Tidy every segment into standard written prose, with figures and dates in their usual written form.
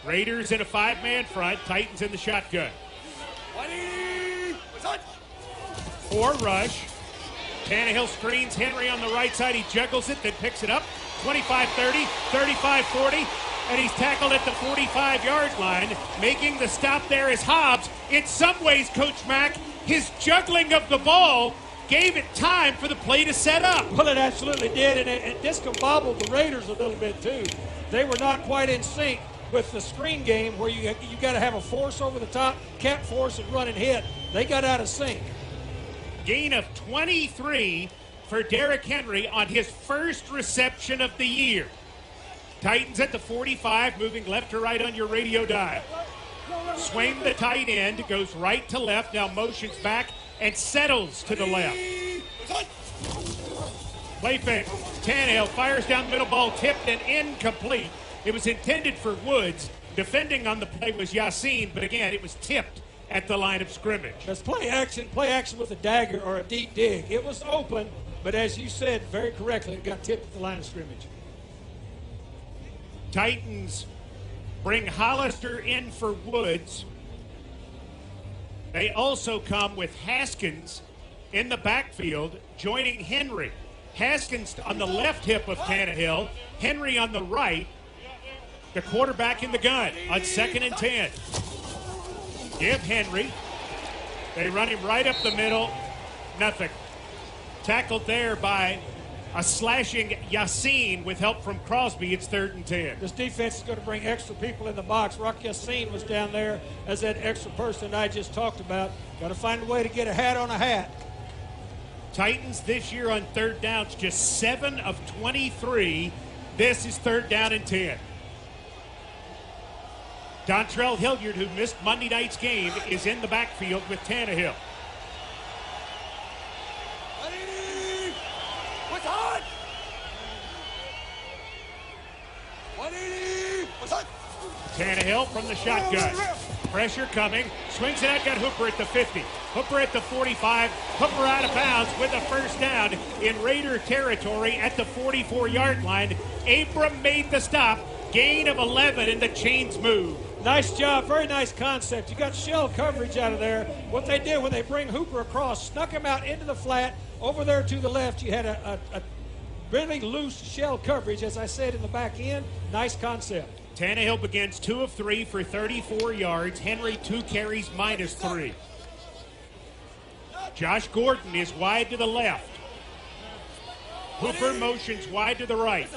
Raiders in a 5-man front, Titans in the shotgun. 4 rush. Tannehill screens Henry on the right side. He juggles it, then picks it up. 25-30, 35-40, and he's tackled at the 45-yard line. Making the stop there is Hobbs. In some ways, Coach Mack, his juggling of the ball gave it time for the play to set up. Well, it absolutely did, and it discombobbled the Raiders a little bit, too. They were not quite in sync with the screen game where you got to have a force over the top, can't force and run and hit. They got out of sync. Gain of 23 for Derrick Henry on his first reception of the year. Titans at the 45, moving left to right on your radio dial. Swain, the tight end, goes right to left, now motions back and settles to the left. Play fake. Tannehill fires down the middle, ball tipped and incomplete. It was intended for Woods. Defending on the play was Yassine, but again, it was tipped at the line of scrimmage. That's play action with a dagger or a deep dig. It was open, but as you said very correctly, it got tipped at the line of scrimmage. Titans bring Hollister in for Woods. They also come with Haskins in the backfield, joining Henry. Haskins on the left hip of Tannehill, Henry on the right. The quarterback in the gun on 2nd and 10. Give Henry. They run him right up the middle. Nothing. Tackled there by a slashing Yassine with help from Crosby. It's 3rd and 10. This defense is going to bring extra people in the box. Rock Yassine was down there as that extra person I just talked about. Got to find a way to get a hat on a hat. Titans this year on 3rd downs, just 7 of 23. This is 3rd down and 10. Dontrell Hilliard, who missed Monday night's game, is in the backfield with Tannehill. Tannehill from the shotgun. Pressure coming. Swings it out, got Hooper at the 50. Hooper at the 45. Hooper out of bounds with a first down in Raider territory at the 44-yard line. Abram made the stop. Gain of 11, and the chains move. Nice job. Very nice concept. You got shell coverage out of there. What they did when they bring Hooper across, snuck him out into the flat. Over there to the left, you had a really loose shell coverage, as I said, in the back end. Nice concept. Tannehill begins 2 of 3 for 34 yards. Henry 2 carries -3. Josh Gordon is wide to the left. Hooper motions wide to the right.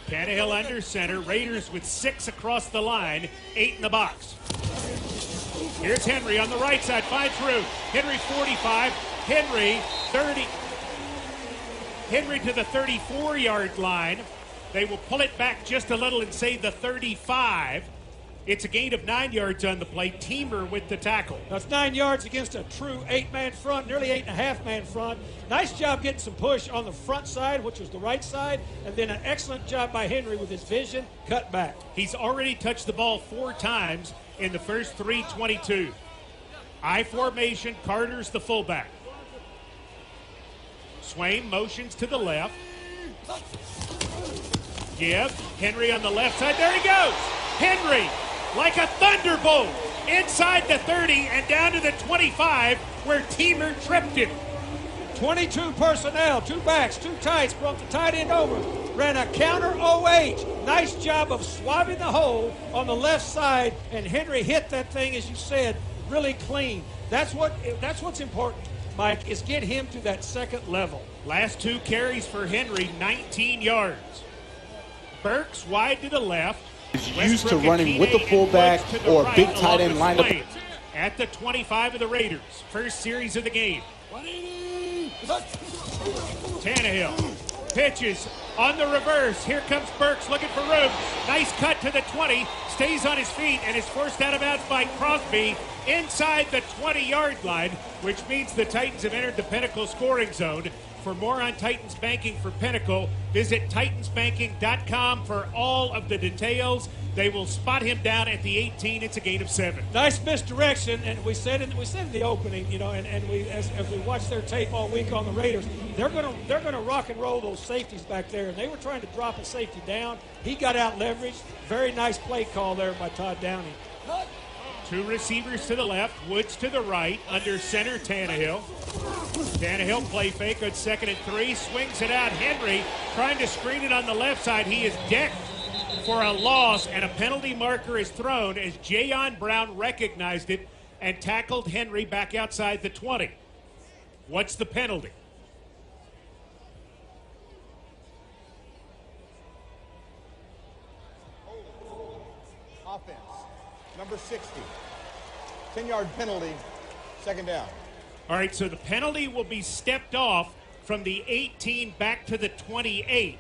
Tannehill under center. Raiders with 6 across the line, 8 in the box. Here's Henry on the right side, finds room. Henry 45, Henry 30. Henry to the 34-yard line. They will pull it back just a little and say the 35. It's a gain of 9 yards on the play. Teamer with the tackle. That's 9 yards against a true 8-man front, nearly 8.5-man front. Nice job getting some push on the front side, which was the right side, and then an excellent job by Henry with his vision, cut back. He's already touched the ball 4 times in the first 3:22. I formation, Carter's the fullback. Swain motions to the left. Give. Henry on the left side. There he goes. Henry, like a thunderbolt, inside the 30 and down to the 25 where Teamer tripped him. 22 personnel, 2 backs, 2 tights, brought the tight end over. Ran a counter OH. Nice job of swabbing the hole on the left side, and Henry hit that thing, as you said, really clean. That's what's important, Mike, is get him to that second level. Last 2 carries for Henry, 19 yards. Burks wide to the left. Is used to running with the fullback or a big tight end lineup. At the 25 of the Raiders. First series of the game. Tannehill pitches on the reverse. Here comes Burks looking for room. Nice cut to the 20. Stays on his feet and is forced out of bounds by Crosby inside the 20-yard line, which means the Titans have entered the Pinnacle scoring zone. For more on Titans banking for Pinnacle, visit titansbanking.com for all of the details. They will spot him down at the 18. It's a gain of 7. Nice misdirection, and we said in the opening, you know, and we as we watched their tape all week on the Raiders, they're gonna rock and roll those safeties back there, and they were trying to drop a safety down. He got out leveraged. Very nice play call there by Todd Downing. 2 receivers to the left, Woods to the right, under center Tannehill. Tannehill play fake on 2nd and 3, swings it out. Henry trying to screen it on the left side. He is decked for a loss, and a penalty marker is thrown as Jayon Brown recognized it and tackled Henry back outside the 20. What's the penalty? Offense, number 60. 10-yard penalty, 2nd down. All right, so the penalty will be stepped off from the 18 back to the 28.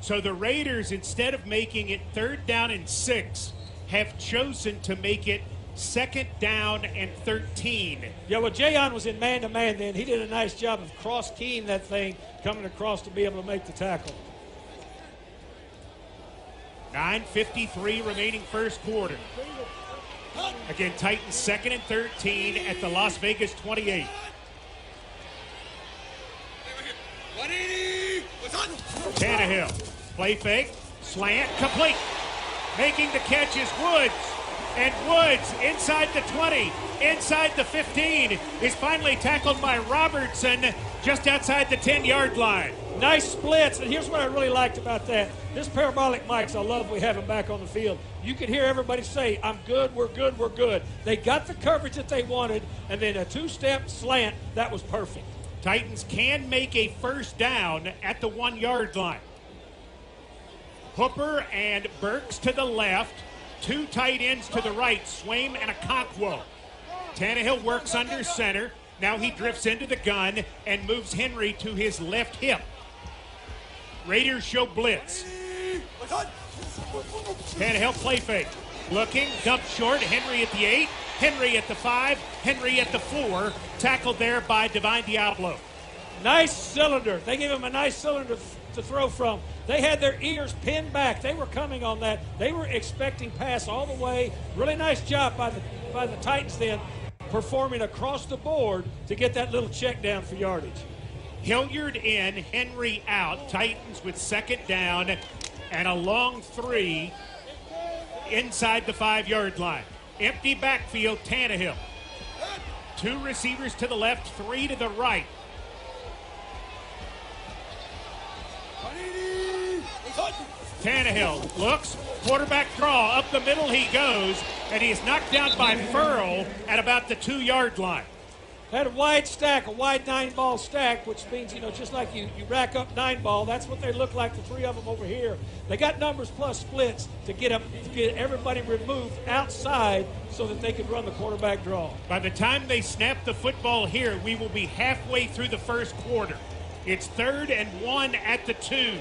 So the Raiders, instead of making it 3rd down and 6, have chosen to make it 2nd down and 13. Yeah, well, Jayon was in man-to-man then. He did a nice job of cross-keying that thing, coming across to be able to make the tackle. 9:53 remaining first quarter. Again, Titans 2nd and 13 at the Las Vegas 28. Tannehill, play fake, slant, complete. Making the catch is Woods. And Woods inside the 20, inside the 15, is finally tackled by Robertson just outside the 10-yard line. Nice splits, and here's what I really liked about that. This parabolic mics, I love we have them back on the field. You could hear everybody say, I'm good, we're good, we're good. They got the coverage that they wanted, and then a 2-step slant, that was perfect. Titans can make a 1st down at the 1-yard line. Hooper and Burks to the left, 2 tight ends to the right, Swaim and Okonkwo. Tannehill works under center. Now he drifts into the gun and moves Henry to his left hip. Raiders show blitz. Tannehill play fake. Looking, dump short, Henry at the 8, Henry at the 5, Henry at the 4. Tackled there by Divine Diablo. Nice cylinder. They gave him a nice cylinder to throw from. They had their ears pinned back. They were coming on that. They were expecting pass all the way. Really nice job by the Titans then, performing across the board to get that little check down for yardage. Hilliard in, Henry out. Titans with 2nd down and a long 3 inside the 5-yard line. Empty backfield, Tannehill. 2 receivers to the left, 3 to the right. Tannehill looks, quarterback draw, up the middle he goes, and he is knocked down by Furl at about the 2-yard line. Had a wide stack, a wide 9-ball stack, which means, you know, just like you rack up 9-ball, that's what they look like, the 3 of them over here. They got numbers plus splits to get everybody removed outside so that they could run the quarterback draw. By the time they snap the football here, we will be halfway through the first quarter. It's 3rd and 1 at the 2.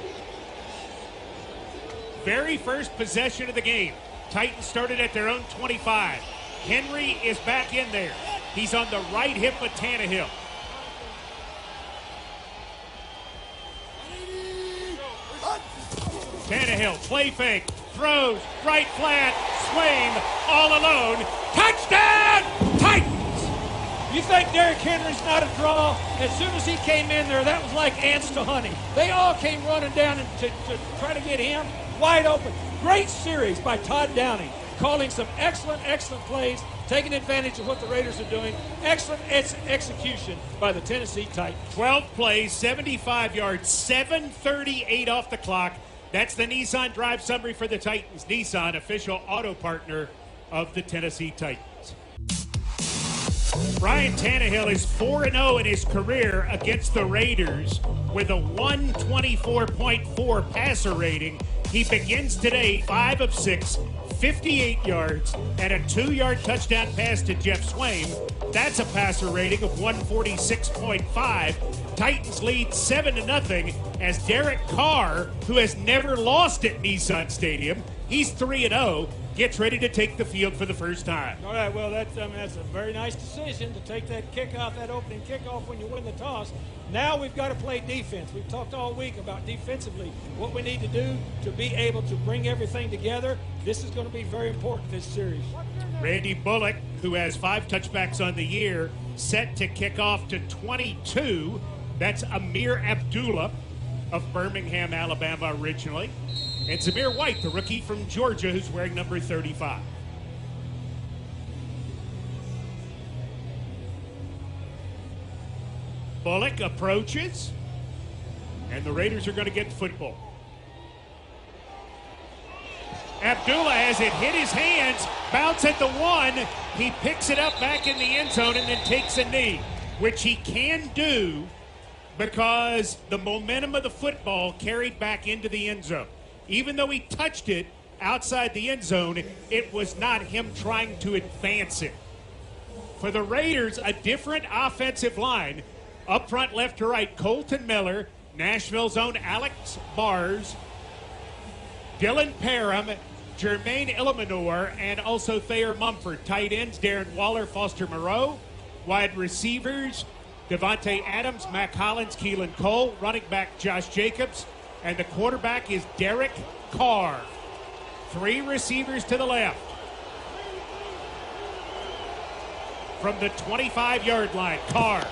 Very first possession of the game. Titans started at their own 25. Henry is back in there. He's on the right hip of Tannehill. Tannehill, play fake, throws, right flat, Swaim, all alone. Touchdown, Titans! You think Derrick Henry's not a draw? As soon as he came in there, that was like ants to honey. They all came running down to try to get him wide open. Great series by Todd Downing, calling some excellent plays, taking advantage of what the Raiders are doing. Excellent execution by the Tennessee Titans. 12 plays, 75 yards, 7:38 off the clock. That's the Nissan Drive summary for the Titans. Nissan, official auto partner of the Tennessee Titans. Ryan Tannehill is 4-0 in his career against the Raiders with a 124.4 passer rating. He begins today 5 of 6, 58 yards, and a 2-yard touchdown pass to Jeff Swaim. That's a passer rating of 146.5. Titans lead 7-0 as Derek Carr, who has never lost at Nissan Stadium, He's 3-0, gets ready to take the field for the first time. All right, well, that's a very nice decision to take that kickoff, that opening kickoff when you win the toss. Now we've got to play defense. We've talked all week about defensively what we need to do to be able to bring everything together. This is going to be very important this series. Randy Bullock, who has 5 touchbacks on the year, set to kick off to 22. That's Amir Abdullah of Birmingham, Alabama originally. And Zamir White, the rookie from Georgia, who's wearing number 35. Bullock approaches, and the Raiders are going to get the football. Abdullah, as it hit his hands, bounce at the 1. He picks it up back in the end zone and then takes a knee, which he can do because the momentum of the football carried back into the end zone. Even though he touched it outside the end zone, it was not him trying to advance it. For the Raiders, a different offensive line. Up front, left to right, Colton Miller, Nashville's own Alex Bars, Dylan Parham, Jermaine Illuminor, and also Thayer Mumford. Tight ends, Darren Waller, Foster Moreau. Wide receivers, Devontae Adams, Mac Hollins, Keelan Cole. Running back, Josh Jacobs. And the quarterback is Derek Carr. 3 receivers to the left. From the 25-yard line, Carr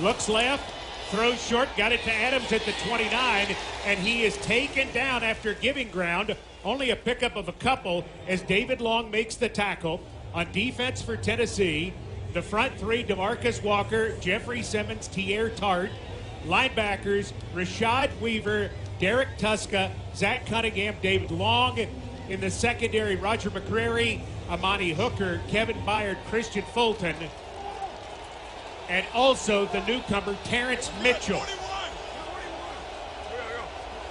looks left, throws short, got it to Adams at the 29, and he is taken down after giving ground. Only a pickup of a couple as David Long makes the tackle. On defense for Tennessee, the front 3, DeMarcus Walker, Jeffrey Simmons, Tier Tart. Linebackers, Rashad Weaver, Derek Tuska, Zach Cunningham, David Long. In the secondary, Roger McCreary, Amani Hooker, Kevin Byard, Christian Fulton, and also the newcomer, Terrence Mitchell.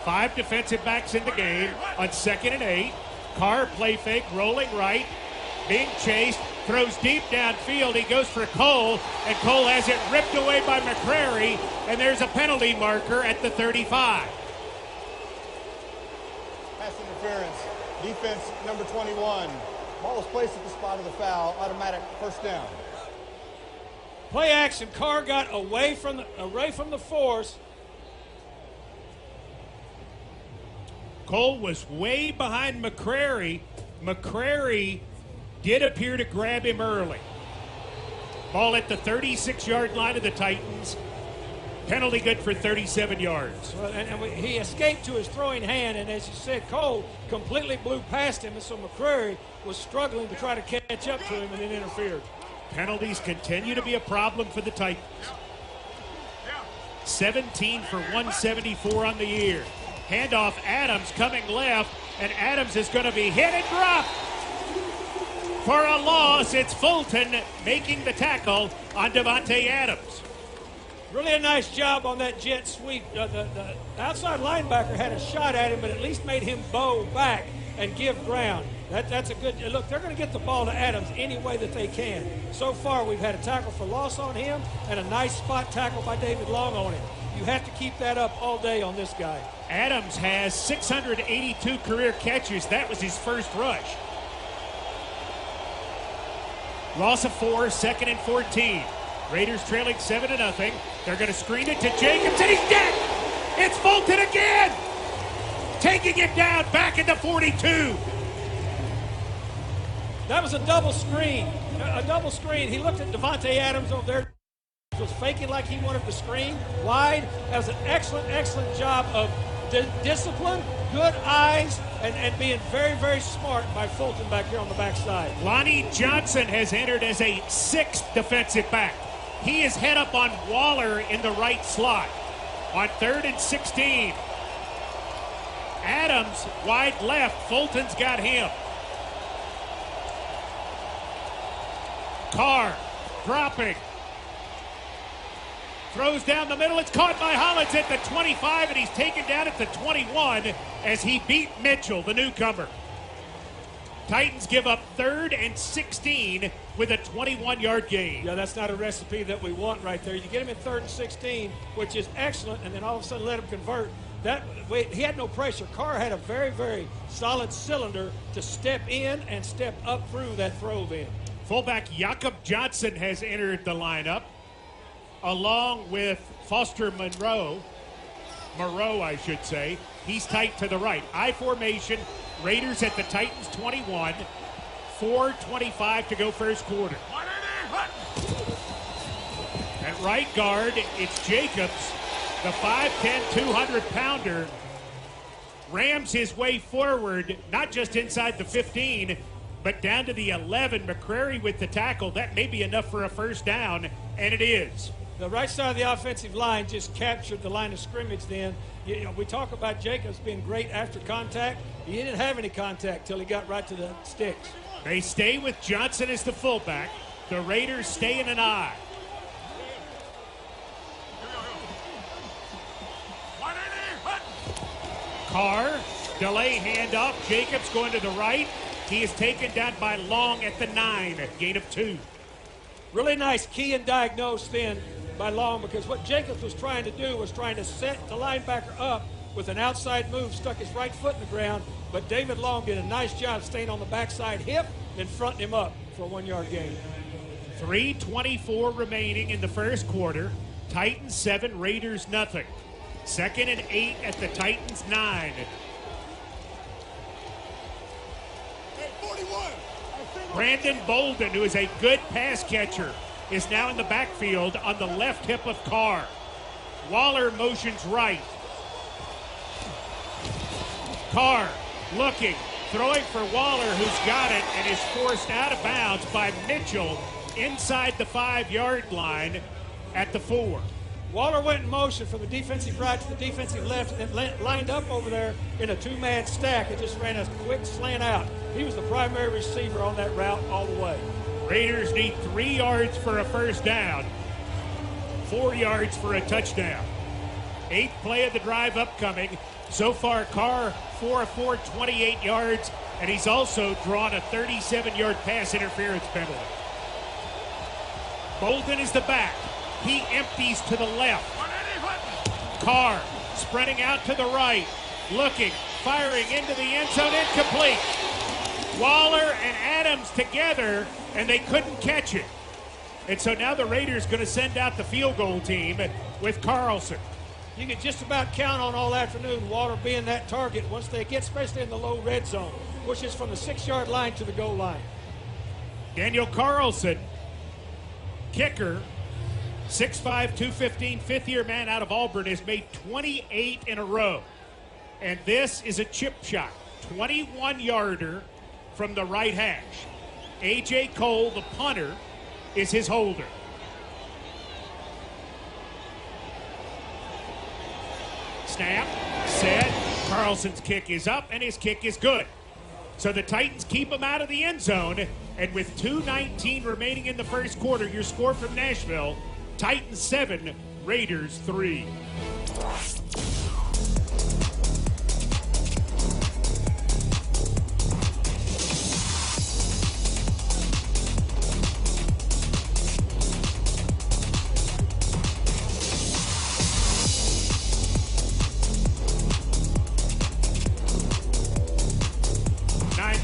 5 defensive backs in the game on 2nd and 8. Carr play fake, rolling right, being chased, throws deep downfield. He goes for Cole, and Cole has it ripped away by McCreary, and there's a penalty marker at the 35. Pass interference. Defense number 21. Ball is placed at the spot of the foul. Automatic first down. Play action. Carr got away from the force. Cole was way behind McCreary. McCreary did appear to grab him early. Ball at the 36-yard line of the Titans. Penalty good for 37 yards. Well, he escaped to his throwing hand, and as you said, Cole completely blew past him, and so McCreary was struggling to try to catch up to him and then interfered. Penalties continue to be a problem for the Titans. 17 for 174 on the year. Handoff, Adams coming left, and Adams is going to be hit and dropped. For a loss, it's Fulton making the tackle on Devontae Adams. Really a nice job on that jet sweep. The outside linebacker had a shot at him, but at least made him bow back and give ground. That's a good look. They're going to get the ball to Adams any way that they can. So far, we've had a tackle for loss on him and a nice spot tackle by David Long on him. You have to keep that up all day on this guy. Adams has 682 career catches. That was his first rush. Loss of 4, 2nd and 14. Raiders trailing 7-0. They're going to screen it to Jacobs, and he's dead. It's Fulton again, taking it down back at the 42. That was a double screen. He looked at Devontae Adams over there. Was faking like he wanted to screen wide. That was an excellent job of discipline, good eyes, and being very, very smart by Fulton back here on the backside. Lonnie Johnson has entered as a 6th defensive back. He is head up on Waller in the right slot. On 3rd and 16. Adams wide left. Fulton's got him. Carr dropping. Throws down the middle. It's caught by Hollins at the 25, and he's taken down at the 21 as he beat Mitchell, the newcomer. Titans give up 3rd and 16 with a 21-yard gain. Yeah, that's not a recipe that we want right there. You get him in 3rd and 16, which is excellent, and then all of a sudden let him convert he had no pressure. Carr had a very, very solid cylinder to step in and step up through that throw then. Fullback Jakob Johnson has entered the lineup, along with Foster Moreau, I should say. He's tight to the right. I formation, Raiders at the Titans 21, 4:25 to go first quarter. At right guard, it's Jacobs, the 5'10", 200-pounder, rams his way forward, not just inside the 15, but down to the 11. McCrary with the tackle. That may be enough for a first down, and it is. The right side of the offensive line just captured the line of scrimmage then. You know, we talk about Jacobs being great after contact. He didn't have any contact till he got right to the sticks. They stay with Johnson as the fullback. The Raiders stay in an eye. Carr, delay handoff. Jacobs going to the right. He is taken down by Long at the 9, gain of 2. Really nice key and diagnose then by Long, because what Jacobs was trying to do was trying to set the linebacker up with an outside move, stuck his right foot in the ground, but David Long did a nice job staying on the backside hip and fronting him up for a 1-yard gain. 3:24 remaining in the first quarter. Titans 7, Raiders nothing. 2nd and 8 at the Titans 9. Brandon Bolden, who is a good pass catcher, is now in the backfield on the left hip of Carr. Waller motions right. Carr looking, throwing for Waller, who's got it and is forced out of bounds by Mitchell inside the 5-yard line at the 4. Waller went in motion from the defensive right to the defensive left and then lined up over there in a 2-man stack and just ran a quick slant out. He was the primary receiver on that route all the way. Raiders need 3 yards for a first down, 4 yards for a touchdown. 8th play of the drive upcoming. So far, Carr 4 of 4, 28 yards, and he's also drawn a 37-yard pass interference penalty. Bolden is the back. He empties to the left. Carr spreading out to the right, looking, firing into the end zone, incomplete. Waller and Adams together, and they couldn't catch it. And so now the Raiders going to send out the field goal team with Carlson. You can just about count on all afternoon Waller being that target once they get, especially in the low red zone, which is from the 6-yard line to the goal line. Daniel Carlson, kicker, 6'5", 215, 5th-year man out of Auburn, has made 28 in a row. And this is a chip shot, 21-yarder from the right hash. A.J. Cole, the punter, is his holder. Snap, set, Carlson's kick is up, and his kick is good. So the Titans keep him out of the end zone, and with 2:19 remaining in the first quarter, your score from Nashville, Titans 7, Raiders 3.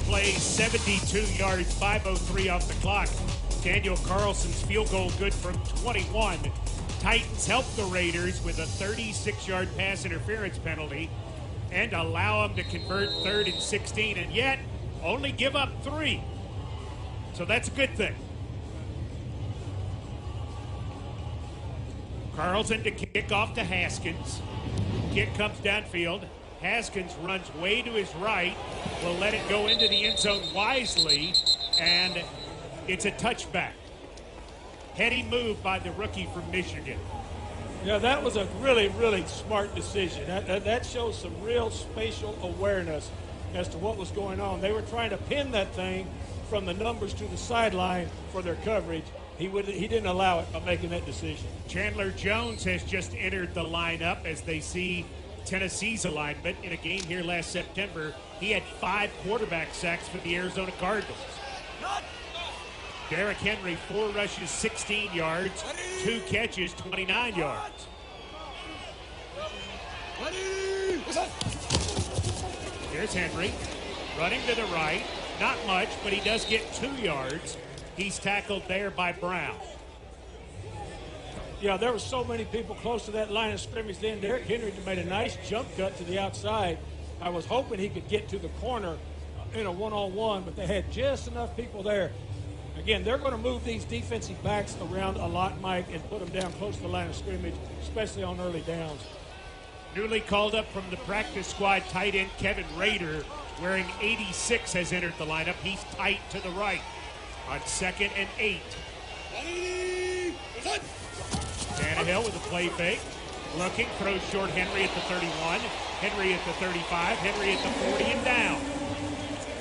Plays 72 yards, 5:03 off the clock. Daniel Carlson's field goal good from 21. Titans help the Raiders with a 36-yard pass interference penalty and allow them to convert 3rd and 16, and yet only give up 3. So that's a good thing. Carlson to kick off to Haskins. Kick comes downfield. Haskins runs way to his right, will let it go into the end zone wisely, and it's a touchback. Heady move by the rookie from Michigan. Yeah, that was a really, really smart decision. That shows some real spatial awareness as to what was going on. They were trying to pin that thing from the numbers to the sideline for their coverage. He didn't allow it by making that decision. Chandler Jones has just entered the lineup as they see Tennessee's alignment. In a game here last September, he had 5 quarterback sacks for the Arizona Cardinals. Derrick Henry, 4 rushes, 16 yards, 2 catches, 29 yards. Here's Henry, running to the right. Not much, but he does get 2 yards. He's tackled there by Brown. Yeah, there were so many people close to that line of scrimmage then. Derrick Henry made a nice jump cut to the outside. I was hoping he could get to the corner in a one-on-one, but they had just enough people there. Again, they're going to move these defensive backs around a lot, Mike, and put them down close to the line of scrimmage, especially on early downs. Newly called up from the practice squad, tight end Kevin Rader, wearing 86, has entered the lineup. He's tight to the right on 2nd and 8. Tannehill with a play fake. Looking, throws short. Henry at the 31. Henry at the 35. Henry at the 40 and down.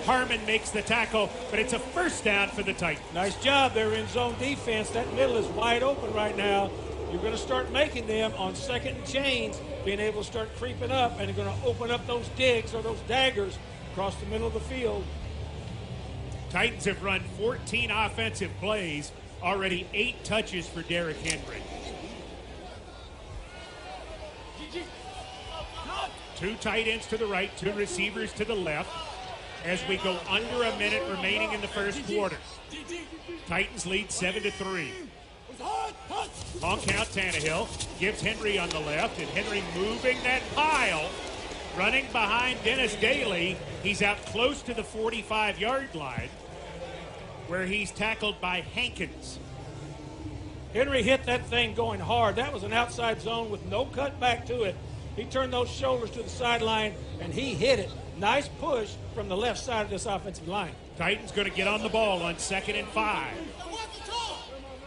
Harmon makes the tackle, but it's a first down for the Titans. Nice job there in zone defense. That middle is wide open right now. You're going to start making them on 2nd and chains, being able to start creeping up, and they're going to open up those digs or those daggers across the middle of the field. Titans have run 14 offensive plays, already 8 touches for Derrick Henry. 2 tight ends to the right, 2 receivers to the left, as we go under a minute remaining in the first quarter. Titans lead 7-3. Long count, Tannehill gives Henry on the left, and Henry moving that pile, running behind Dennis Daly. He's out close to the 45-yard line, where he's tackled by Hankins. Henry hit that thing going hard. That was an outside zone with no cut back to it. He turned those shoulders to the sideline, and he hit it. Nice push from the left side of this offensive line. Titans going to get on the ball on 2nd and 5.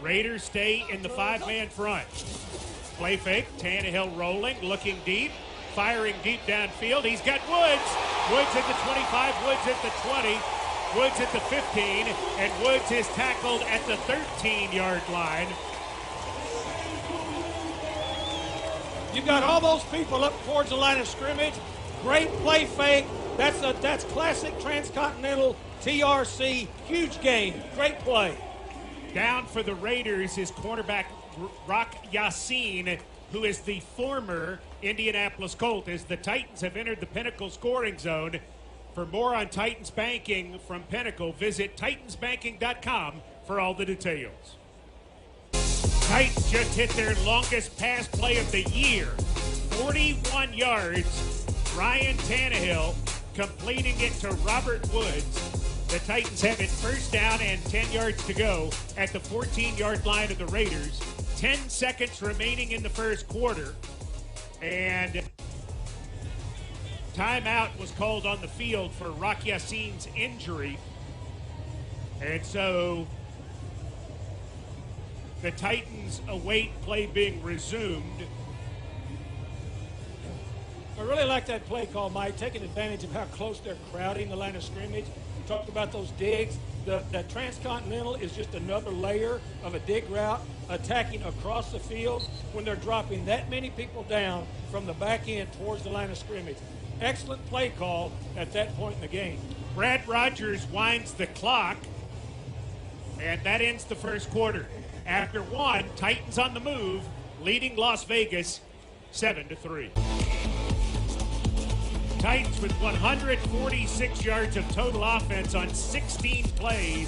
Raiders stay in the 5-man front. Play fake, Tannehill rolling, looking deep, firing deep downfield. He's got Woods. Woods at the 25, Woods at the 20, Woods at the 15, and Woods is tackled at the 13-yard line. You've got all those people up towards the line of scrimmage. Great play fake. That's classic transcontinental TRC. Huge game. Great play. Down for the Raiders is cornerback Rock Yassin, who is the former Indianapolis Colt, as the Titans have entered the Pinnacle scoring zone. For more on Titans banking from Pinnacle, visit titansbanking.com for all the details. Titans just hit their longest pass play of the year. 41 yards. Ryan Tannehill completing it to Robert Woods. The Titans have it first down and 10 yards to go at the 14-yard line of the Raiders. 10 seconds remaining in the first quarter. And timeout was called on the field for Rock Yassin's injury. And so the Titans await play being resumed. I really like that play call, Mike, taking advantage of how close they're crowding the line of scrimmage. We talked about those digs. That transcontinental is just another layer of a dig route attacking across the field when they're dropping that many people down from the back end towards the line of scrimmage. Excellent play call at that point in the game. Brad Rogers winds the clock, and that ends the first quarter. After 1, Titans on the move, leading Las Vegas 7-3. Titans with 146 yards of total offense on 16 plays,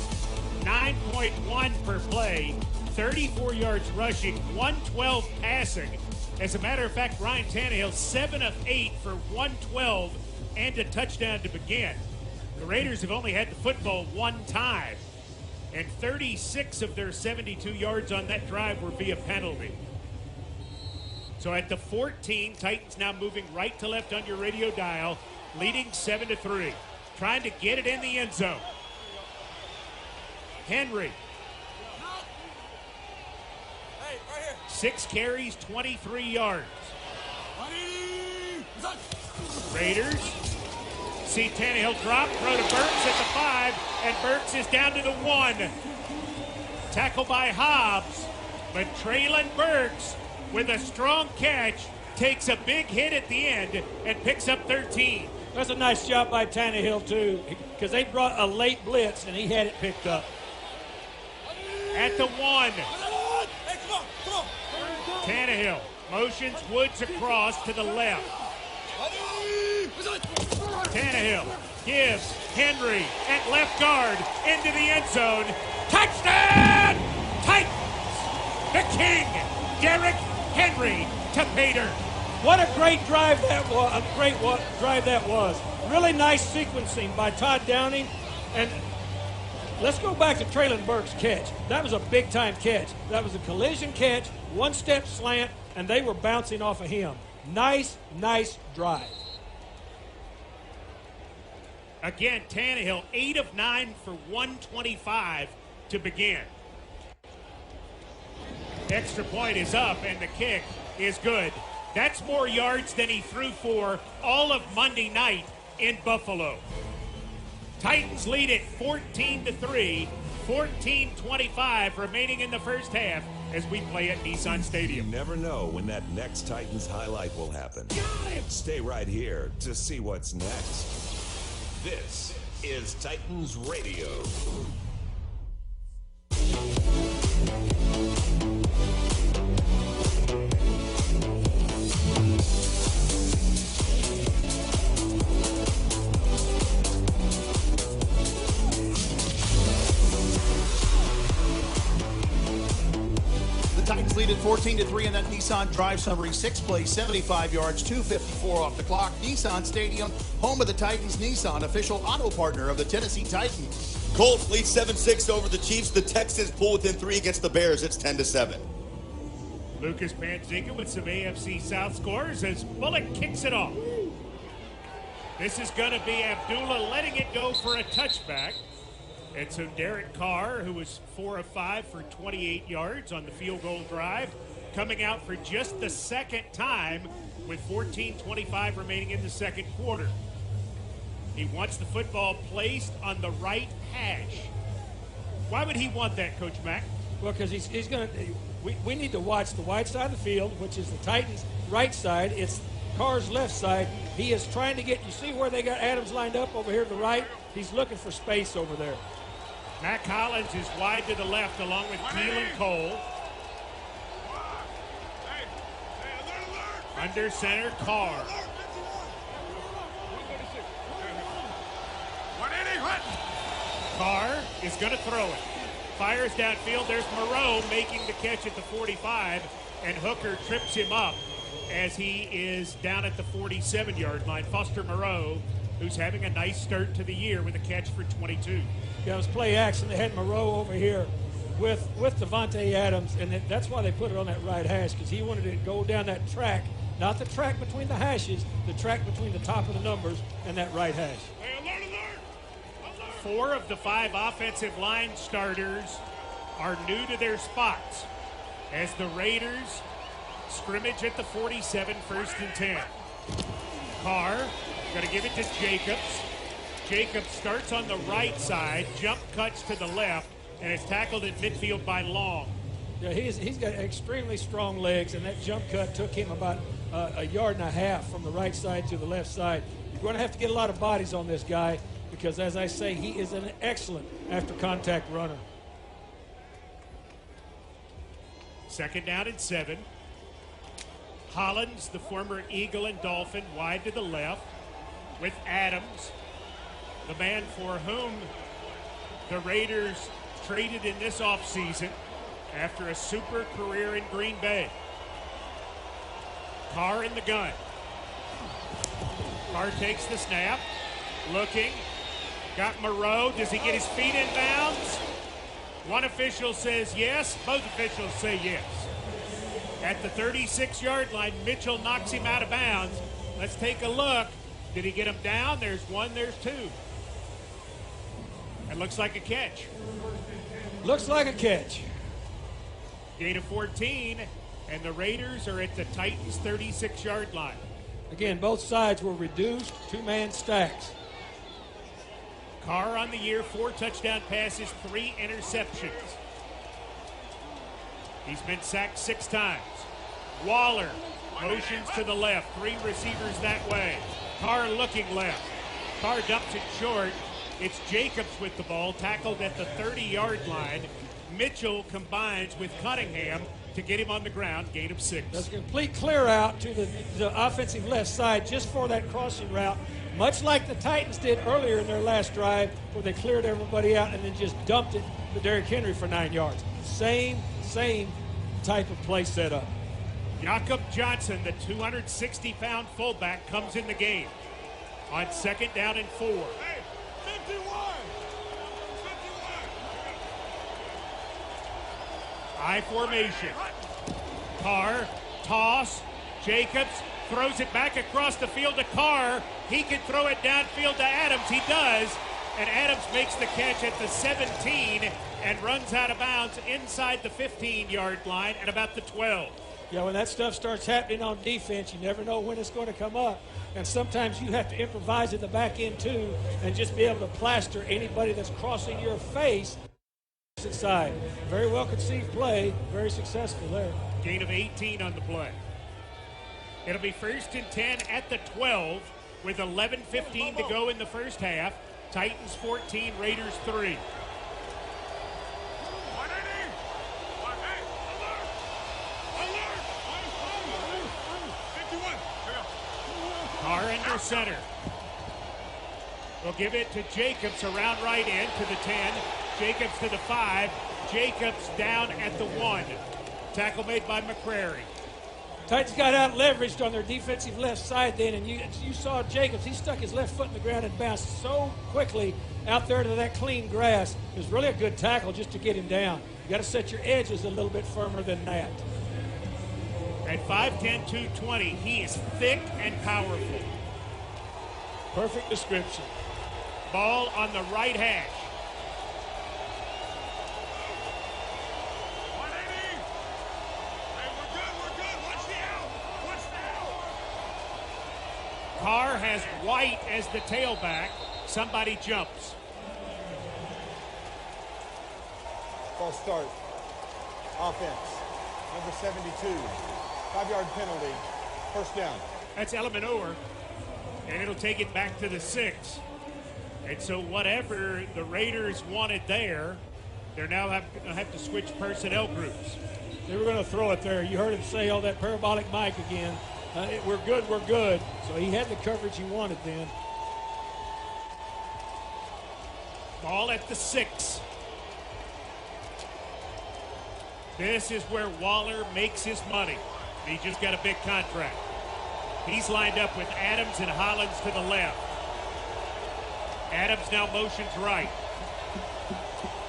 9.1 per play, 34 yards rushing, 112 passing. As a matter of fact, Ryan Tannehill 7 of 8 for 112 and a touchdown to begin. The Raiders have only had the football 1 time, and 36 of their 72 yards on that drive were via penalty. So at the 14, Titans now moving right to left on your radio dial, leading 7-3, trying to get it in the end zone. Henry. 6 carries, 23 yards. Raiders see Tannehill drop, throw to Burks at the 5, and Burks is down to the 1. Tackle by Hobbs, but Traylon Burks, with a strong catch, takes a big hit at the end and picks up 13. That's a nice job by Tannehill, too, because they brought a late blitz, and he had it picked up. At the 1. Tannehill motions Woods across to the left. Tannehill gives Henry at left guard into the end zone. Touchdown! Titans! The king, Derrick Henry to Pater. What a great drive that was! A great drive that was. Really nice sequencing by Todd Downing. And let's go back to Traylon Burke's catch. That was a big-time catch. That was a collision catch, one-step slant, and they were bouncing off of him. Nice, nice drive. Again, Tannehill, 8 of 9 for 125 to begin. Extra point is up, and the kick is good. That's more yards than he threw for all of Monday night in Buffalo. Titans lead it 14-3, 14:25 remaining in the first half as we play at Nissan Stadium. You never know when that next Titans highlight will happen. Stay right here to see what's next. This is Titans Radio. Titans lead at 14-3 in that Nissan drive summary. 6 plays, 75 yards, 2:54 off the clock. Nissan Stadium, home of the Titans. Nissan, official auto partner of the Tennessee Titans. Colts lead 7-6 over the Chiefs. The Texans pull within 3 against the Bears. It's 10-7. Lucas Panzica with some AFC South scores as Bullock kicks it off. This is going to be Abdullah letting it go for a touchback. And so Derek Carr, who was 4 of 5 for 28 yards on the field goal drive, coming out for just the second time with 14:25 remaining in the second quarter. He wants the football placed on the right hash. Why would he want that, Coach Mack? Well, because he's going to – we need to watch the wide side of the field, which is the Titans' right side. It's Carr's left side. He is trying to get – you see where they got Adams lined up over here to the right? He's looking for space over there. Matt Collins is wide to the left along with Keelan Cole. Under center, Carr. Carr is going to throw it. Fires downfield. There's Moreau making the catch at the 45, and Hooker trips him up as he is down at the 47-yard line. Foster Moreau, who's having a nice start to the year with a catch for 22. Yeah, it was play action. They had Moreau over here with Devontae Adams, and that's why they put it on that right hash, because he wanted to go down that track, not the track between the hashes, the track between the top of the numbers and that right hash. 4 of the 5 offensive line starters are new to their spots as the Raiders scrimmage at the 47, 1st and 10. Carr going to give it to Jacobs. Jacobs starts on the right side, jump cuts to the left, and is tackled at midfield by Long. Yeah, he's got extremely strong legs, and that jump cut took him about a yard and a half from the right side to the left side. You're going to have to get a lot of bodies on this guy because, as I say, he is an excellent after-contact runner. 2nd down and 7. Hollins, the former Eagle and Dolphin, wide to the left with Adams, the man for whom the Raiders traded in this offseason after a super career in Green Bay. Carr in the gun. Carr takes the snap, looking, got Moreau. Does he get his feet in bounds? One official says yes, both officials say yes. At the 36-yard line, Mitchell knocks him out of bounds. Let's take a look. Did he get him down? There's 1, there's 2. It looks like a catch. Looks like a catch. Gain of 14, and the Raiders are at the Titans' 36-yard line. Again, both sides were reduced, 2-man stacks. Carr on the year, 4 touchdown passes, 3 interceptions. He's been sacked 6 times. Waller motions to the left, 3 receivers that way. Carr looking left. Carr dumps it short. It's Jacobs with the ball, tackled at the 30-yard line. Mitchell combines with Cunningham to get him on the ground, gain of 6. That's a complete clear out to the offensive left side just for that crossing route. much like the Titans did earlier in their last drive where they cleared everybody out and then just dumped it to Derrick Henry for 9 yards. Same type of play setup. Jakob Johnson, the 260-pound fullback, comes in the game on 2nd down and 4. Hey, 51. I formation. Carr, toss. Jacobs throws it back across the field to Carr. He can throw it downfield to Adams. He does. And Adams makes the catch at the 17 and runs out of bounds inside the 15-yard line at about the 12. Yeah, when that stuff starts happening on defense, you never know when it's going to come up. And sometimes you have to improvise at the back end, too, and just be able to plaster anybody that's crossing your face inside. Very well conceived play, very successful there. Gain of 18 on the play. It'll be 1st and 10 at the 12 with 11:15 to go in the first half. Titans 14, Raiders 3. Carr under center. We'll give it to Jacobs around right end to the 10. Jacobs to the 5. Jacobs down at the 1. Tackle made by McCrary. Titans got out leveraged on their defensive left side then, and you saw Jacobs. He stuck his left foot in the ground and bounced so quickly out there to that clean grass. It was really a good tackle just to get him down. You got to set your edges a little bit firmer than that. At 5'10", 220, he is thick and powerful. Perfect description. Ball on the right hash. Carr has White as the tailback. Somebody jumps. False start. Offense. Number 72. 5-yard penalty. 1st down. That's Elemanor. And it'll take it back to the 6. And so whatever the Raiders wanted there, they're now have to switch personnel groups. They were going to throw it there. You heard him say all that parabolic mic again. We're good, we're good. So he had the coverage he wanted then. Ball at the 6. This is where Waller makes his money. He just got a big contract. He's lined up with Adams and Hollins to the left. Adams now motions right.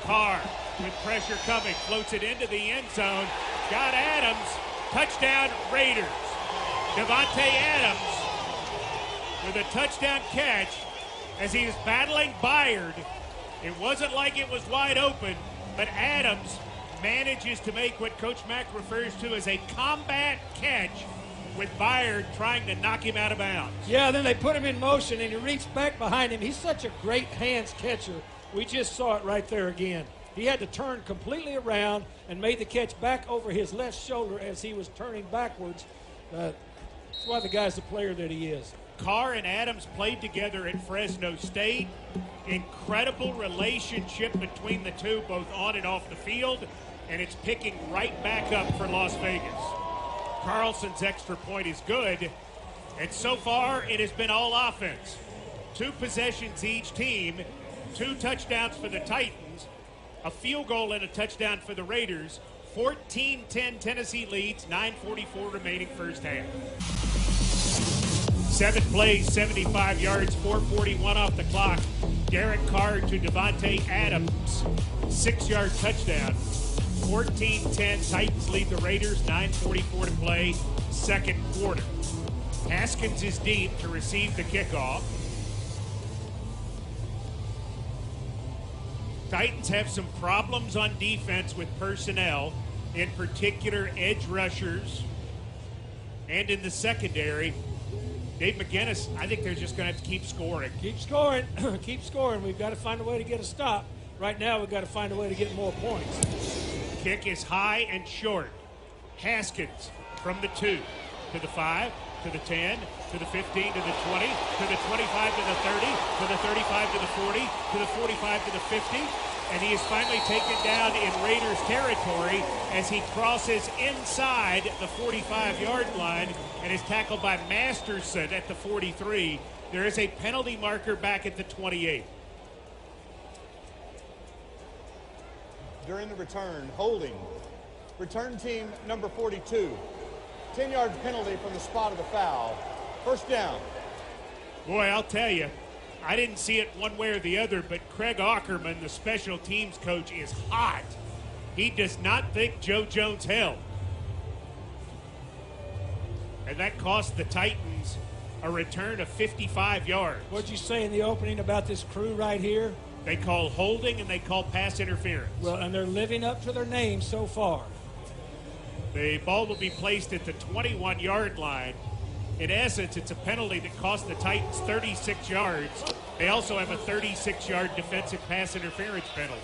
Carr with pressure coming, floats it into the end zone. Got Adams. Touchdown, Raiders. Devontae Adams with a touchdown catch as he was battling Byard. It wasn't like it was wide open, but Adams manages to make what Coach Mack refers to as a combat catch with Byard trying to knock him out of bounds. Yeah, then they put him in motion, and he reached back behind him. He's such a great hands catcher. We just saw it right there again. He had to turn completely around and made the catch back over his left shoulder as he was turning backwards. That's why the guy's the player that he is. Carr and Adams played together at Fresno State. Incredible relationship between the two, both on and off the field, and it's picking right back up for Las Vegas. Carlson's extra point is good, and so far it has been all offense. 2 possessions each team, 2 touchdowns for the Titans, a field goal and a touchdown for the Raiders. 14-10 Tennessee leads, 9:44 remaining first half. 7 plays, 75 yards, 4:41 off the clock. Derek Carr to Devontae Adams, 6-yard touchdown. 14-10, Titans lead the Raiders, 9:44 to play, second quarter. Haskins is deep to receive the kickoff. Titans have some problems on defense with personnel, in particular edge rushers, and in the secondary. Dave McGinnis, I think they're just going to have to keep scoring. Keep scoring. Keep scoring. We've got to find a way to get a stop. Right now, we've got to find a way to get more points. Kick is high and short. Haskins from the 2 to the 5 to the 10 to the 15 to the 20 to the 25 to the 30 to the 35 to the 40 to the 45 to the 50. And he is finally taken down in Raiders territory as he crosses inside the 45-yard line and is tackled by Masterson at the 43 There is a penalty marker back at the 28. During the return, holding. Return team number 42. 10-yard penalty from the spot of the foul. First down. Boy, I'll tell you, I didn't see it one way or the other, but Craig Ackerman, the special teams coach, is hot. He does not think Joe Jones held. And that cost the Titans a return of 55 yards. What'd you say in the opening about this crew right here? They call holding and they call pass interference. Well, and they're living up to their name so far. The ball will be placed at the 21-yard line. In essence, it's a penalty that cost the Titans 36 yards. They also have a 36-yard defensive pass interference penalty.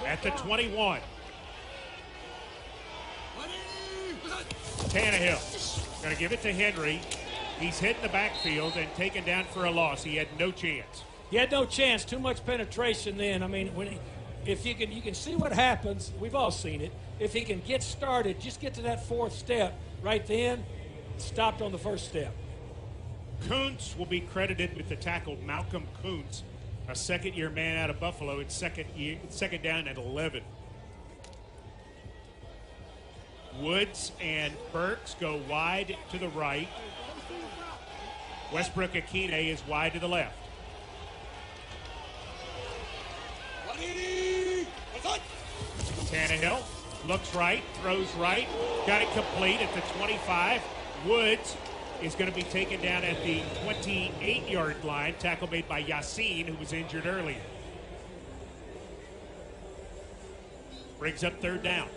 At the 21. Tannehill going to give it to Henry. He's hit in the backfield and taken down for a loss. He had no chance. He had no chance. Too much penetration then. I mean, if you can see what happens. We've all seen it. If he can get started, just get to that fourth step right then, stopped on the first step. Kuntz will be credited with the tackle. Malcolm Kuntz, a second-year man out of Buffalo. It's second down at 11. Woods and Burks go wide to the right. Westbrook-Akine is wide to the left. Tannehill looks right, throws right, got it complete at the 25. Woods is going to be taken down at the 28-yard line. Tackle made by Yassine, who was injured earlier. Brings up third down.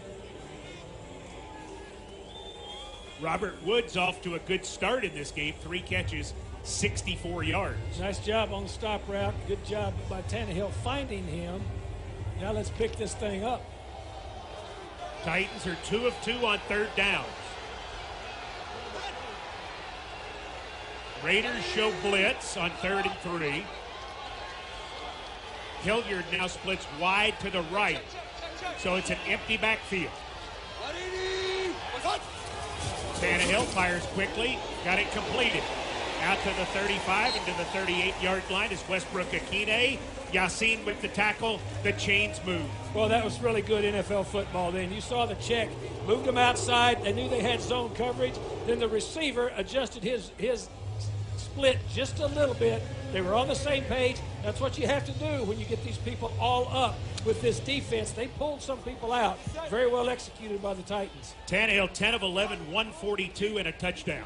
Robert Woods off to a good start in this game. 3 catches, 64 yards. Nice job on the stop route. Good job by Tannehill finding him. Now let's pick this thing up. Titans are 2 of 2 on third downs. Raiders show blitz on 3rd and 3. Hilliard now splits wide to the right. So it's an empty backfield. Tannehill fires quickly, got it completed. Out to the 35 and to the 38-yard line is Westbrook-Akine. Yassine with the tackle, the chains move. Well, that was really good NFL football then. You saw the check, moved them outside. They knew they had zone coverage. Then the receiver adjusted his split just a little bit. They were on the same page. That's what you have to do when you get these people all up with this defense. They pulled some people out. Very well executed by the Titans. Tannehill, 10 of 11, 142 and a touchdown.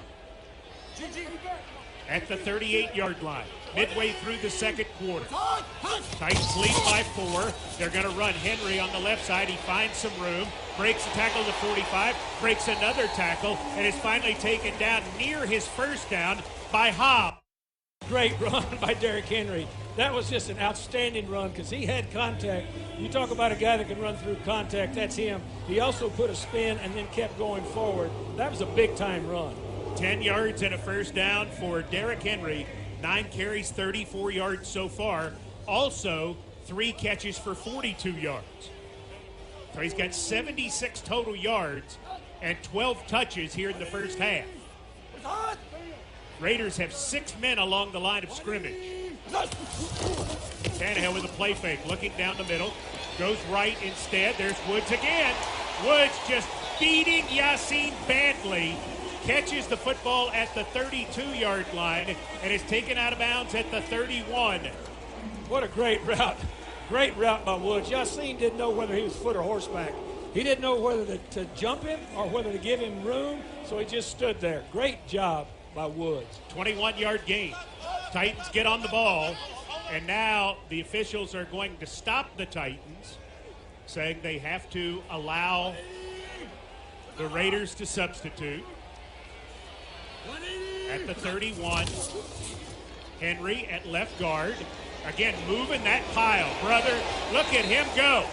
At the 38-yard line, midway through the second quarter. Titans lead by 4. They're going to run Henry on the left side. He finds some room, breaks a tackle to 45, breaks another tackle, and is finally taken down near his first down by Hobb. Great run by Derrick Henry. That was just an outstanding run because he had contact. You talk about a guy that can run through contact, that's him. He also put a spin and then kept going forward. That was a big-time run. 10 yards and a first down for Derrick Henry. 9 carries, 34 yards so far. Also, 3 catches for 42 yards. So he's got 76 total yards and 12 touches here in the first half. Raiders have 6 men along the line of scrimmage. Tannehill with a play fake, looking down the middle. Goes right instead. There's Woods again. Woods just beating Yassine badly. Catches the football at the 32-yard line and is taken out of bounds at the 31. What a great route. Great route by Woods. Yassine didn't know whether he was foot or horseback. He didn't know whether to jump him or whether to give him room, so he just stood there. Great job by Woods. 21-yard gain. Titans get on the ball, and now the officials are going to stop the Titans, saying they have to allow the Raiders to substitute. At the 31, Henry at left guard. Again, moving that pile. Brother, look at him go.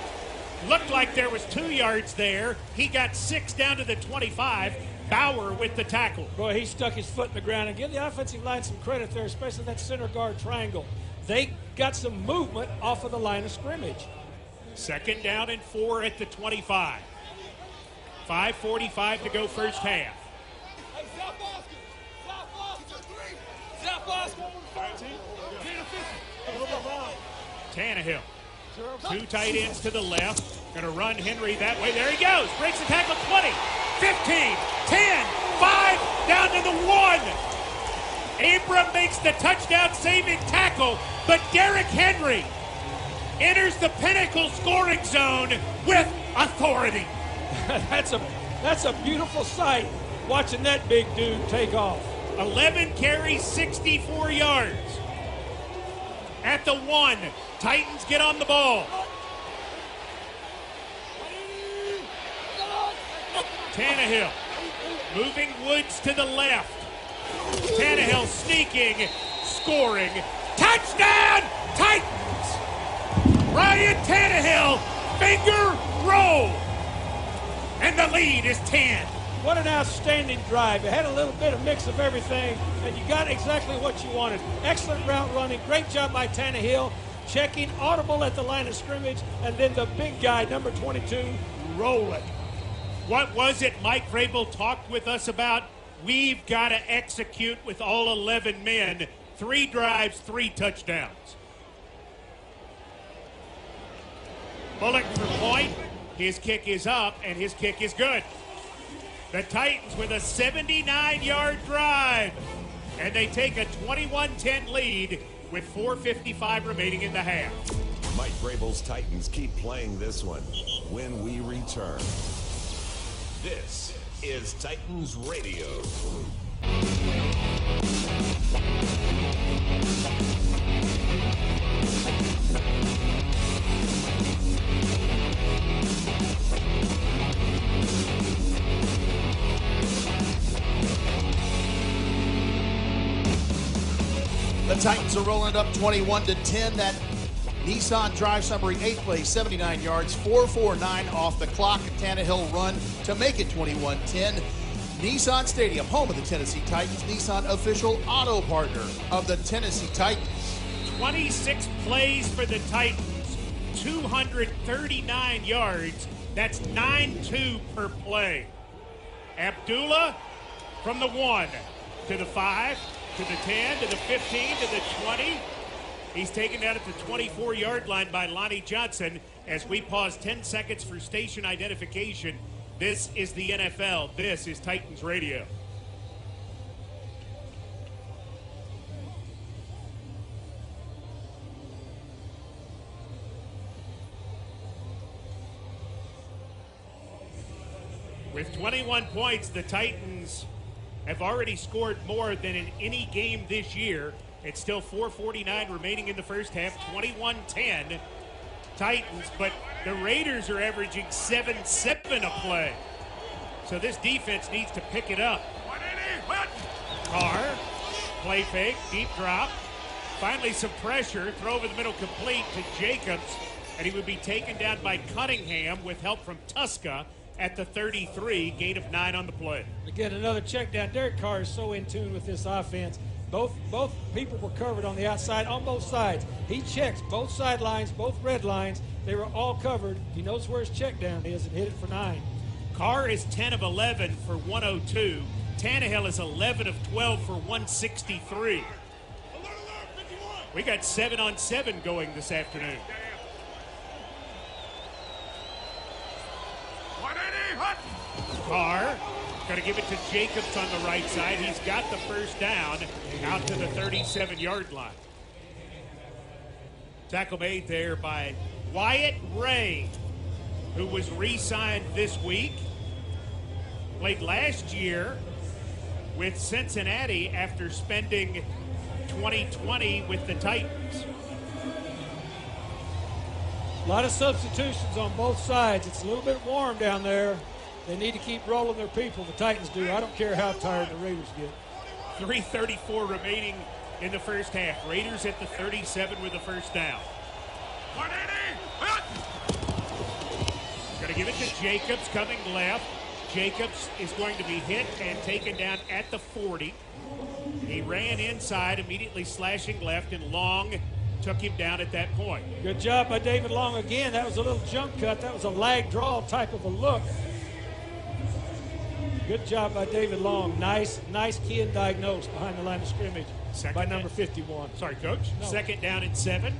Looked like there was 2 yards there. He got 6 down to the 25. Bauer with the tackle. Boy, he stuck his foot in the ground. And give the offensive line some credit there, especially that center guard triangle. They got some movement off of the line of scrimmage. Second down and 4 at the 25. 5:45 to go first half. Tannehill. Two tight ends to the left. Going to run Henry that way. There he goes. Breaks the tackle. 20, 15, 10, 5, down to the 1. Abram makes the touchdown-saving tackle, but Derrick Henry enters the pinnacle scoring zone with authority. That's a beautiful sight, watching that big dude take off. 11 carries, 64 yards. At the 1, Titans get on the ball. Tannehill moving Woods to the left. Tannehill sneaking, scoring. Touchdown, Titans! Ryan Tannehill, finger roll. And the lead is 10. What an outstanding drive. It had a little bit of mix of everything, and you got exactly what you wanted. Excellent route running. Great job by Tannehill. Checking, audible at the line of scrimmage, and then the big guy, number 22, rolling. What was it Mike Vrabel talked with us about? We've got to execute with all 11 men. 3 drives, 3 touchdowns. Bullock for point. His kick is up, and his kick is good. The Titans with a 79-yard drive, and they take a 21-10 lead with 4:55 remaining in the half. Mike Vrabel's Titans keep playing this one when we return. This is Titans Radio. The Titans are rolling it up 21-10. That Nissan drive summary 8 plays, 79 yards, 4:49 off the clock. A Tannehill run to make it 21-10. Nissan Stadium, home of the Tennessee Titans. Nissan official auto partner of the Tennessee Titans. 26 plays for the Titans, 239 yards. That's 9-2 per play. Abdullah from the 1 to the 5. To the 10, to the 15, to the 20. He's taken down at the 24-yard line by Lonnie Johnson as we pause 10 seconds for station identification. This is the NFL. This is Titans Radio. With 21 points, the Titans have already scored more than in any game this year. It's still 4:49 remaining in the first half, 21-10 Titans, but the Raiders are averaging 7-7 a play. So this defense needs to pick it up. Carr, play fake, deep drop. Finally some pressure, throw over the middle complete to Jacobs, and he would be taken down by Cunningham with help from Tuska at the 33, gain of 9 on the play. Again, another check down. Derek Carr is so in tune with this offense. Both people were covered on the outside, on both sides. He checks both sidelines, both red lines. They were all covered. He knows where his check down is and hit it for 9. Carr is 10 of 11 for 102. Tannehill is 11 of 12 for 163. We got 7-on-7 going this afternoon. Carr going to give it to Jacobs on the right side. He's got the first down out to the 37-yard line. Tackle made there by Wyatt Ray, who was re-signed this week. Played last year with Cincinnati after spending 2020 with the Titans. A lot of substitutions on both sides. It's a little bit warm down there. They need to keep rolling their people. The Titans do. I don't care how tired the Raiders get. 3:34 remaining in the first half. Raiders at the 37 with the first down. Going to give it to Jacobs coming left. Jacobs is going to be hit and taken down at the 40. He ran inside, immediately slashing left, and Long took him down at that point. Good job by David Long again. That was a little jump cut. That was a lag draw type of a look. Good job by David Long. Nice key and diagnose behind the line of scrimmage by number 51. Sorry, Coach. No. 2nd down and 7.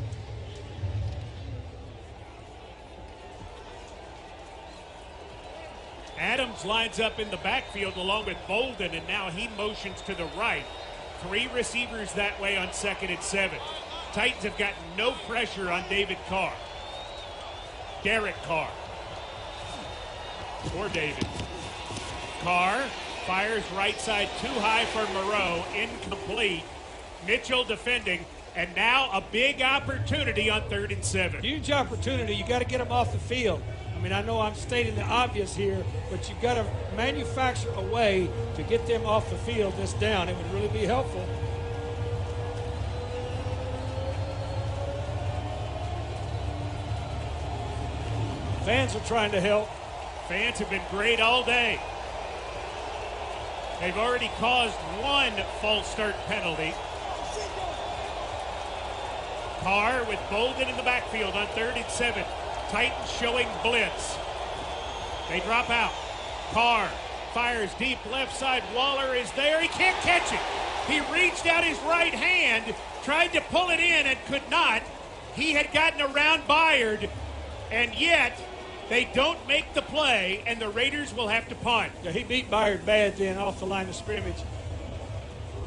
Adams lines up in the backfield along with Bolden, and now he motions to the right. 3 receivers that way on 2nd and 7. Titans have gotten no pressure on David Carr. Derek Carr. Or David. Carr fires right side too high for Moreau. Incomplete. Mitchell defending. And now a big opportunity on 3rd and 7. Huge opportunity. You got to get them off the field. I mean, I know I'm stating the obvious here, but you've got to manufacture a way to get them off the field this down. It would really be helpful. Fans are trying to help. Fans have been great all day. They've already caused 1 false start penalty. Carr with Bolden in the backfield on 3rd and 7. Titans showing blitz. They drop out. Carr fires deep left side. Waller is there. He can't catch it. He reached out his right hand, tried to pull it in and could not. He had gotten around Byard, and yet they don't make the play, and the Raiders will have to punt. Yeah, he beat Byard bad then off the line of scrimmage.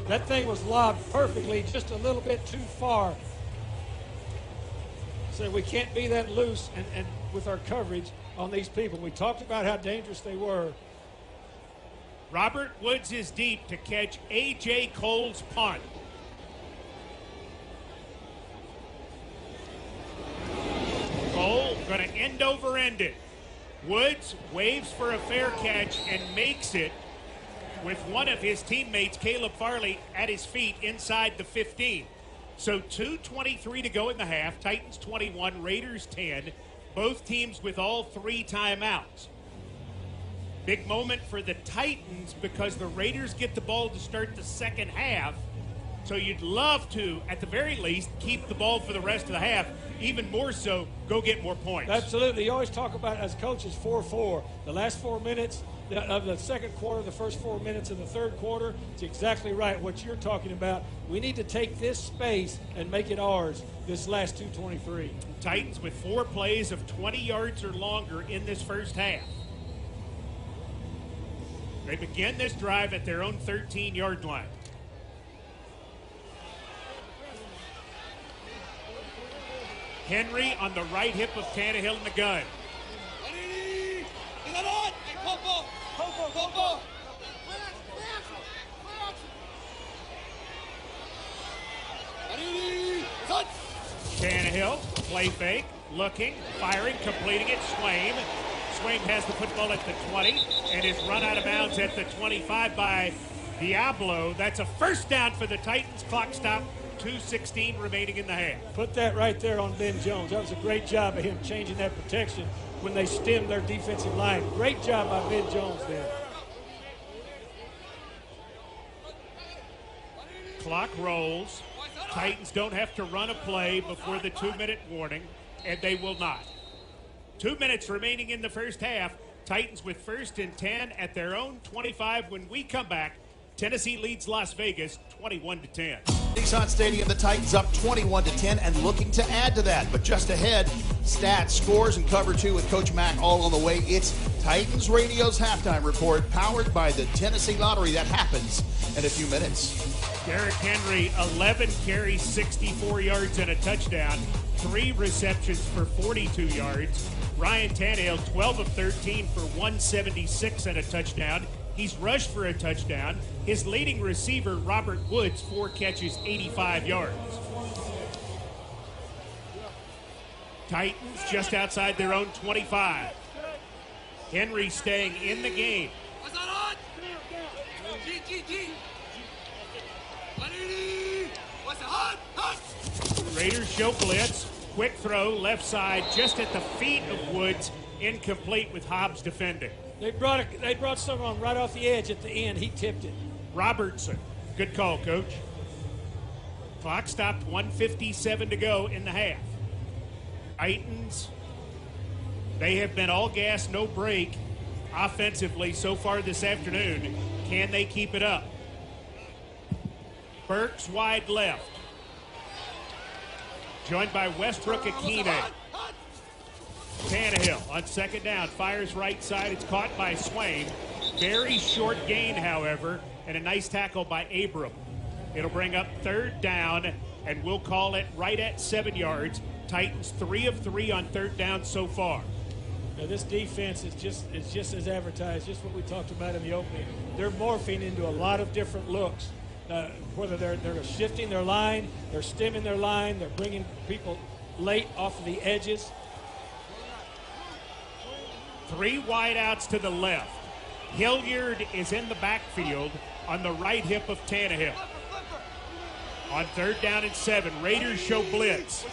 That thing was lobbed perfectly, just a little bit too far. So we can't be that loose and with our coverage on these people. We talked about how dangerous they were. Robert Woods is deep to catch A.J. Cole's punt. Cole going to end over end it. Woods waves for a fair catch and makes it with one of his teammates, Caleb Farley, at his feet inside the 15. So 2:23 to go in the half. Titans 21, Raiders 10. Both teams with all 3 timeouts. Big moment for the Titans because the Raiders get the ball to start the second half. So you'd love to, at the very least, keep the ball for the rest of the half. Even more so, go get more points. Absolutely. You always talk about, as coaches, 4-4. The last 4 minutes of the second quarter, the first 4 minutes of the third quarter, it's exactly right what you're talking about. We need to take this space and make it ours this last 2:23. Titans with 4 plays of 20 yards or longer in this first half. They begin this drive at their own 13-yard line. Henry on the right hip of Tannehill in the gun. Tannehill, play fake, looking, firing, completing it. Swain has the football at the 20 and is run out of bounds at the 25 by Diablo. That's a first down for the Titans. Clock stop, 2:16 remaining in the half. Put that right there on Ben Jones. That was a great job of him changing that protection when they stemmed their defensive line. Great job by Ben Jones there. Clock rolls. Titans don't have to run a play before the 2-minute warning, and they will not. 2 minutes remaining in the first half. Titans with 1st and 10 at their own 25. When we come back, Tennessee leads Las Vegas 21-10. Nissan Stadium, the Titans up 21-10 and looking to add to that. But just ahead, stats, scores, and cover 2 with Coach Mack all on the way. It's Titans Radio's halftime report powered by the Tennessee Lottery. That happens in a few minutes. Derrick Henry, 11 carries, 64 yards and a touchdown. 3 receptions for 42 yards. Ryan Tannehill, 12 of 13 for 176 and a touchdown. He's rushed for a touchdown. His leading receiver, Robert Woods, 4 catches, 85 yards. Titans just outside their own 25. Henry staying in the game. Raiders show blitz. Quick throw, left side, just at the feet of Woods. Incomplete with Hobbs defending. They brought someone right off the edge at the end. He tipped it. Robertson. Good call, Coach. Clock stopped, 1:57 to go in the half. Titans, they have been all gas, no break offensively so far this afternoon. Can they keep it up? Burks wide left. Joined by Westbrook Akine. Tannehill on second down, fires right side. It's caught by Swain. Very short gain, however, and a nice tackle by Abram. It'll bring up third down, and we'll call it right at 7 yards. Titans 3 of 3 on third down so far. Now this defense is just as advertised, just what we talked about in the opening. They're morphing into a lot of different looks. Whether they're shifting their line, they're stemming their line, they're bringing people late off of the edges. 3 wideouts to the left. Hilliard is in the backfield on the right hip of Tannehill. On third down and 7, Raiders show blitz.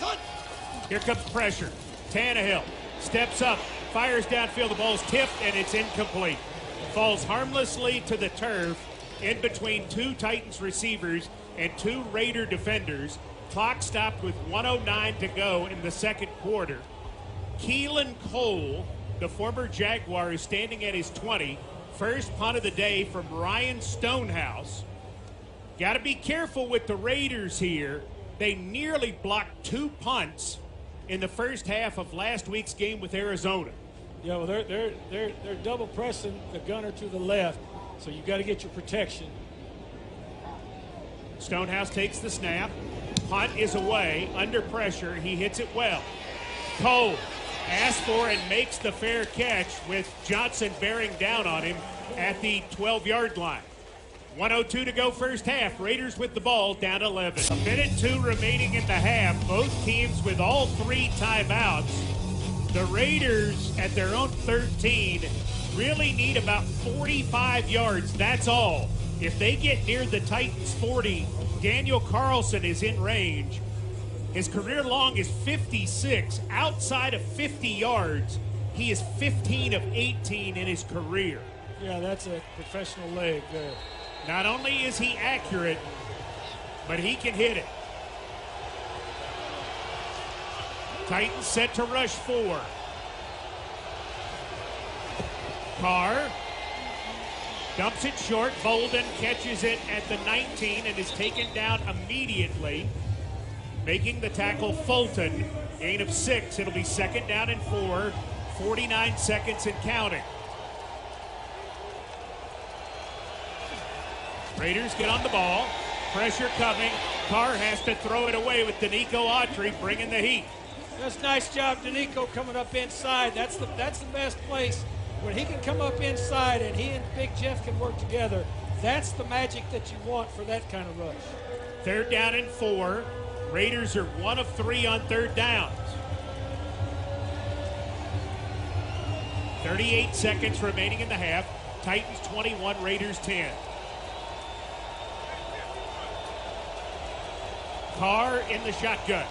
Here comes pressure. Tannehill steps up, fires downfield. The ball's tipped, and it's incomplete. Falls harmlessly to the turf in between 2 Titans receivers and 2 Raider defenders. Clock stopped with 1:09 to go in the second quarter. Keelan Cole, the former Jaguar, is standing at his 20. First punt of the day from Ryan Stonehouse. Got to be careful with the Raiders here. They nearly blocked 2 punts in the first half of last week's game with Arizona. Yeah, well, they're double pressing the gunner to the left, so you got to get your protection. Stonehouse takes the snap. Punt is away. Under pressure, he hits it well. Cole asks for and makes the fair catch with Johnson bearing down on him at the 12-yard line. 1:02 to go first half. Raiders with the ball, down 11. 1:02 remaining in the half. Both teams with all 3 timeouts. The Raiders at their own 13 really need about 45 yards. That's all. If they get near the Titans 40, Daniel Carlson is in range. His career long is 56. Outside of 50 yards, he is 15 of 18 in his career. Yeah, that's a professional leg there. Not only is he accurate, but he can hit it. Titans set to rush 4. Carr dumps it short. Bolden catches it at the 19 and is taken down immediately. Making the tackle, Fulton. Gain of 6. It'll be second down and 4. 49 seconds and counting. Raiders get on the ball. Pressure coming. Carr has to throw it away with Danico Autry bringing the heat. That's a nice job, Danico, coming up inside. That's the best place. When he can come up inside and he and Big Jeff can work together, that's the magic that you want for that kind of rush. Third down and 4. Raiders are 1 of 3 on third downs. 38 seconds remaining in the half. Titans 21, Raiders 10. Carr in the shotgun.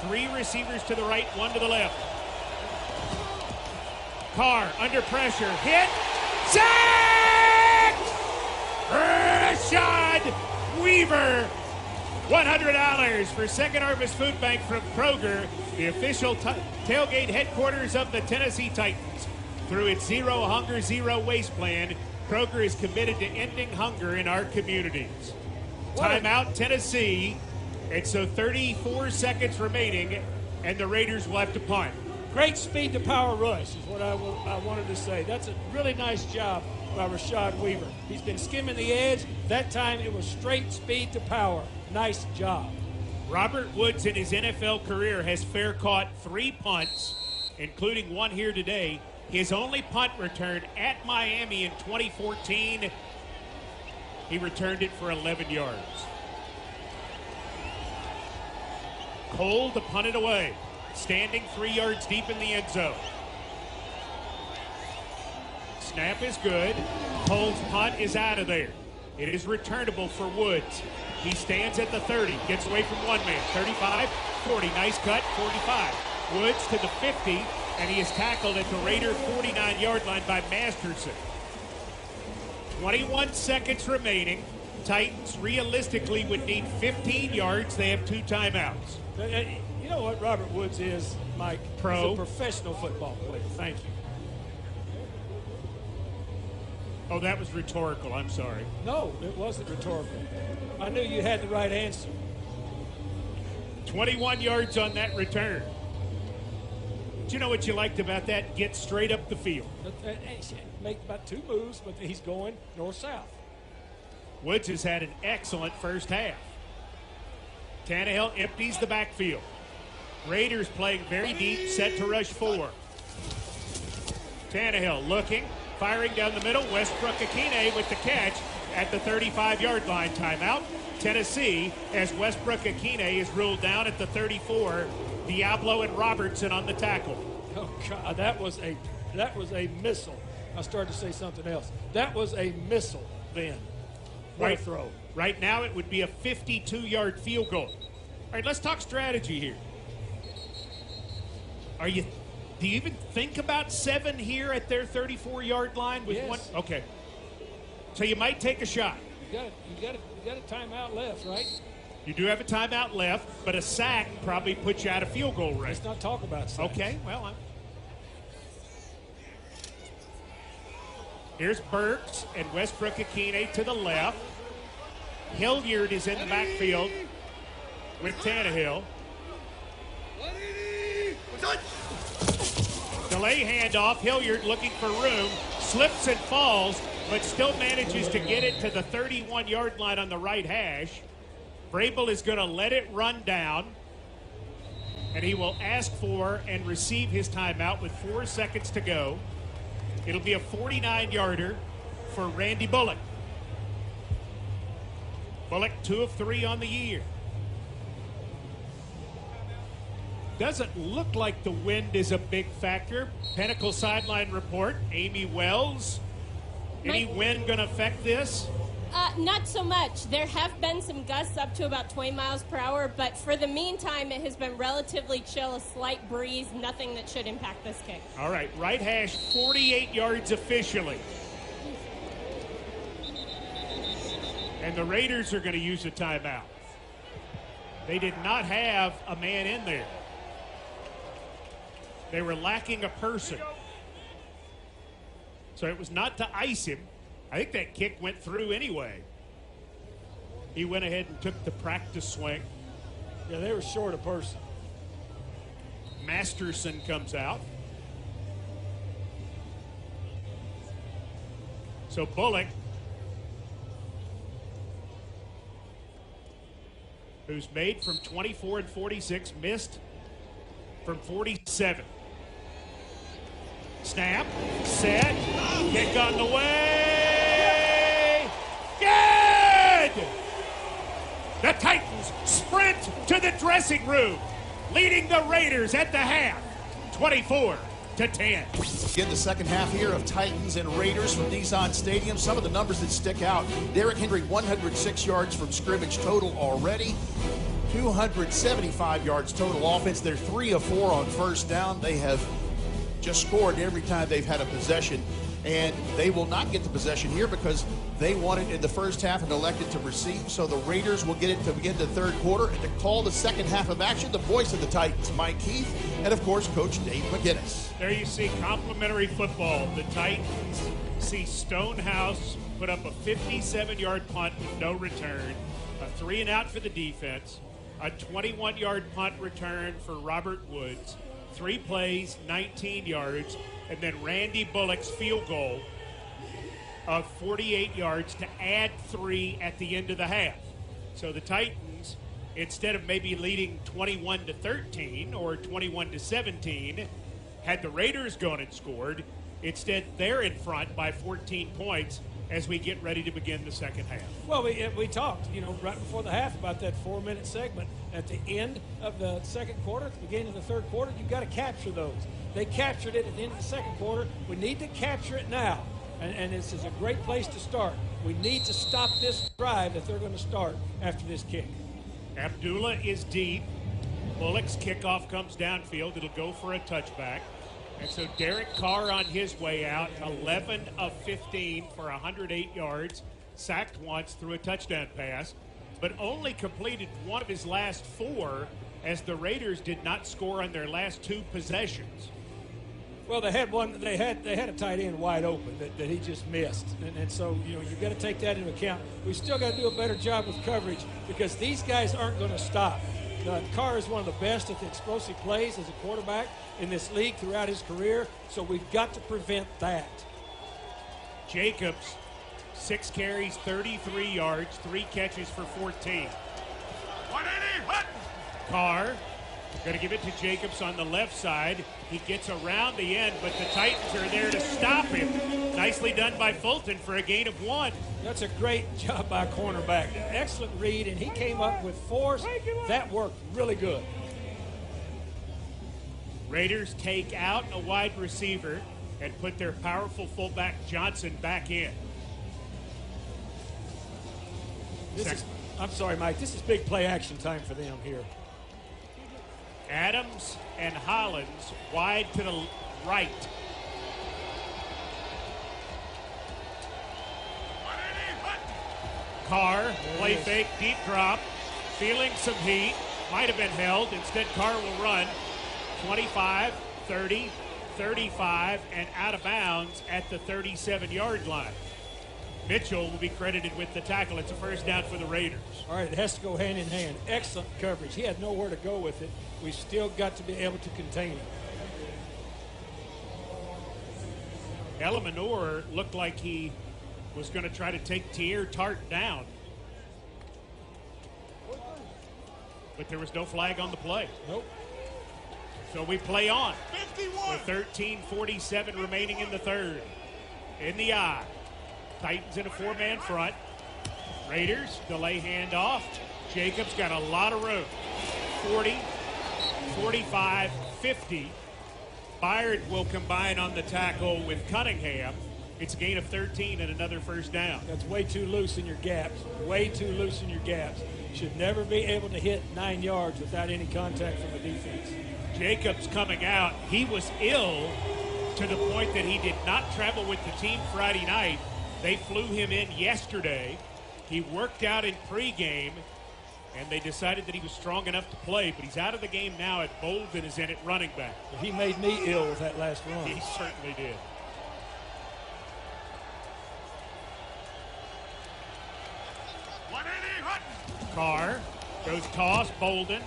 3 receivers to the right, 1 to the left. Carr under pressure. Hit. Sack! Rashad Weaver. $100 for Second Harvest Food Bank from Kroger, the official tailgate headquarters of the Tennessee Titans. Through its Zero Hunger, Zero Waste plan, Kroger is committed to ending hunger in our communities. Timeout, Tennessee. And so 34 seconds remaining, and the Raiders will have to punt. Great speed to power rush is what I wanted to say. That's a really nice job by Rashad Weaver. He's been skimming the edge. That time it was straight speed to power. Nice job. Robert Woods in his NFL career has fair caught 3 punts, including 1 here today. His only punt return at Miami in 2014, he returned it for 11 yards. Cole to punt it away, standing 3 yards deep in the end zone. Snap is good. Cole's punt is out of there. It is returnable for Woods. He stands at the 30, gets away from 1 man. 35, 40, nice cut, 45. Woods to the 50, and he is tackled at the Raider 49-yard line by Masterson. 21 seconds remaining. Titans realistically would need 15 yards. They have 2 timeouts. You know what Robert Woods is, Mike? Pro. He's a professional football player. Thank you. Oh, that was rhetorical. I'm sorry. No, it wasn't rhetorical. I knew you had the right answer. 21 yards on that return. Do you know what you liked about that? Get straight up the field. Make about 2 moves, but he's going north-south. Woods has had an excellent first half. Tannehill empties the backfield. Raiders playing very deep, set to rush 4. Tannehill looking, firing down the middle. Westbrook-Akine with the catch at the 35-yard line. Timeout. Tennessee, as Westbrook-Akine is ruled down at the 34. Diablo and Robertson on the tackle. Oh God, that was a missile. I started to say something else. That was a missile then. What a throw. Right now it would be a 52-yard field goal. All right, let's talk strategy here. Do you even think about 7 here at their 34-yard line with yes. one? Okay. So you might take a shot. You got a timeout left, right? You do have a timeout left, but a sack probably puts you out of field goal range. Let's not talk about sacks. Okay, well, here's Burks and Westbrook-Akine to the left. Hilliard is in the backfield with Tannehill. Delay handoff. Hilliard looking for room. Slips and falls, but still manages to get it to the 31-yard line on the right hash. Vrabel is going to let it run down, and he will ask for and receive his timeout with 4 seconds to go. It'll be a 49-yarder for Randy Bullock. Bullock 2 of 3 on the year. Doesn't look like the wind is a big factor. Pinnacle sideline report, Amy Wells. Any wind going to affect this? Not so much. There have been some gusts up to about 20 miles per hour, but for the meantime, it has been relatively chill, a slight breeze, nothing that should impact this kick. All right, right hash, 48 yards officially. And the Raiders are going to use a timeout. They did not have a man in there. They were lacking a person. So it was not to ice him. I think that kick went through anyway. He went ahead and took the practice swing. Yeah, they were short a person. Masterson comes out. So Bullock, who's made from 24 and 46, missed from 47. Snap, set, kick on the way. Good! The Titans sprint to the dressing room, leading the Raiders at the half, 24-10. Again, the second half here of Titans and Raiders from Nissan Stadium. Some of the numbers that stick out. Derrick Henry, 106 yards from scrimmage total already. 275 yards total offense. They're 3 of 4 on first down. They have just scored every time they've had a possession, and they will not get the possession here because they won it in the first half and elected to receive. So the Raiders will get it to begin the third quarter and to call the second half of action. The voice of the Titans, Mike Keith, and of course Coach Dave McGinnis. There you see complimentary football. The Titans see Stonehouse put up a 57-yard punt with no return, a 3-and-out for the defense, a 21-yard punt return for Robert Woods, 3 plays, 19 yards, and then Randy Bullock's field goal of 48 yards to add 3 at the end of the half. So the Titans, instead of maybe leading 21-13 or 21-17, had the Raiders gone and scored, instead they're in front by 14 points as we get ready to begin the second half. Well, we talked, right before the half about that 4-minute segment. At the end of the second quarter, at the beginning of the third quarter, you've got to capture those. They captured it at the end of the second quarter. We need to capture it now, and this is a great place to start. We need to stop this drive that they're going to start after this kick. Abdullah is deep. Bullock's kickoff comes downfield. It'll go for a touchback. And so Derek Carr on his way out, 11 of 15 for 108 yards, sacked once, threw a touchdown pass, but only completed one of his last 4 as the Raiders did not score on their last 2 possessions. Well, they had one. They had a tight end wide open that he just missed, and so you've got to take that into account. We still got to do a better job with coverage because these guys aren't going to stop. Carr is one of the best at the explosive plays as a quarterback in this league throughout his career, so we've got to prevent that. Jacobs, 6 carries, 33 yards, 3 catches for 14. Carr going to give it to Jacobs on the left side. He gets around the end, but the Titans are there to stop him. Nicely done by Fulton for a gain of 1. That's a great job by a cornerback. Excellent read, and he came up with force. That worked really good. Raiders take out a wide receiver and put their powerful fullback Johnson back in. I'm sorry, Mike. This is big play action time for them here. Adams and Hollins wide to the right. Carr, play fake, deep drop, feeling some heat, might have been held. Instead, Carr will run 25, 30, 35, and out of bounds at the 37-yard line. Mitchell will be credited with the tackle. It's a first down for the Raiders. All right, it has to go hand in hand. Excellent coverage. He had nowhere to go with it. We've still got to be able to contain him. Elamanor looked like he was going to try to take Tier Tart down. But there was no flag on the play. Nope. So we play on. 51. With 13:47 remaining in the third. In the eye. Titans in a 4-man front. Raiders delay handoff. Jacobs got a lot of room. 40, 45, 50. Byard will combine on the tackle with Cunningham. It's a gain of 13 and another first down. That's way too loose in your gaps. Way too loose in your gaps. Should never be able to hit 9 yards without any contact from the defense. Jacobs coming out. He was ill to the point that he did not travel with the team Friday night. They flew him in yesterday. He worked out in pregame, and they decided that he was strong enough to play, but he's out of the game now, and Bolden is in at running back. He made me ill with that last run. He certainly did. Carr goes toss, Bolden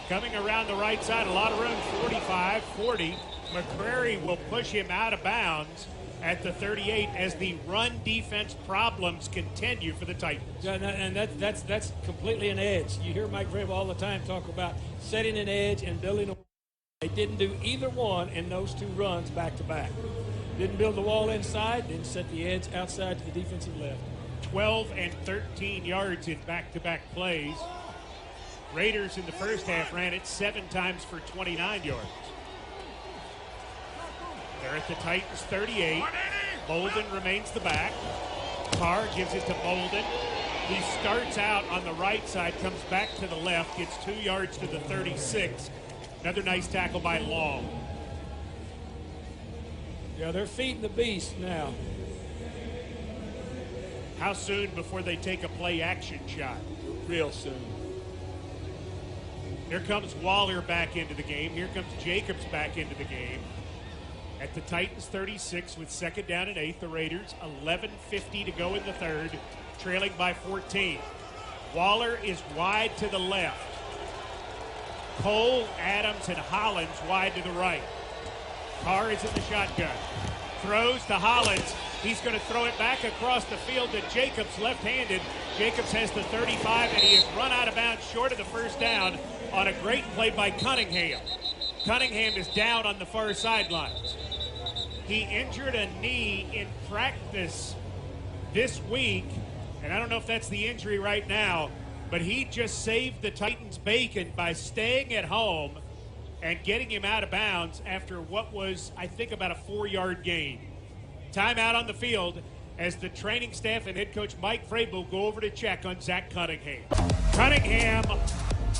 coming around the right side, a lot of room, 45, 40. McCrary will push him out of bounds at the 38 as the run defense problems continue for the Titans. Yeah, and that's completely an edge. You hear Mike Vrabel all the time talk about setting an edge and building a wall. They didn't do either one in those 2 runs back to back. Didn't build the wall inside, didn't set the edge outside to the defensive left. 12 and 13 yards in back-to-back plays. Raiders in the first half ran it 7 times for 29 yards. They're at the Titans 38. Bolden remains the back. Carr gives it to Bolden. He starts out on the right side, comes back to the left, gets 2 yards to the 36. Another nice tackle by Long. Yeah, they're feeding the beast now. How soon before they take a play action shot? Real soon. Here comes Waller back into the game. Here comes Jacobs back into the game. At the Titans 36 with 2nd down and 8. The Raiders 11:50 to go in the third, trailing by 14. Waller is wide to the left. Cole, Adams, and Hollins wide to the right. Carr is in the shotgun. Throws to Hollins. He's going to throw it back across the field to Jacobs, left-handed. Jacobs has the 35, and he is run out of bounds short of the first down on a great play by Cunningham. Cunningham is down on the far sidelines. He injured a knee in practice this week, and I don't know if that's the injury right now, but he just saved the Titans bacon by staying at home and getting him out of bounds after what was, I think, about a 4-yard gain. Timeout on the field as the training staff and head coach Mike Vrabel go over to check on Zach Cunningham. Cunningham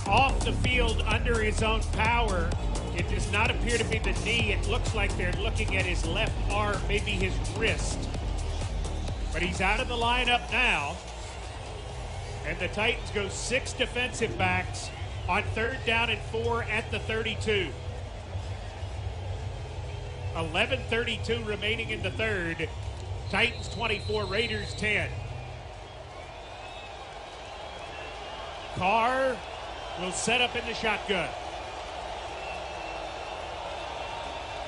off the field under his own power. It does not appear to be the knee. It looks like they're looking at his left arm, maybe his wrist. But he's out of the lineup now. And the Titans go 6 defensive backs on 3rd down and 4 at the 32. 11:32 remaining in the third. Titans 24, Raiders 10. Carr will set up in the shotgun.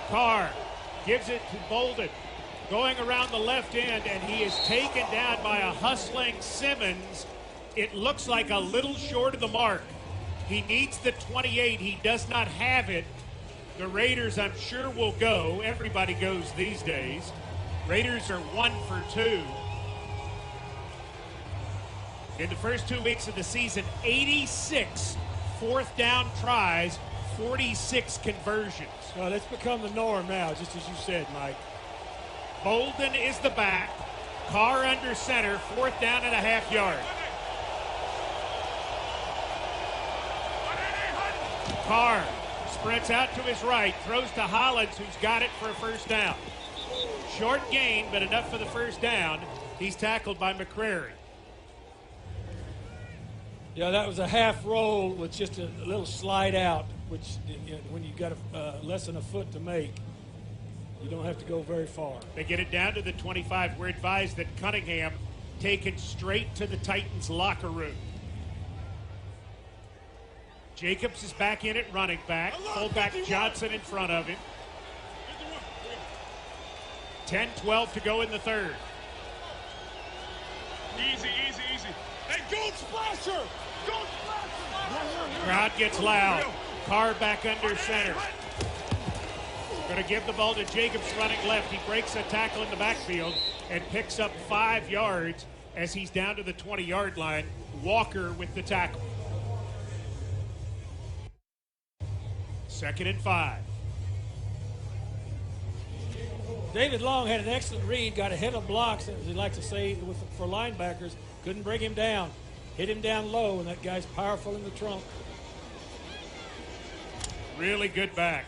Carr gives it to Bolden, going around the left end, and he is taken down by a hustling Simmons. It looks like a little short of the mark. He needs the 28. He does not have it. The Raiders, I'm sure, will go. Everybody goes these days. Raiders are 1 for 2. In the first 2 weeks of the season, 86 fourth down tries, 46 conversions. Well, that's become the norm now, just as you said, Mike. Bolden is the back. Carr under center, 4th down and a half yard. Carr sprints out to his right, throws to Hollins, who's got it for a first down. Short gain, but enough for the first down. He's tackled by McCrary. Yeah, that was a half roll with just a little slide out, which when you've got less than a foot to make, you don't have to go very far. They get it down to the 25. We're advised that Cunningham taken straight to the Titans locker room. Jacobs is back in at running back. Fullback Johnson in front of him. 10-12 to go in the third. Easy, easy, easy. Hey, don't splash her! Don't splash her! Crowd gets loud. Carr back under center. Going to give the ball to Jacobs running left. He breaks a tackle in the backfield and picks up 5 yards as he's down to the 20-yard line. Walker with the tackle. 2nd and 5. David Long had an excellent read, got ahead of blocks, as we like to say for linebackers. Couldn't bring him down. Hit him down low, and that guy's powerful in the trunk. Really good back.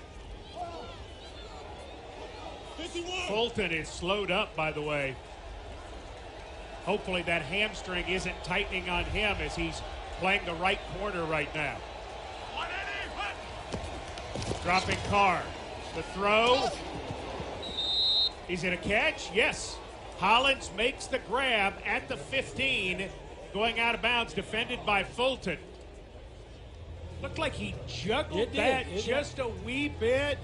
51. Fulton is slowed up, by the way. Hopefully that hamstring isn't tightening on him as he's playing the right corner right now. Dropping Carr. The throw. Is it a catch? Yes. Hollins makes the grab at the 15, going out of bounds, defended by Fulton. Looked like he juggled that just a wee bit.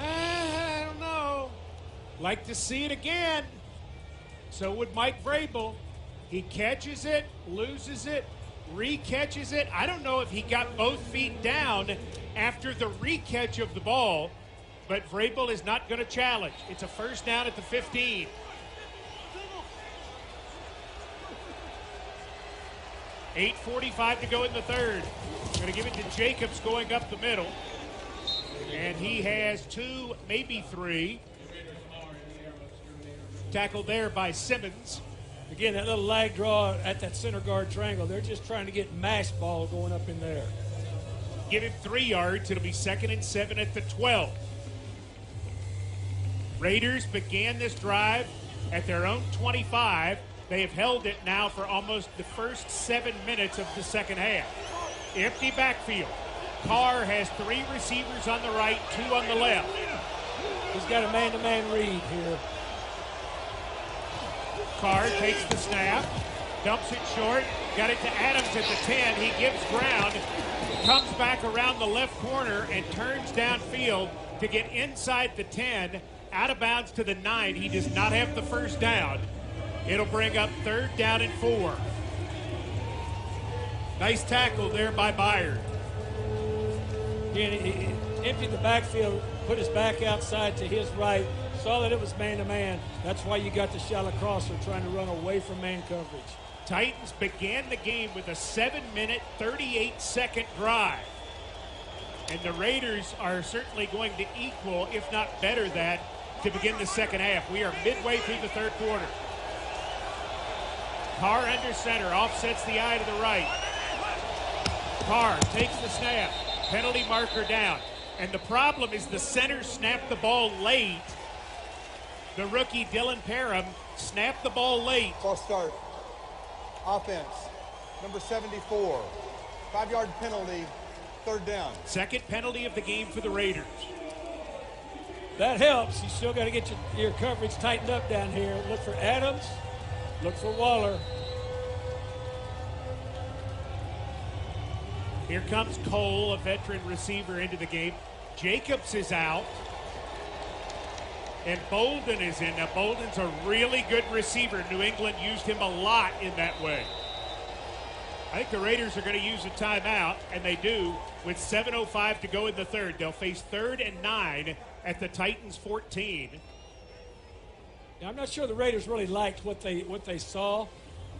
I don't know. Like to see it again. So would Mike Vrabel. He catches it, loses it, re-catches it. I don't know if he got both feet down after the re-catch of the ball, but Vrabel is not going to challenge. It's a first down at the 15. $8:45 to go in the third. Going to give it to Jacobs going up the middle. And he has 2, maybe 3. Tackled there by Simmons. Again, that little lag draw at that center guard triangle, they're just trying to get mash ball going up in there. Give him 3 yards. It'll be 2nd and 7 at the 12. Raiders began this drive at their own 25. They have held it now for almost the first 7 minutes of the second half. Empty backfield. Carr has 3 receivers on the right, 2 on the left. He's got a man-to-man read here. Carr takes the snap, dumps it short, got it to Adams at the 10. He gives ground, comes back around the left corner and turns downfield to get inside the 10, out of bounds to the 9. He does not have the first down. It'll bring up 3rd down and 4. Nice tackle there by Byard. Again, he emptied the backfield, put his back outside to his right, saw that it was man-to-man. That's why you got the shallow crosser trying to run away from man coverage. Titans began the game with a 7-minute, 38-second drive. And the Raiders are certainly going to equal, if not better that, to begin the second half. We are midway through the third quarter. Carr under center, offsets the eye to the right. Carr takes the snap, penalty marker down. And the problem is the center snapped the ball late. The rookie Dylan Parham snapped the ball late. False start. Offense, number 74. 5-yard penalty, 3rd down. Second penalty of the game for the Raiders. That helps. You still got to get your coverage tightened up down here. Look for Adams. Look for Waller. Here comes Cole, a veteran receiver, into the game. Jacobs is out. And Bolden is in. Now, Bolden's a really good receiver. New England used him a lot in that way. I think the Raiders are going to use a timeout, and they do, with 7:05 to go in the third. They'll face 3rd and 9 at the Titans 14. Now, I'm not sure the Raiders really liked what they saw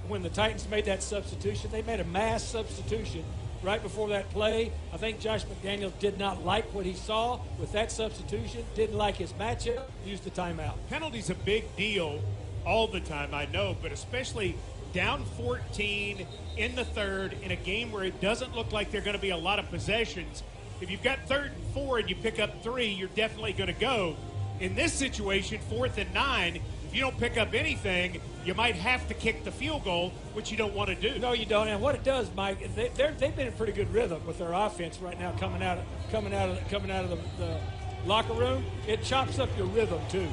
when the Titans made that substitution. They made a mass substitution right before that play. I think Josh McDaniels did not like what he saw with that substitution, didn't like his matchup, used the timeout. Penalty's a big deal all the time, I know, but especially down 14 in the third in a game where it doesn't look like there are going to be a lot of possessions. If you've got 3rd and 4 and you pick up 3, you're definitely going to go. In this situation, 4th and 9, if you don't pick up anything, you might have to kick the field goal, which you don't want to do. No, you don't. And what it does, Mike, they've been in pretty good rhythm with their offense right now coming out of the locker room. It chops up your rhythm too.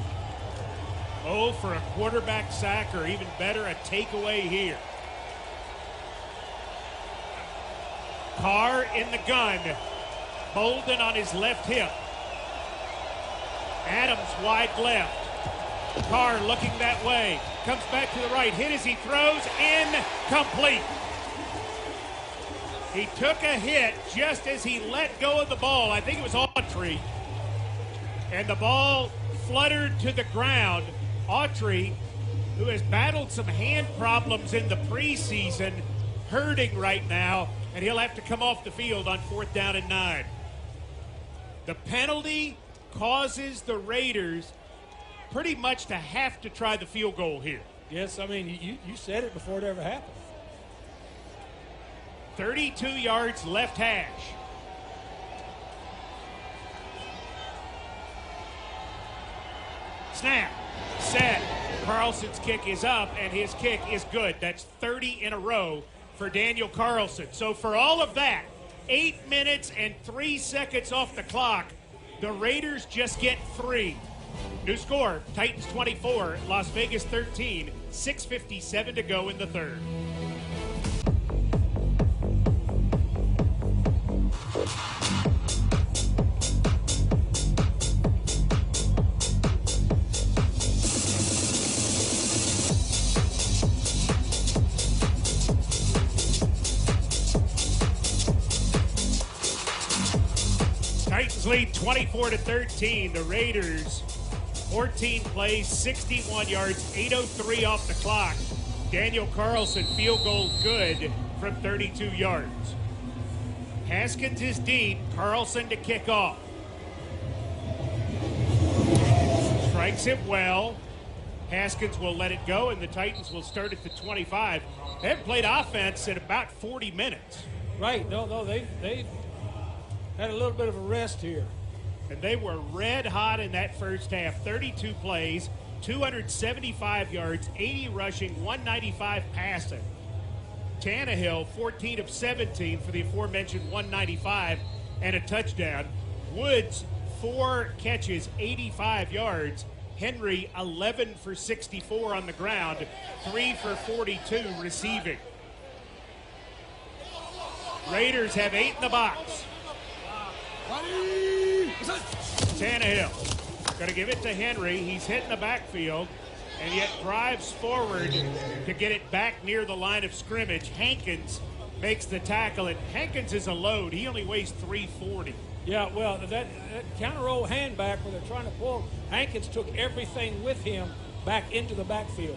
Oh, for a quarterback sack, or even better, a takeaway here. Carr in the gun. Bolden on his left hip. Adams wide left. Carr looking that way. Comes back to the right. Hit as he throws. Incomplete. He took a hit just as he let go of the ball. I think it was Autry. And the ball fluttered to the ground. Autry, who has battled some hand problems in the preseason, hurting right now, and he'll have to come off the field on 4th down and 9. The penalty causes the Raiders pretty much to have to try the field goal here. Yes, I mean, you said it before it ever happened. 32 yards left hash. Snap. Set. Carlson's kick is up, and his kick is good. That's 30 in a row for Daniel Carlson. So for all of that, 8 minutes and 3 seconds off the clock, the Raiders just get 3. New score, Titans 24, Las Vegas 13, 6:57 to go in the third. Titans lead 24-13. The Raiders 14 plays, 61 yards, 8:03 off the clock. Daniel Carlson, field goal good from 32 yards. Haskins is deep. Carlson to kick off. Strikes it well. Haskins will let it go, and the Titans will start at the 25. They haven't played offense in about 40 minutes. Right. No, they had a little bit of a rest here. And they were red hot in that first half. 32 plays, 275 yards, 80 rushing, 195 passing. Tannehill, 14 of 17 for the aforementioned 195 and a touchdown. Woods, 4 catches, 85 yards. Henry, 11 for 64 on the ground, 3 for 42 receiving. Raiders have 8 in the box. Tannehill going to give it to Henry. He's hitting the backfield and yet drives forward to get it back near the line of scrimmage. Hankins makes the tackle, and Hankins is a load. He only weighs 340. Yeah, well, that counter roll hand back where they're trying to pull, Hankins took everything with him back into the backfield.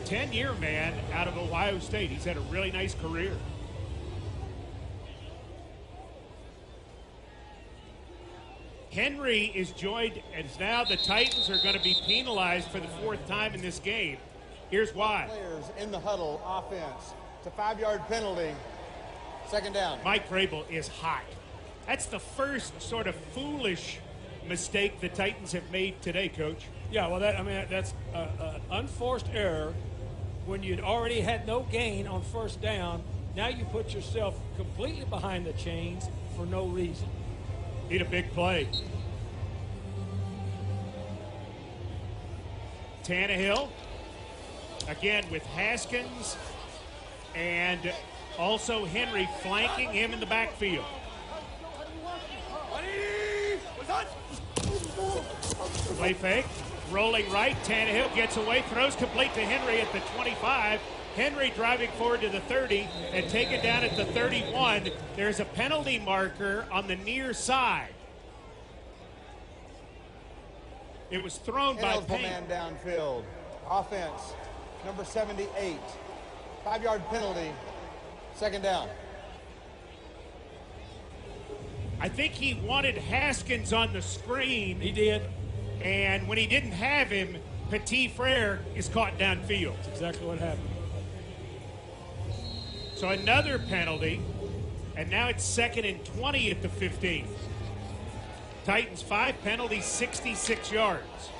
10-year man out of Ohio State. He's had a really nice career. Henry is joined, and now the Titans are going to be penalized for the 4th time in this game. Here's why. Players in the huddle, offense. It's a 5-yard penalty. 2nd down. Mike Vrabel is hot. That's the first sort of foolish mistake the Titans have made today, Coach. Yeah, well, that's an unforced error when you'd already had no gain on 1st down. Now you put yourself completely behind the chains for no reason. Need a big play. Tannehill, again with Haskins and also Henry flanking him in the backfield. Play fake, rolling right, Tannehill gets away, throws complete to Henry at the 25. Henry driving forward to the 30 and taken down at the 31. There's a penalty marker on the near side. It was thrown by Payne. Man downfield. Offense, number 78. 5-yard penalty, second down. I think he wanted Haskins on the screen. He did. And when he didn't have him, Petit Frere is caught downfield. That's exactly what happened. So another penalty, and now it's 2nd and 20 at the 15. Titans 5 penalties, 66 yards.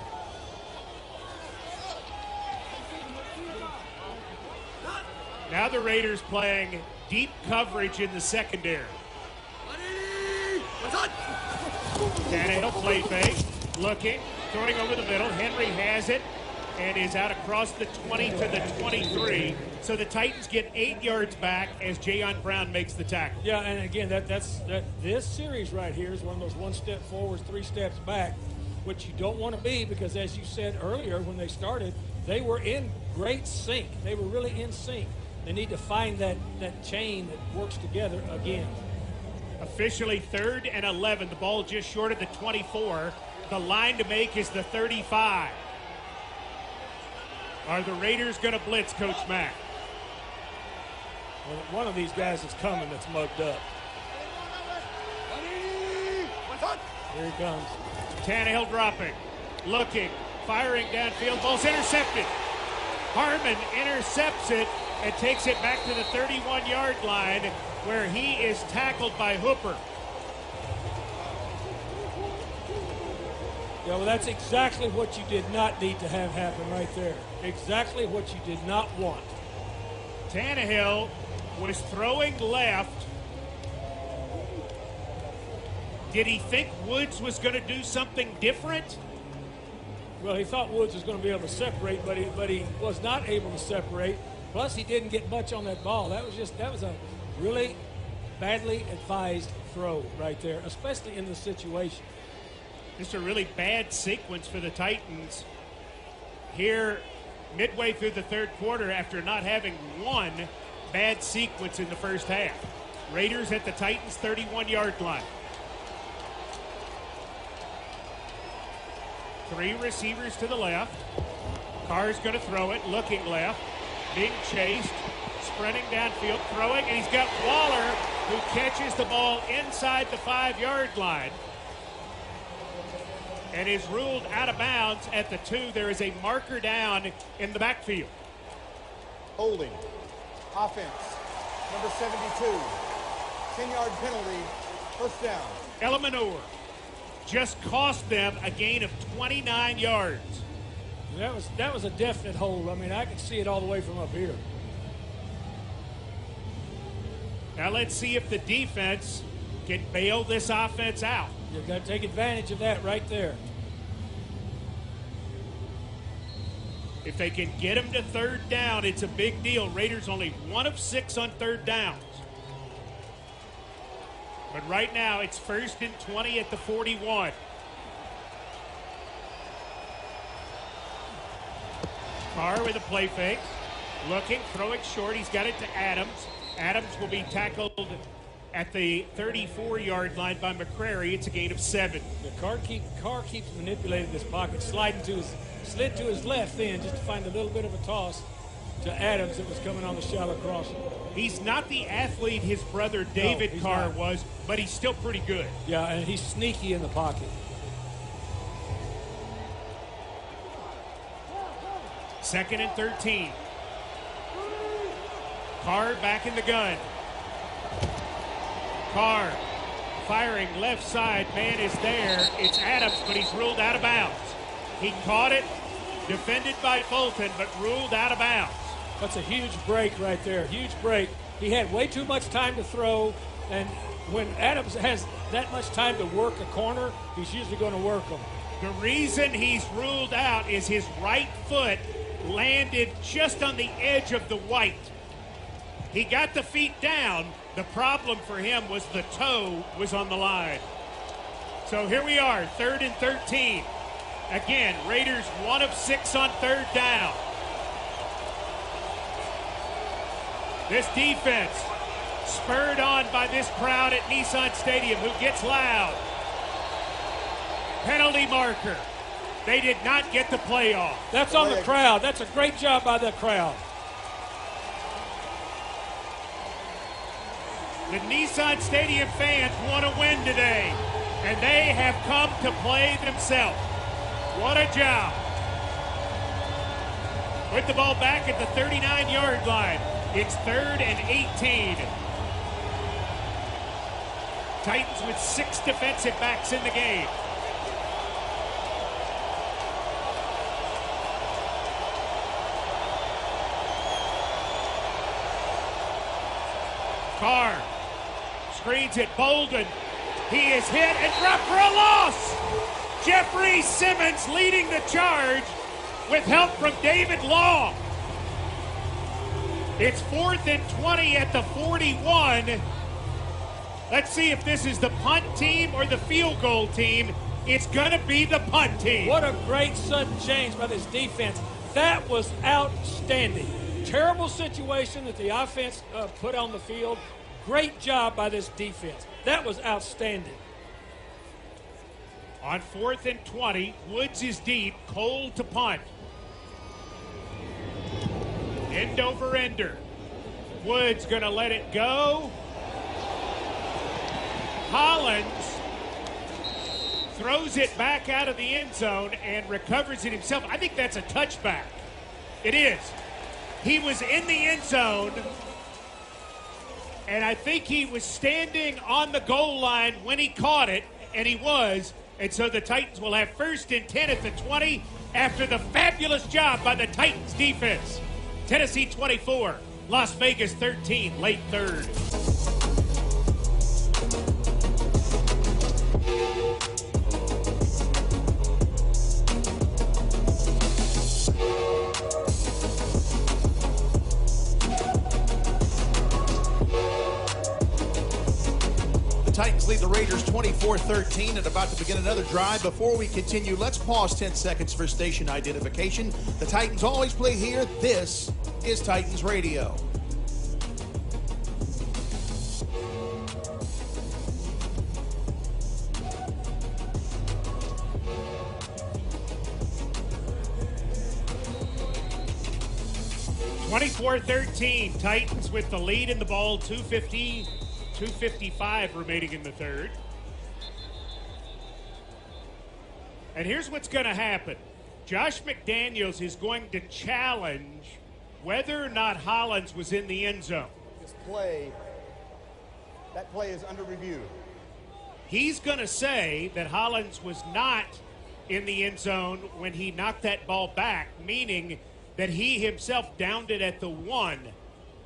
Now the Raiders playing deep coverage in the secondary. Tannehill play fake, looking, throwing over the middle. Henry has it and is out across the 20 to the 23. So the Titans get 8 yards back as Jayon Brown makes the tackle. Yeah, and again, this series right here is one of those 1 step forward, 3 steps back, which you don't want to be because, as you said earlier when they started, they were in great sync. They were really in sync. They need to find that chain that works together again. Officially 3rd and 11. The ball just short of the 24. The line to make is the 35. Are the Raiders going to blitz, Coach Mack? Well, one of these guys is coming that's mugged up. Here he comes. Tannehill dropping, looking, firing downfield. Ball's intercepted. Harmon intercepts it and takes it back to the 31-yard line where he is tackled by Hooper. Yeah, well, that's exactly what you did not need to have happen right there. Exactly what you did not want. Tannehill was throwing left. Did he think Woods was going to do something different? Well, he thought Woods was going to be able to separate, but he was not able to separate. Plus, he didn't get much on that ball. That was a really badly advised throw right there, especially in the situation. Just a really bad sequence for the Titans here midway through the 3rd quarter after not having one bad sequence in the first half. Raiders at the Titans' 31-yard line. 3 receivers to the left. Carr's going to throw it, looking left, being chased, sprinting downfield, throwing, and he's got Waller who catches the ball inside the 5-yard line and is ruled out of bounds at the 2. There is a marker down in the backfield. Holding. Offense. Number 72. 10-yard penalty. First down. Elemanor just cost them a gain of 29 yards. That was a definite hold. I mean, I could see it all the way from up here. Now let's see if the defense can bail this offense out. You've got to take advantage of that right there. If they can get him to 3rd down, it's a big deal. Raiders only 1 of 6 on 3rd downs. But right now, it's 1st and 20 at the 41. Carr with a play fake. Looking, throwing short. He's got it to Adams. Adams will be tackled at the 34-yard line by McCrary. It's a gain of 7. Carr keeps manipulating this pocket, slid to his left then just to find a little bit of a toss to Adams that was coming on the shallow crossing. He's not the athlete his brother David Carr was, but he's still pretty good. Yeah, and he's sneaky in the pocket. 2nd and 13. Carr back in the gun. Carr firing left side. Man is there. It's Adams, but he's ruled out of bounds. He caught it, defended by Fulton, but ruled out of bounds. That's a huge break right there. Huge break. He had way too much time to throw, and when Adams has that much time to work a corner, he's usually going to work them. The reason he's ruled out is his right foot landed just on the edge of the white. He got the feet down. The problem for him was the toe was on the line. So here we are, 3rd and 13. Again, Raiders 1 of 6 on 3rd down. This defense spurred on by this crowd at Nissan Stadium who gets loud. Penalty marker. They did not get the playoff. That's on the crowd. That's a great job by the crowd. The Nissan Stadium fans want to win today, and they have come to play themselves. What a job. Put the ball back at the 39-yard line. It's 3rd and 18. Titans with 6 defensive backs in the game. Carr screens it. Bolden. He is hit and dropped for a loss. Jeffrey Simmons leading the charge with help from David Long. It's 4th and 20 at the 41. Let's see if this is the punt team or the field goal team. It's going to be the punt team. What a great sudden change by this defense. That was outstanding. Terrible situation that the offense put on the field. Great job by this defense. That was outstanding. On 4th and 20, Woods is deep. Cole to punt. End over ender. Woods going to let it go. Hollins throws it back out of the end zone and recovers it himself. I think that's a touchback. It is. He was in the end zone, and I think he was standing on the goal line when he caught it, and he was. And so the Titans will have 1st and 10 at the 20 after the fabulous job by the Titans defense. Tennessee 24, Las Vegas 13, late 3rd. Titans lead the Raiders 24-13 and about to begin another drive. Before we continue, let's pause 10 seconds for station identification. The Titans always play here. This is Titans Radio. (24-13) Titans with the lead in the ball. 2:55 remaining in the 3rd. And here's what's going to happen. Josh McDaniels is going to challenge whether or not Hollins was in the end zone. That play is under review. He's going to say that Hollins was not in the end zone when he knocked that ball back, meaning that he himself downed it at the 1,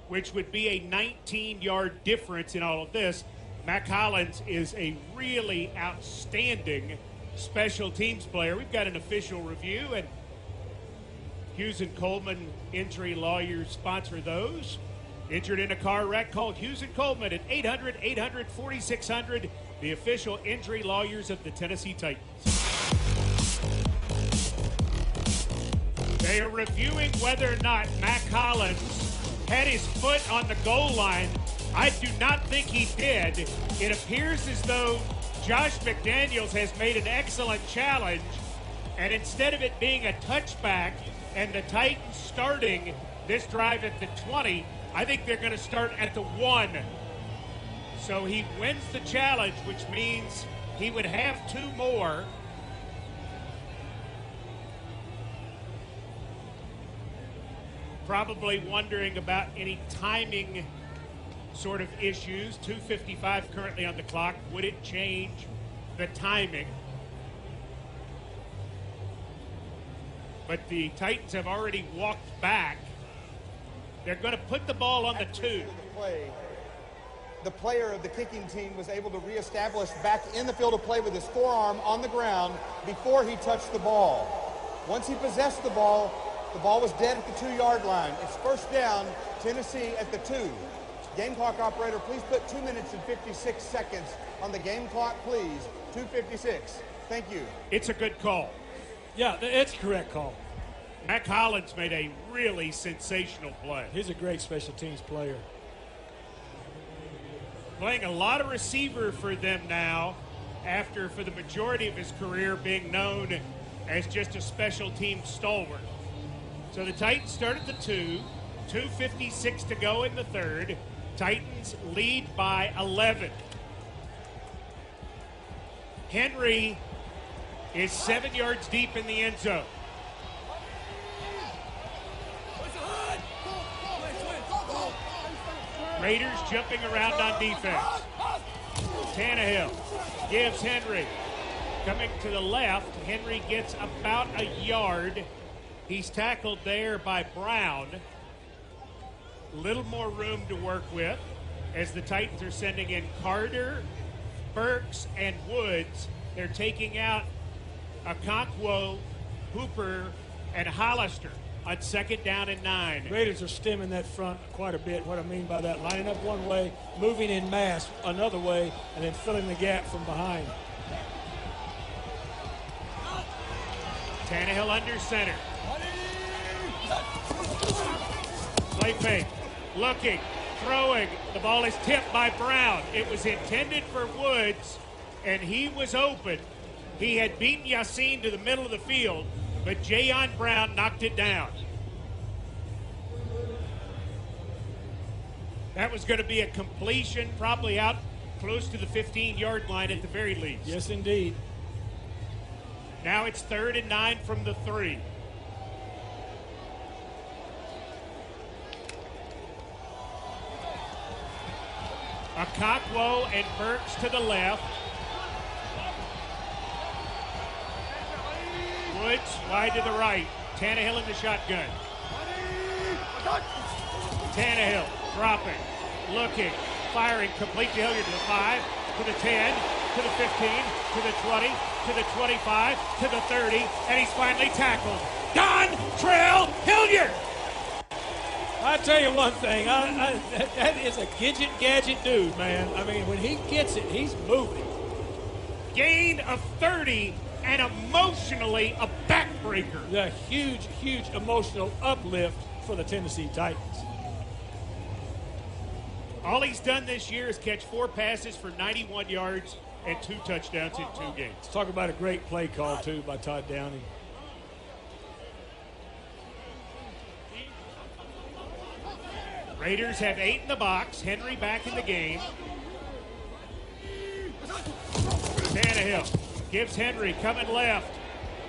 which would be a 19-yard difference in all of this. Mac Hollins is a really outstanding special teams player. We've got an official review, and Hughes and Coleman injury lawyers sponsor those. Injured in a car wreck, called Hughes and Coleman at 800-800-4600, the official injury lawyers of the Tennessee Titans. They are reviewing whether or not Mac Hollins had his foot on the goal line. I do not think he did. It appears as though Josh McDaniels has made an excellent challenge, and instead of it being a touchback and the Titans starting this drive at the 20, I think they're going to start at the 1. So he wins the challenge, which means he would have 2 more. Probably wondering about any timing sort of issues. 2:55 currently on the clock. Would it change the timing? But the Titans have already walked back. They're going to put the ball on the 2. the player of the kicking team was able to reestablish back in the field of play with his forearm on the ground before he touched the ball. Once he possessed the ball was dead at the 2-yard line. It's first down, Tennessee at the 2. Game clock operator, please put 2 minutes and 56 seconds on the game clock, please. 2:56. Thank you. It's a good call. Yeah, it's a correct call. Mac Hollins made a really sensational play. He's a great special teams player. Playing a lot of receiver for them now after, for the majority of his career, being known as just a special team stalwart. So the Titans start at the 2, 2:56 to go in the third. Titans lead by 11. Henry is 7 yards deep in the end zone. Raiders jumping around on defense. Tannehill gives Henry. Coming to the left, Henry gets about a yard. He's tackled there by Brown. Little more room to work with as the Titans are sending in Carter, Burks, and Woods. They're taking out Okonkwo, Hooper, and Hollister on 2nd down and 9. Raiders are stemming that front quite a bit. What I mean by that, lining up one way, moving in mass another way, and then filling the gap from behind. Tannehill under center. Play fake. Looking, throwing. The ball is tipped by Brown. It was intended for Woods, and he was open. He had beaten Yassine to the middle of the field, but Jayon Brown knocked it down. That was going to be a completion, probably out close to the 15-yard line at the very least. Yes, indeed. Now it's 3rd and 9 from the 3. Okonkwo and Burks to the left. Woods wide to the right. Tannehill in the shotgun. Tannehill dropping, looking, firing, complete to Hilliard to the 5, to the 10, to the 15, to the 20, to the 25, to the 30, and he's finally tackled. Dontrell Hilliard! I tell you one thing, that is a gadget dude, man. I mean, when he gets it, he's moving. Gain of 30 and emotionally a backbreaker. The huge emotional uplift for the Tennessee Titans. All he's done this year is catch 4 passes for 91 yards and 2 touchdowns in 2 games. Let's talk about a great play call, too, by Todd Downing. Raiders have 8 in the box. Henry back in the game. Tannehill gives Henry coming left.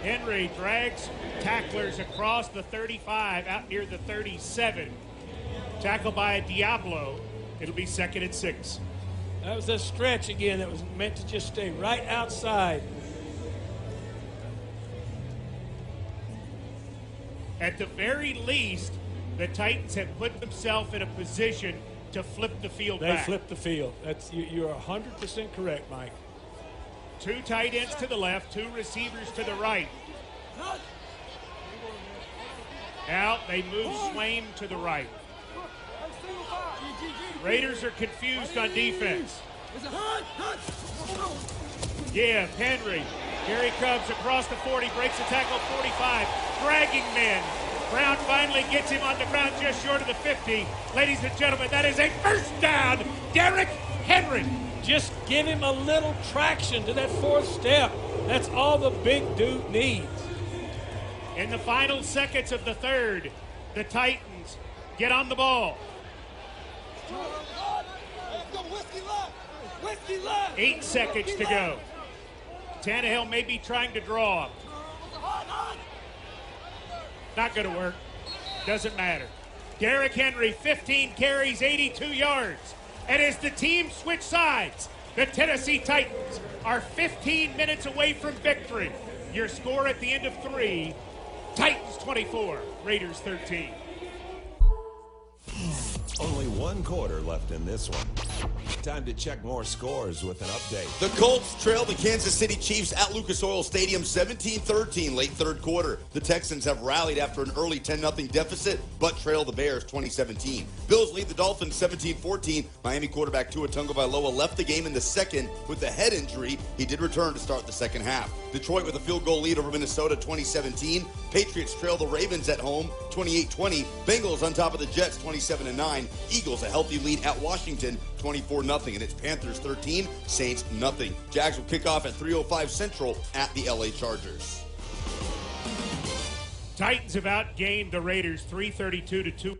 Henry drags tacklers across the 35 out near the 37. Tackled by Diablo. It'll be 2nd and 6. That was a stretch again that was meant to just stay right outside. At the very least, the Titans have put themselves in a position to flip the field back. They flipped the field. You're 100% correct, Mike. 2 tight ends to the left, 2 receivers to the right. Now they move Swain to the right. Raiders are confused on defense. Give Henry. Here he comes across the 40, breaks the tackle 45, dragging men. Brown finally gets him on the ground just short of the 50. Ladies and gentlemen, that is a first down. Derrick Henry. Just give him a little traction to that 4th step. That's all the big dude needs. In the final seconds of the 3rd, the Titans get on the ball. 8 seconds to go. Tannehill may be trying to draw. Not going to work. Doesn't matter. Derrick Henry, 15 carries, 82 yards. And as the team switch sides, the Tennessee Titans are 15 minutes away from victory. Your score at the end of 3, Titans 24, Raiders 13. Only 1 quarter left in this one. Time to check more scores with an update. The Colts trail the Kansas City Chiefs at Lucas Oil Stadium 17-13 late third quarter. The Texans have rallied after an early 10-0 deficit, but trail the Bears 20-17. Bills lead the Dolphins 17-14. Miami quarterback Tua Tagovailoa left the game in the second with a head injury. He did return to start the second half. Detroit with a field goal lead over Minnesota 20-17. Patriots trail the Ravens at home 28-20. Bengals on top of the Jets 27-9. Eagles a healthy lead at Washington 24-0. And it's Panthers 13, Saints nothing. Jags will kick off at 3:05 Central at the LA Chargers. Titans have outgained the Raiders 332-2.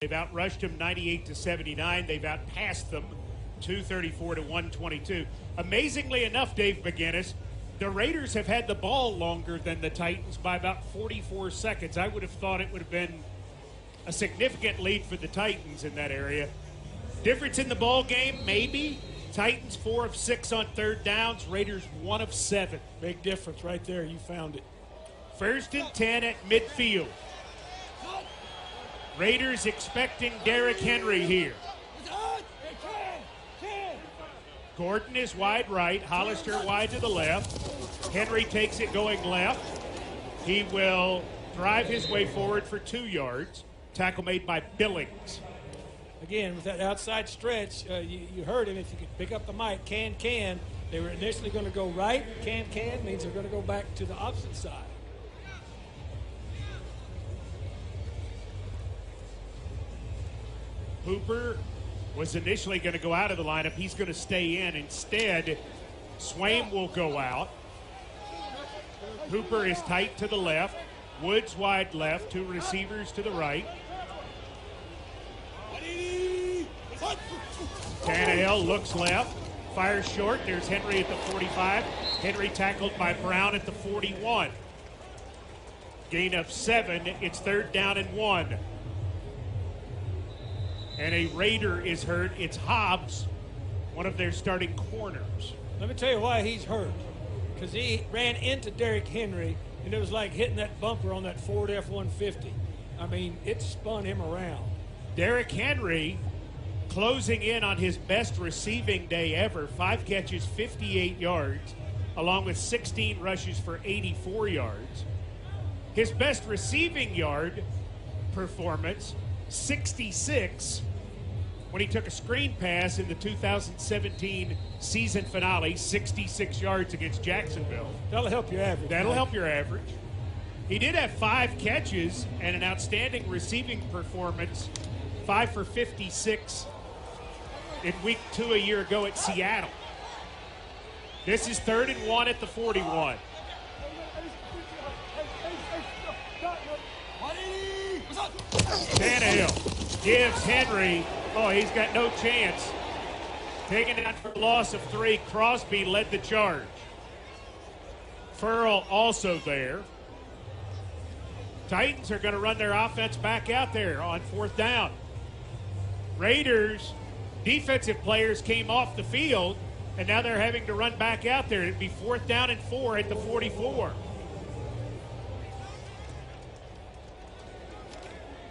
They've outrushed them 98-79. They've outpassed them 234-122. Amazingly enough, Dave McGinnis, the Raiders have had the ball longer than the Titans by about 44 seconds. I would have thought it would have been a significant lead for the Titans in that area. Difference in the ball game, maybe. Titans 4 of 6 on third downs. Raiders 1 of 7. Big difference right there. You found it. 1st and 10 at midfield. Raiders expecting Derrick Henry here. Gordon is wide right. Hollister wide to the left. Henry takes it going left. He will drive his way forward for 2 yards. Tackle made by Billings. Again, with that outside stretch, you heard him. If you could pick up the mic, can. They were initially going to go right. Can means they're going to go back to the opposite side. Hooper was initially going to go out of the lineup. He's going to stay in. Instead, Swaim will go out. Hooper is tight to the left. Woods wide left. 2 receivers to the right. Tannehill looks left, fires short. There's Henry at the 45. Henry tackled by Brown at the 41. Gain of 7. It's 3rd down and 1. And a Raider is hurt. It's Hobbs, one of their starting corners. Let me tell you why he's hurt. Because he ran into Derrick Henry, and it was like hitting that bumper on that Ford F-150. I mean, it spun him around. Derrick Henry closing in on his best receiving day ever. 5 catches, 58 yards, along with 16 rushes for 84 yards. His best receiving yard performance, 66, when he took a screen pass in the 2017 season finale, 66 yards against Jacksonville. That'll help your average. That'll help your average. He did have 5 catches and an outstanding receiving performance, 5 for 56 in week 2 a year ago at Seattle. This is 3rd and 1 at the 41. Tannehill gives Henry, he's got no chance. Taken out for a loss of 3. Crosby led the charge. Furl also there. Titans are going to run their offense back out there on 4th down. Raiders defensive players came off the field, and now they're having to run back out there. It'd be 4th down and 4 at the 44.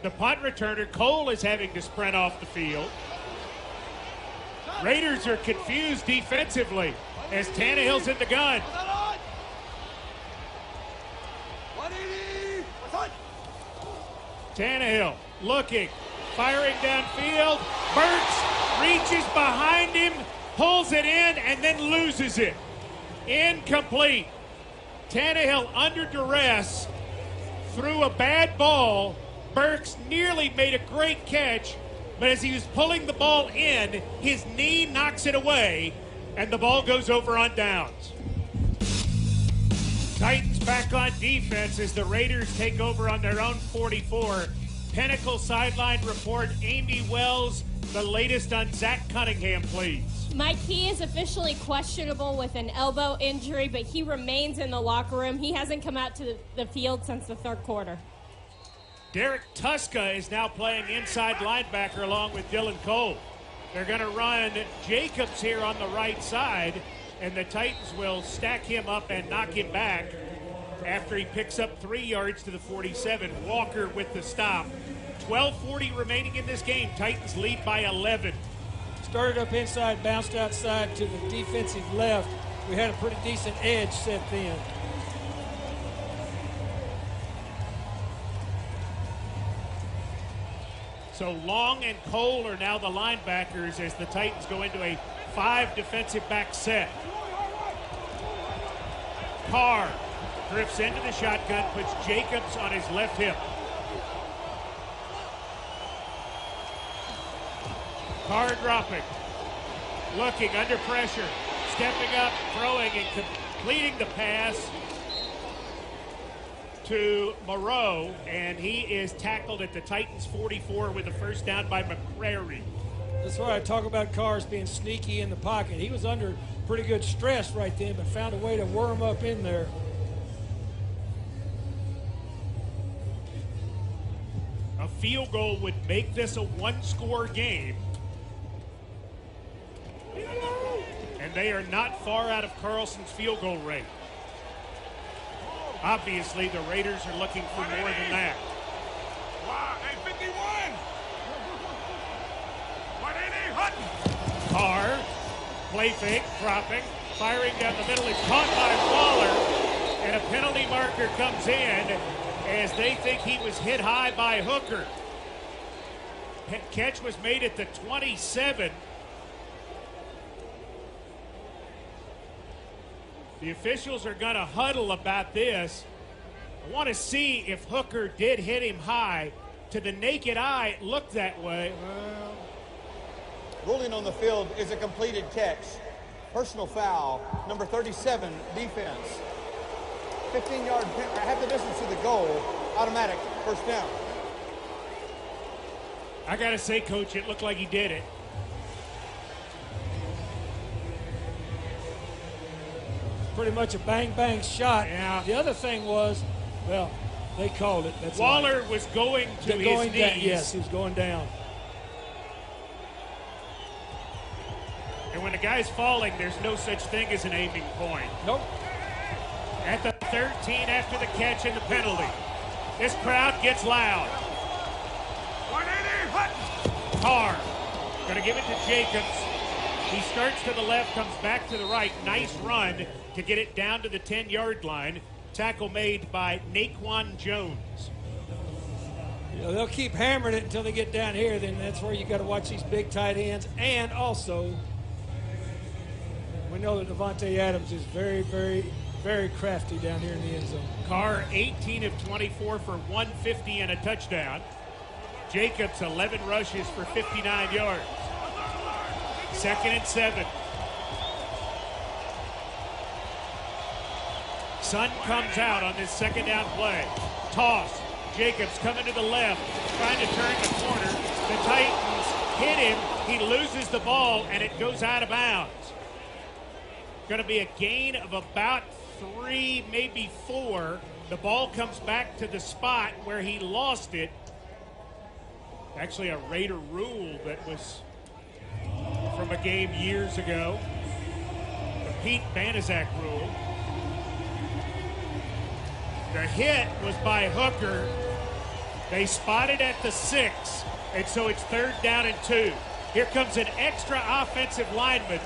The punt returner, Cole, is having to sprint off the field. Raiders are confused defensively as Tannehill's in the gun. Tannehill looking, firing downfield. Burks reaches behind him, pulls it in, and then loses it. Incomplete. Tannehill under duress threw a bad ball. Burks nearly made a great catch, but as he was pulling the ball in, his knee knocks it away, and the ball goes over on downs. Titans back on defense as the Raiders take over on their own 44. Pinnacle sideline report. Amy Wells, the latest on Zach Cunningham, please. Mike, he is officially questionable with an elbow injury, but he remains in the locker room. He hasn't come out to the field since the 3rd quarter. Derek Tuska is now playing inside linebacker along with Dylan Cole. They're going to run Jacobs here on the right side, and the Titans will stack him up and knock him back after he picks up 3 yards to the 47. Walker with the stop. 12:40 remaining in this game. Titans lead by 11. Started up inside, bounced outside to the defensive left. We had a pretty decent edge set then. So Long and Cole are now the linebackers as the Titans go into a 5 defensive back set. Carr drifts into the shotgun, puts Jacobs on his left hip. Carr dropping, looking under pressure, stepping up, throwing, and completing the pass to Moreau, and he is tackled at the Titans 44 with a first down by McCrary. That's why I talk about Carr's being sneaky in the pocket. He was under pretty good stress right then, but found a way to worm up in there. A field goal would make this a 1-score game. And they are not far out of Carlson's field goal rate. Obviously, the Raiders are looking for more than that. Wow, hey, 51! 180, Hutton! Carr, play fake, dropping, firing down the middle. It's caught by Waller, and a penalty marker comes in as they think he was hit high by Hooker. Catch was made at the 27. The officials are going to huddle about this. I want to see if Hooker did hit him high. To the naked eye, it looked that way. Ruling on the field is a completed catch. Personal foul, number 37, defense. 15-yard, half the distance to the goal, automatic, first down. I got to say, Coach, it looked like he did it. Pretty much a bang-bang shot. Yeah. The other thing was, well, they called it. That's Waller was going to his knees. Down, yes, he was going down. And when the guy's falling, there's no such thing as an aiming point. Nope. At the 13 after the catch and the penalty. This crowd gets loud. 180, Hutton! Carr going to give it to Jacobs. He starts to the left, comes back to the right. Nice run to get it down to the 10-yard line. Tackle made by Naquan Jones. You know, they'll keep hammering it until they get down here. Then that's where you got to watch these big tight ends. And also, we know that Devontae Adams is very, very, very crafty down here in the end zone. Carr 18 of 24 for 150 and a touchdown. Jacobs 11 rushes for 59 yards. 2nd and 7. Sun comes out on this second down play. Toss. Jacobs coming to the left, trying to turn the corner. The Titans hit him. He loses the ball, and it goes out of bounds. Going to be a gain of about 3, maybe 4. The ball comes back to the spot where he lost it. Actually, a Raider rule that was from a game years ago. The Pete Banaszak rule. The hit was by Hooker. They spotted at the 6, and so it's 3rd down and 2. Here comes an extra offensive lineman.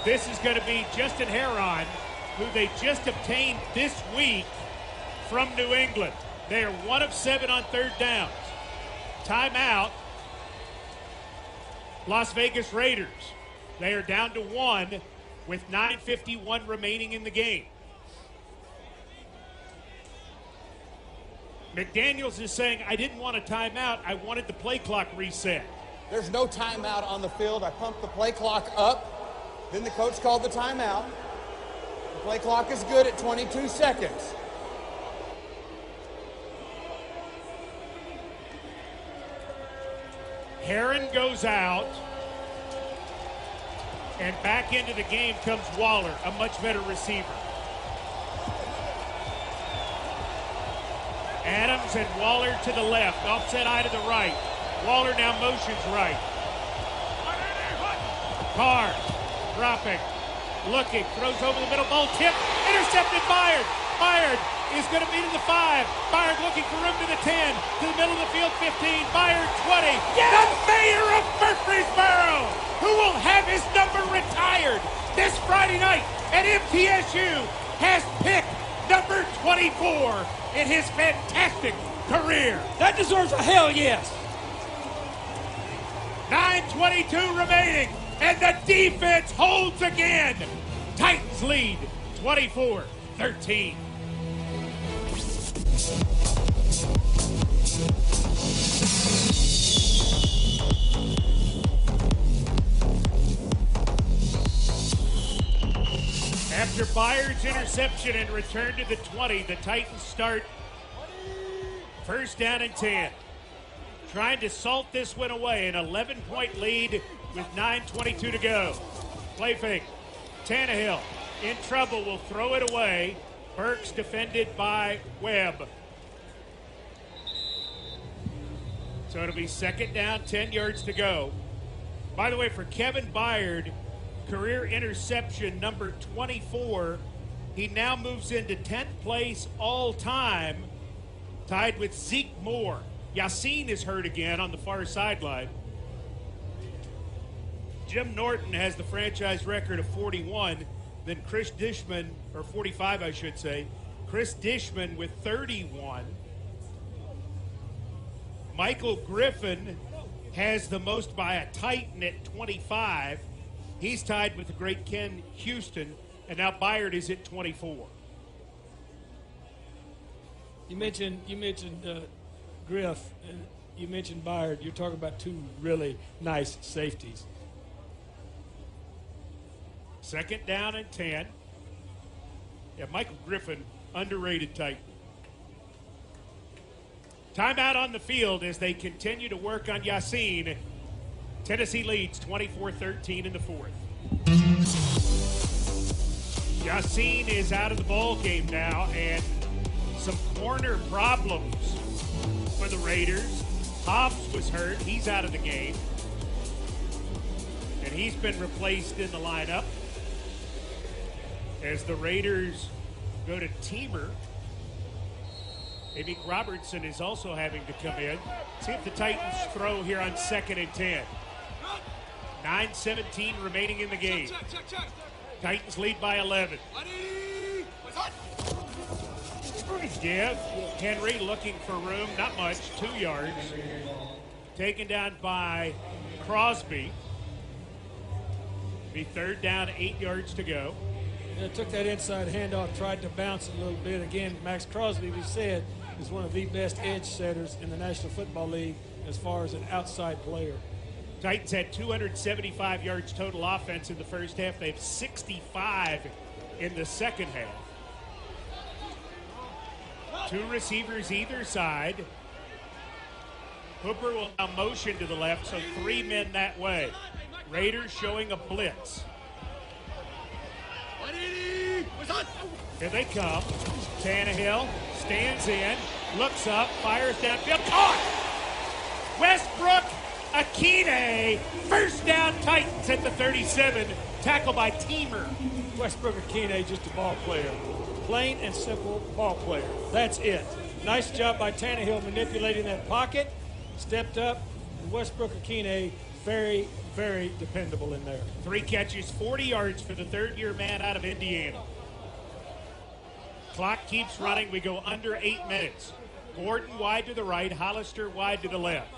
This is going to be Justin Heron, who they just obtained this week from New England. They are 1 of 7 on 3rd downs. Timeout. Las Vegas Raiders. They are down to 1 with 9:51 remaining in the game. McDaniels is saying, I didn't want a timeout. I wanted the play clock reset. There's no timeout on the field. I pumped the play clock up. Then the coach called the timeout. The play clock is good at 22 seconds. Heron goes out. And back into the game comes Waller, a much better receiver. Adams and Waller to the left, offset eye to the right. Waller now motions right. Carr dropping, looking, throws over the middle, ball tipped, intercepted, fired. is going to be to the 5. Byard looking for room to the 10. To the middle of the field, 15. Byard, 20. The mayor of Murfreesboro, who will have his number retired this Friday night at MTSU, has picked number 24 in his fantastic career. That deserves a hell yes. 9:22 remaining, and the defense holds again. Titans lead 24-13. After Byard's interception and return to the 20, the Titans start first down and 10. Trying to salt this one away, an 11-point lead with 9:22 to go. Play fake. Tannehill in trouble, will throw it away. Burks defended by Webb. So it'll be second down, 10 yards to go. By the way, for Kevin Byard, career interception number 24, he now moves into 10th place all time, tied with Zeke Moore. Yassine is hurt again on the far sideline. Jim Norton has the franchise record of 41. Then Chris Dishman, or 45 I should say. Chris Dishman with 31. Michael Griffin has the most by a Titan at 25. He's tied with the great Ken Houston, and now Byard is at 24. You mentioned Griff, and you mentioned Byard. You're talking about two really nice safeties. Second down and 10. Yeah, Michael Griffin, underrated Titan. Timeout on the field as they continue to work on Yassine. Tennessee leads 24-13 in the fourth. Yassine is out of the ball game now, and some corner problems for the Raiders. Hobbs was hurt. He's out of the game. And he's been replaced in the lineup as the Raiders go to Teamer. Maybe Robertson is also having to come in. See if the Titans throw here on second and 10. 9:17 remaining in the game. Titans lead by 11. Give. Henry looking for room. Not much. 2 yards. Taken down by Crosby. Be third down, 8 yards to go. Yeah, took that inside handoff, tried to bounce a little bit. Again, Max Crosby, we said, is one of the best edge setters in the National Football League as far as an outside player. Titans had 275 yards total offense in the first half. They have 65 in the second half. 2 receivers either side. Hooper will now motion to the left, so 3 men that way. Raiders showing a blitz. Here they come. Tannehill stands in, looks up, fires downfield. Caught! Westbrook Akine, first down Titans at the 37. Tackle by Teamer. Westbrook Akine, just a ball player. Plain and simple ball player. That's it. Nice job by Tannehill manipulating that pocket. Stepped up. And Westbrook Akine, very, very dependable in there. 3 catches, 40 yards for the third-year man out of Indiana. Clock keeps running. We go under 8 minutes. Gordon wide to the right. Hollister wide to the left.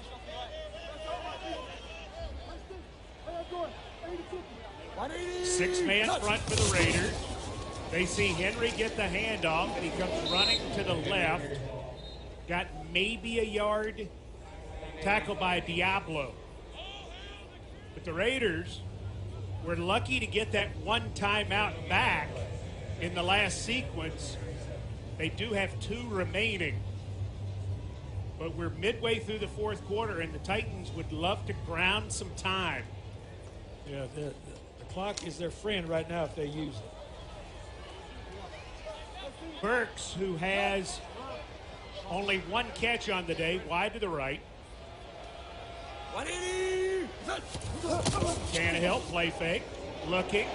Six-man front for the Raiders. They see Henry get the handoff, and he comes running to the left. Got maybe a yard. Tackled by Diablo. But the Raiders were lucky to get that one timeout back in the last sequence. They do have 2 remaining. But we're midway through the fourth quarter, and the Titans would love to ground some time. Yeah, the clock is their friend right now if they use it. Burks, who has only 1 catch on the day, wide to the right. Tannehill, play fake, looking,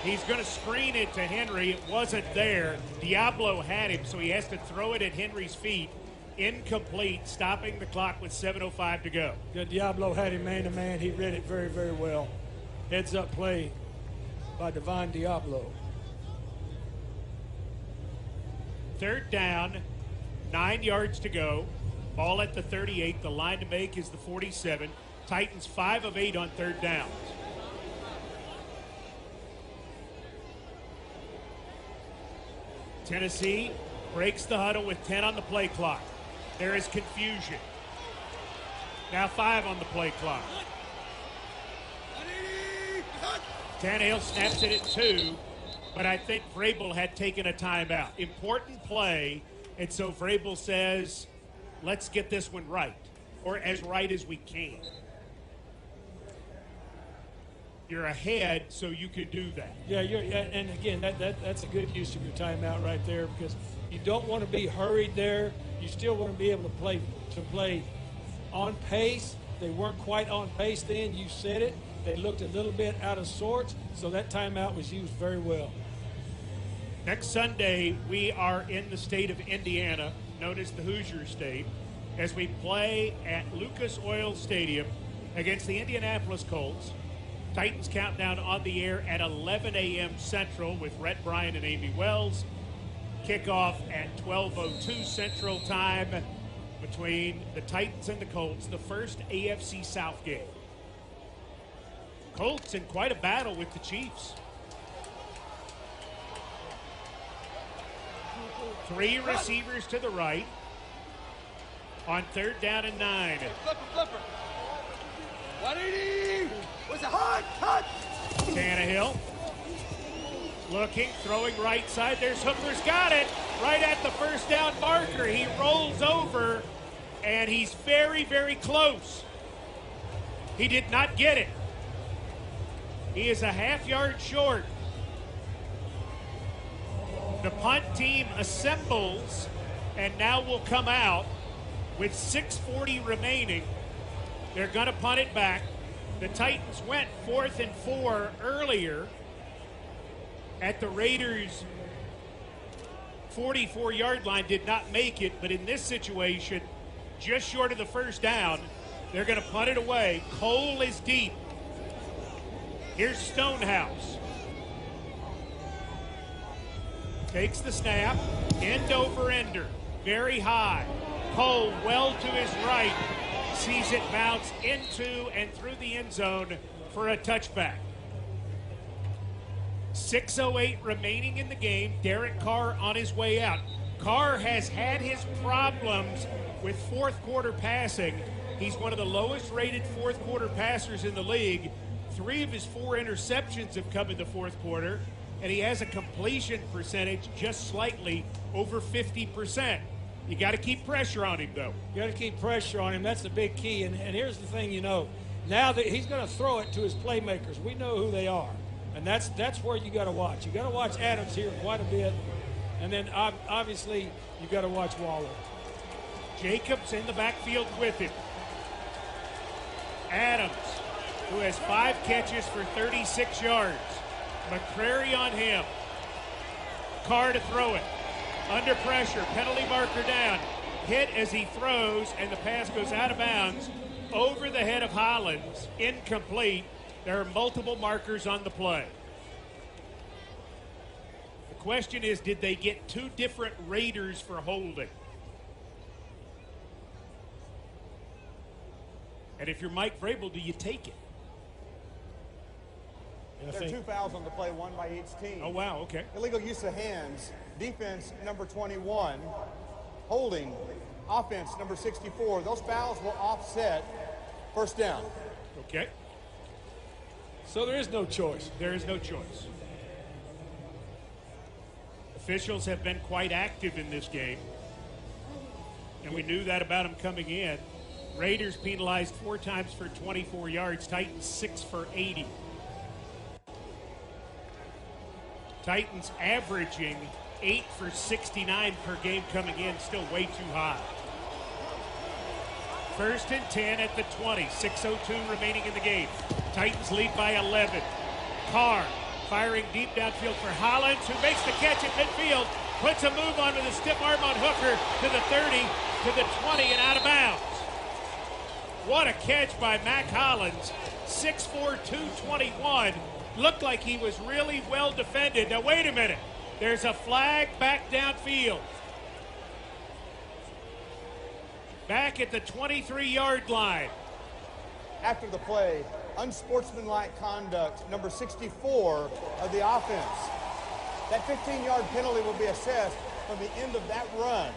He's going to screen it to Henry. It wasn't there. Diablo had him, so he has to throw it at Henry's feet. Incomplete, stopping the clock with 7:05 to go. Good. Diablo had him man-to-man. He read it very, very well. Heads-up play by Divine Diablo. Third down, 9 yards to go. Ball at the 38. The line to make is the 47. Titans 5 of 8 on third downs. Tennessee breaks the huddle with 10 on the play clock. There is confusion. Now 5 on the play clock. Tannehill snaps it at 2, but I think Vrabel had taken a timeout. Important play, and so Vrabel says, let's get this one right, or as right as we can. You're ahead, so you could do that. Yeah, and again, that's a good use of your timeout right there, because you don't want to be hurried there. You still want to be able to play on pace. They weren't quite on pace then. You said it. They looked a little bit out of sorts, so that timeout was used very well. Next Sunday, we are in the state of Indiana, known as the Hoosier State, as we play at Lucas Oil Stadium against the Indianapolis Colts. Titans countdown on the air at 11 a.m. Central with Rhett Bryan and Amy Wells. Kickoff at 12:02 Central Time between the Titans and the Colts, the first AFC South game. Colts in quite a battle with the Chiefs. 3 receivers to the right on third down and 9. Flipper. 180. Was it hot? Tannehill looking, throwing right side. There's Hooker's got it right at the first down marker. He rolls over, and he's very, very close. He did not get it. He is a half yard short. The punt team assembles and now will come out with 6:40 remaining. They're going to punt it back. The Titans went 4th and 4 earlier at the Raiders' 44-yard line, did not make it, but in this situation, just short of the first down, they're going to punt it away. Cole is deep. Here's Stonehouse. Takes the snap, end over ender, very high. Cole well to his right, sees it bounce into and through the end zone for a touchback. 6:08 remaining in the game. Derek Carr on his way out. Carr has had his problems with fourth quarter passing. He's one of the lowest rated fourth quarter passers in the league. 3 of his 4 interceptions have come in the fourth quarter, and he has a completion percentage just slightly over 50%. You got to keep pressure on him, though. You got to keep pressure on him. That's the big key. And here's the thing, now that he's going to throw it to his playmakers, we know who they are. And that's where you got to watch. You got to watch Adams here quite a bit. And then, obviously, you got to watch Waller. Jacobs in the backfield with him. Adams, who has 5 catches for 36 yards. McCrary on him. Carr to throw it. Under pressure, penalty marker down. Hit as he throws, and the pass goes out of bounds over the head of Hollins. Incomplete. There are multiple markers on the play. The question is, did they get 2 different Raiders for holding? And if you're Mike Vrabel, do you take it? There are 2 fouls on the play, 1 by each team. Oh, wow, okay. Illegal use of hands. Defense, number 21. Holding, offense, number 64. Those fouls will offset first down. Okay. So there is no choice. There is no choice. Officials have been quite active in this game, and we knew that about them coming in. Raiders penalized 4 times for 24 yards. Titans 6 for 80. Titans averaging 8 for 69 per game coming in, still way too high. 1st and 10 at the 20, 6:02 remaining in the game. Titans lead by 11. Carr Firing deep downfield for Hollins, who makes the catch at midfield. Puts a move on with a stiff arm on Hooker to the 30, to the 20, and out of bounds. What a catch by Mac Hollins. 6'4", 221. Looked like he was really well defended. Now, wait a minute. There's a flag back downfield. Back at the 23-yard line. After the play, unsportsmanlike conduct, number 64 of the offense. That 15-yard penalty will be assessed from the end of that run.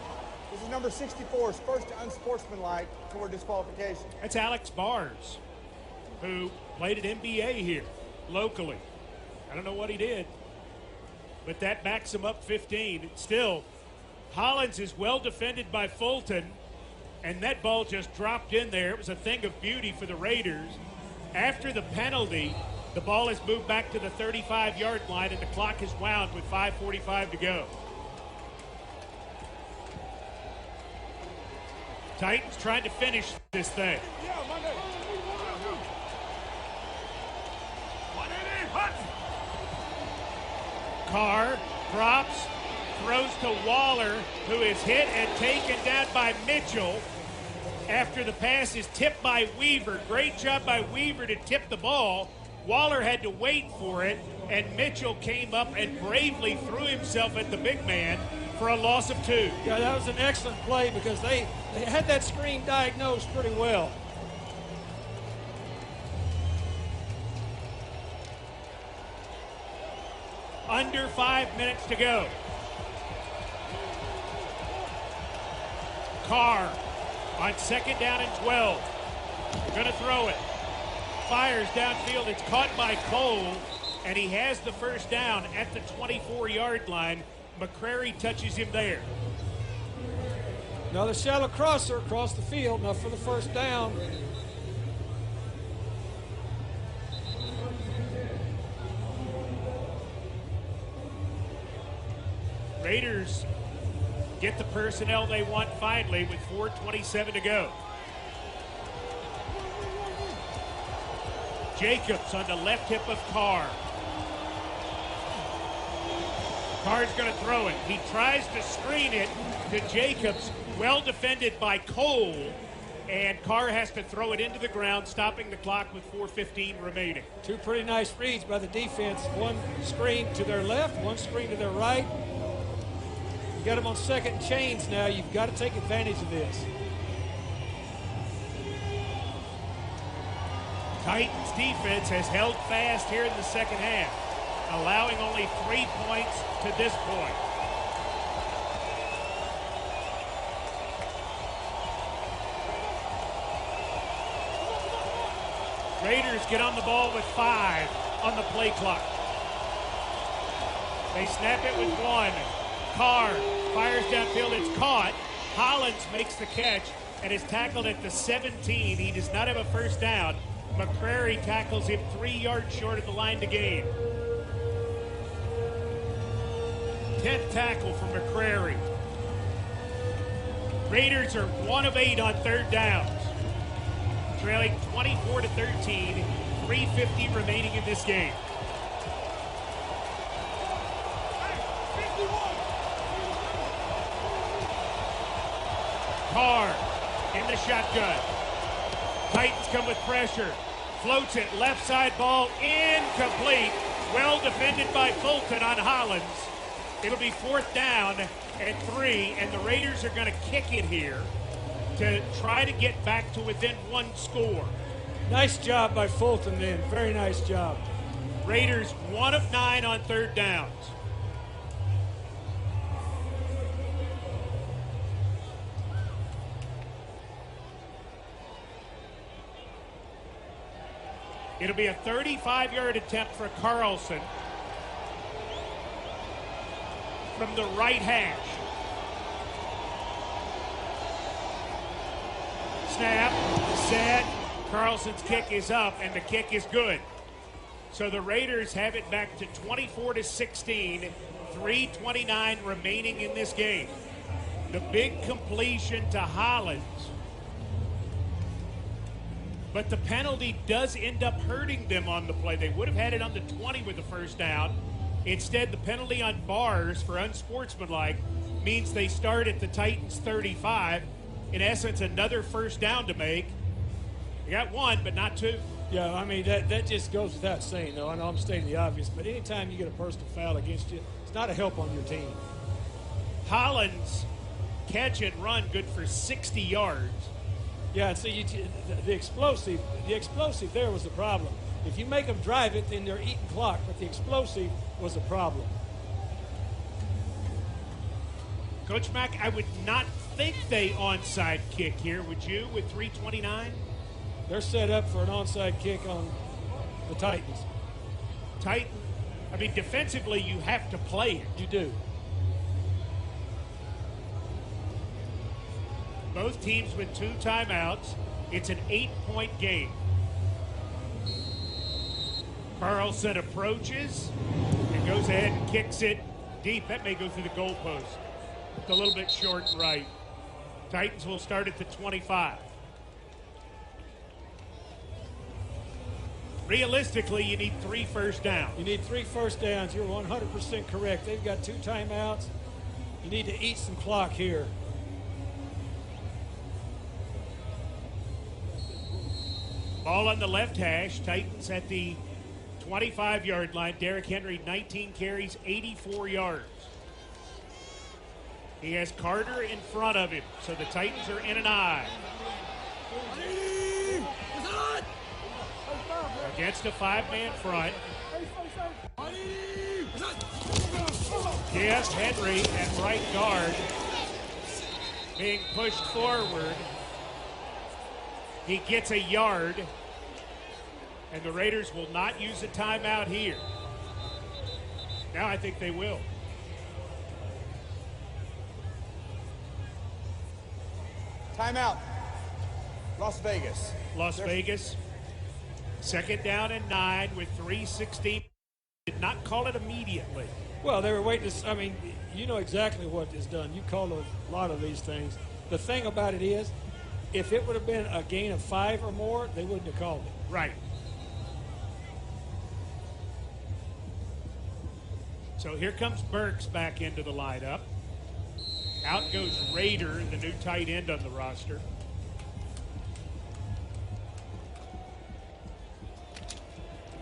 This is number 64's first unsportsmanlike toward disqualification. That's Alex Bars, who played at NBA here locally. I don't know what he did, but that backs him up 15. Still, Hollins is well defended by Fulton, and that ball just dropped in there. It was a thing of beauty for the Raiders. After the penalty, the ball is moved back to the 35-yard line, and the clock is wound with 5:45 to go. Titans trying to finish this thing. Carr drops, throws to Waller, who is hit and taken down by Mitchell after the pass is tipped by Weaver. Great job by Weaver to tip the ball. Waller had to wait for it, and Mitchell came up and bravely threw himself at the big man for a loss of 2. Yeah, that was an excellent play because they had that screen diagnosed pretty well. Under 5 minutes to go. Carr on 2nd down and 12. Gonna throw it. Fires downfield. It's caught by Cole, and he has the first down at the 24-yard line. McCrary touches him there. Another shallow crosser across the field, enough for the first down. Raiders get the personnel they want finally with 4:27 to go. Jacobs on the left hip of Carr. Carr's going to throw it. He tries to screen it to Jacobs, well defended by Cole, and Carr has to throw it into the ground, stopping the clock with 4:15 remaining. Two pretty nice reads by the defense. One screen to their left, one screen to their right. You got them on second chains now. You've got to take advantage of this. Titans defense has held fast here in the second half, allowing only 3 points to this point. Raiders get on the ball with 5 on the play clock. They snap it with 1. Carr fires downfield. It's caught. Hollins makes the catch and is tackled at the 17. He does not have a first down. McCrary tackles him 3 yards short of the line to gain. 10th tackle for McCrary. Raiders are 1 of 8 on third downs. Trailing 24-13, 3:50 remaining in this game. Carr in the shotgun. Titans come with pressure. Floats it, left side ball, incomplete. Well defended by Fulton on Hollins. It'll be 4th down and 3, and the Raiders are going to kick it here to try to get back to within 1 score. Nice job by Fulton then. Very nice job. Raiders 1 of 9 on third downs. It'll be a 35-yard attempt for Carlson from the right hash. Snap, set, Carlson's kick is up, and the kick is good. So the Raiders have it back to 24-16, 3:29 remaining in this game. The big completion to Hollins But the penalty does end up hurting them on the play. They would have had it on the 20 with the first down. Instead, the penalty on bars for unsportsmanlike means they start at the Titans 35. In essence, another first down to make. They got one, but not two. Yeah, I mean, that just goes without saying, though. I know I'm stating the obvious, but anytime you get a personal foul against you, it's not a help on your team. Hollins catch and run good for 60 yards. Yeah, and so the explosive there was the problem. If you make them drive it, then they're eating clock, but the explosive was the problem. Coach Mack, I would not think they onside kick here, would you, with 3:29? They're set up for an onside kick on the Titans. I mean, defensively, you have to play it. You do. Both teams with 2 timeouts. It's an 8-point game. Carlson approaches and goes ahead and kicks it deep. That may go through the goalpost. It's a little bit short right. Titans will start at the 25. Realistically, you need 3 first downs. You need 3 first downs. You're 100% correct. They've got 2 timeouts. You need to eat some clock here. Ball on the left hash. Titans at the 25-yard line. Derrick Henry, 19 carries, 84 yards. He has Carter in front of him, so the Titans are in an I. Against a 5-man front. Yes, Henry at right guard being pushed forward. He gets a yard, and the Raiders will not use a timeout here. Now I think they will. Timeout. Las Vegas. Las Vegas. 2nd down and 9 with 3:16. Did not call it immediately. Well, they were waiting to, I mean, you know exactly what is done. You call a lot of these things. The thing about it is, if it would have been a gain of 5 or more, they wouldn't have called it. Right. So here comes Burks back into the lineup. Out goes Rader, the new tight end on the roster.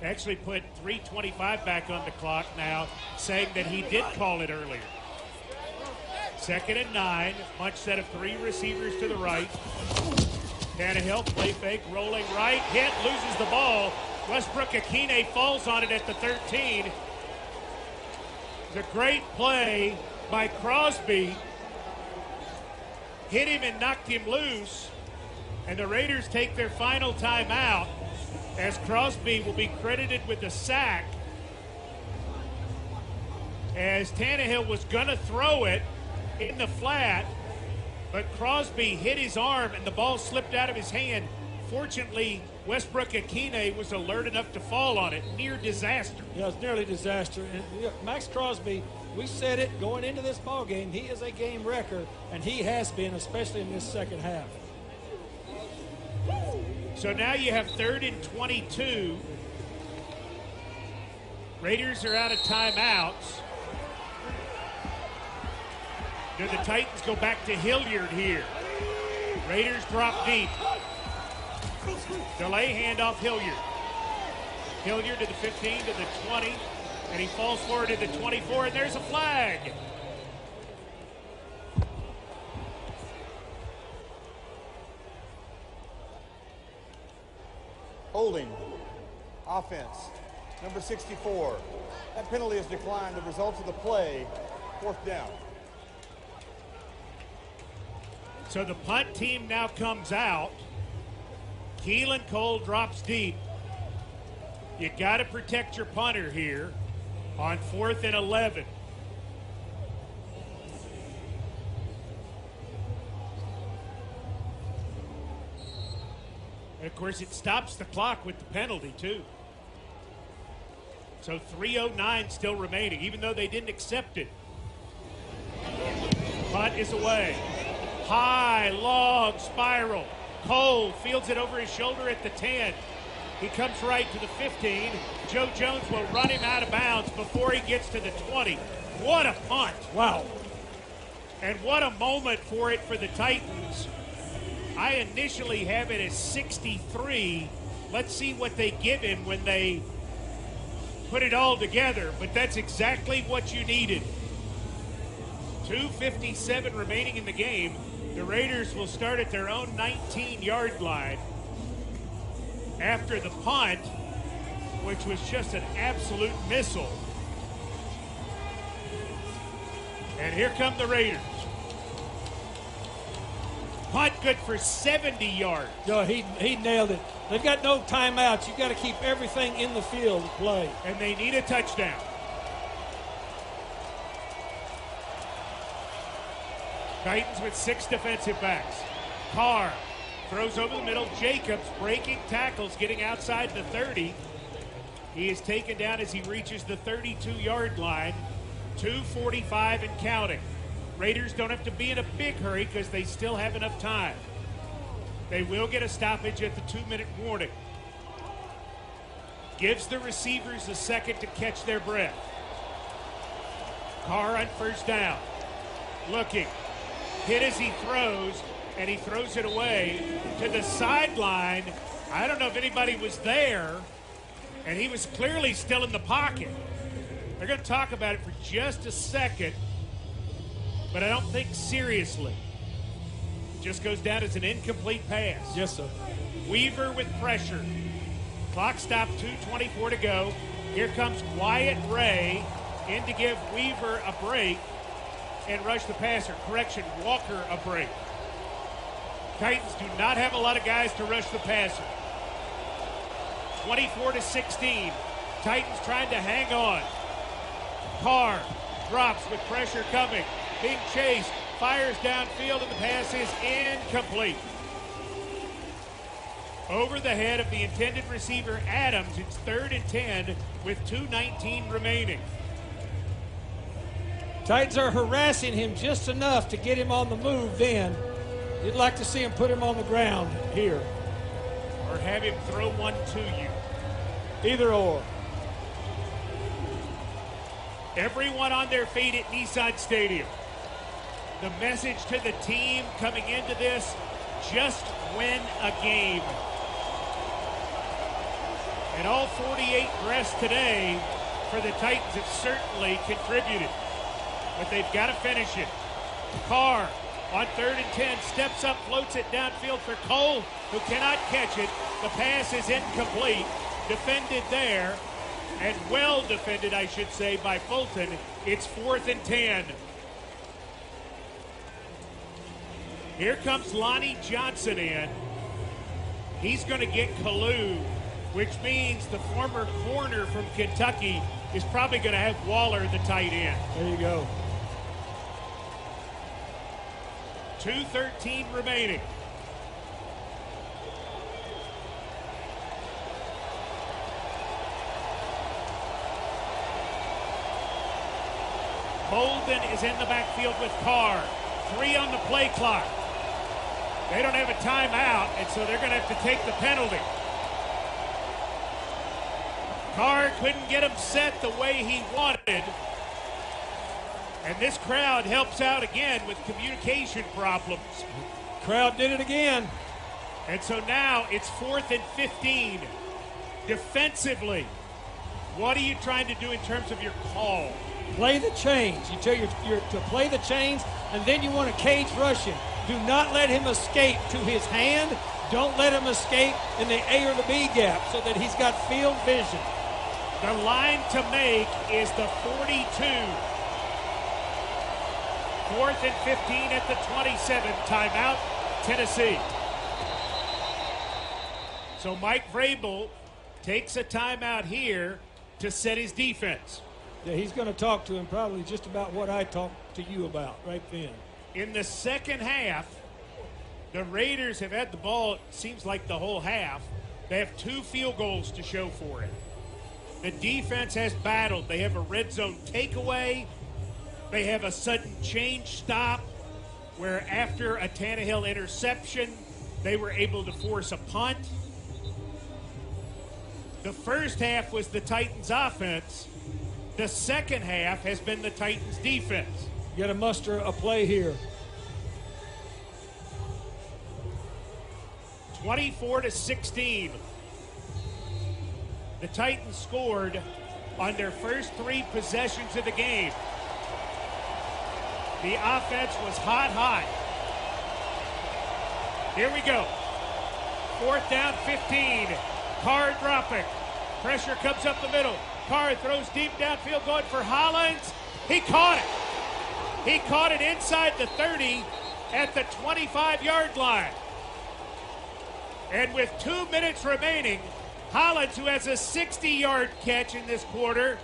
Actually put 3:25 back on the clock now, saying that he did call it earlier. 2nd and 9, bunch set of 3 receivers to the right. Tannehill, play fake, rolling right, hit, loses the ball. Westbrook-Akine falls on it at the 13. It's a great play by Crosby. Hit him and knocked him loose. And the Raiders take their final timeout as Crosby will be credited with the sack. As Tannehill was going to throw it in the flat, but Crosby hit his arm and the ball slipped out of his hand. Fortunately, Westbrook-Akine was alert enough to fall on it. Near disaster. Yeah, it was nearly disaster. And Max Crosby, we said it going into this ball game, he is a game wrecker, and he has been, especially in this second half. So now you have 3rd and 22. Raiders are out of timeouts. Do the Titans go back to Hilliard here? Raiders drop deep. Delay handoff Hilliard. Hilliard to the 15, to the 20, and he falls forward to the 24, and there's a flag. Holding. Offense. Number 64. That penalty is declined. The results of the play, 4th down. So the punt team now comes out. Keelan Cole drops deep. You got to protect your punter here on 4th and 11. And of course, it stops the clock with the penalty, too. So 3:09 still remaining, even though they didn't accept it. Punt is away. High, long spiral. Cole fields it over his shoulder at the 10. He comes right to the 15. Joe Jones will run him out of bounds before he gets to the 20. What a punt. Wow. And what a moment for it for the Titans. I initially have it as 63. Let's see what they give him when they put it all together. But that's exactly what you needed. 2:57 remaining in the game. The Raiders will start at their own 19-yard line after the punt, which was just an absolute missile. And here come the Raiders. Punt good for 70 yards. No, he nailed it. They've got no timeouts. You've got to keep everything in the field to play. And they need a touchdown. Titans with 6 defensive backs. Carr throws over the middle. Jacobs breaking tackles, getting outside the 30. He is taken down as he reaches the 32-yard line. 2:45 and counting. Raiders don't have to be in a big hurry because they still have enough time. They will get a stoppage at the 2-minute warning. Gives the receivers a second to catch their breath. Carr on first down. Looking. Hit as he throws, and he throws it away to the sideline. I don't know if anybody was there, and he was clearly still in the pocket. They're going to talk about it for just a second, but I don't think seriously. It just goes down as an incomplete pass. Yes, sir. Weaver with pressure. Clock stopped, 2:24 to go. Here comes Wyatt Ray in to give Weaver a break and rush the passer. Correction, Walker a break. Titans do not have a lot of guys to rush the passer. 24-16. Titans trying to hang on. Carr drops with pressure coming. Being chased. Fires downfield, and the pass is incomplete. Over the head of the intended receiver, Adams. It's 3rd and 10 with 2:19 remaining. Titans are harassing him just enough to get him on the move then. You'd like to see him put him on the ground here. Or have him throw one to you. Either or. Everyone on their feet at Nissan Stadium. The message to the team coming into this, just win a game. And all 48 rests today for the Titans have certainly contributed. But they've got to finish it. Carr on 3rd and 10, steps up, floats it downfield for Cole, who cannot catch it. The pass is incomplete. Defended there, and well defended, I should say, by Fulton. It's 4th and 10. Here comes Lonnie Johnson in. He's going to get Kalu, which means the former corner from Kentucky is probably going to have Waller, the tight end. There you go. 2:13 remaining. Bolden is in the backfield with Carr. 3 on the play clock. They don't have a timeout, and so they're going to have to take the penalty. Carr couldn't get him set the way he wanted. And this crowd helps out again with communication problems. Crowd did it again. And so now it's 4th and 15. Defensively, what are you trying to do in terms of your call? Play the chains. You tell you're to play the chains, and then you want to cage rush him. Do not let him escape to his hand. Don't let him escape in the A or the B gap so that he's got field vision. The line to make is the 42. 4th and 15 at the 27. Timeout, Tennessee. So Mike Vrabel takes a timeout here to set his defense. Yeah, he's going to talk to him probably just about what I talked to you about right then. In the second half, the Raiders have had the ball, it seems like the whole half. They have 2 field goals to show for it. The defense has battled. They have a red zone takeaway. They have a sudden change stop where after a Tannehill interception, they were able to force a punt. The first half was the Titans offense. The second half has been the Titans defense. You got to muster a play here. 24-16. The Titans scored on their first 3 possessions of the game. The offense was hot. Here we go. 4th down, 15. Carr dropping. Pressure comes up the middle. Carr throws deep downfield going for Hollins. He caught it. He caught it inside the 30 at the 25-yard line. And with 2 minutes remaining, Hollins, who has a 60-yard catch in this quarter,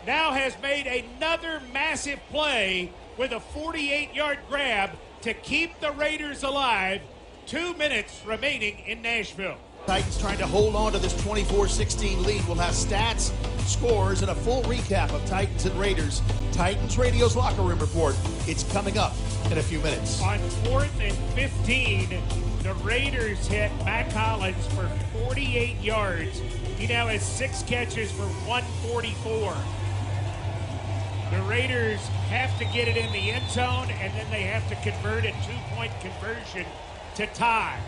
now has made another massive play with a 48-yard grab to keep the Raiders alive. 2 minutes remaining in Nashville. Titans trying to hold on to this 24-16 lead. We'll have stats, scores, and a full recap of Titans and Raiders. Titans Radio's Locker Room Report. It's coming up in a few minutes. On 4th and 15, the Raiders hit Mac Hollins for 48 yards. He now has 6 catches for 144. The Raiders have to get it in the end zone, and then they have to convert a 2-point conversion to tie.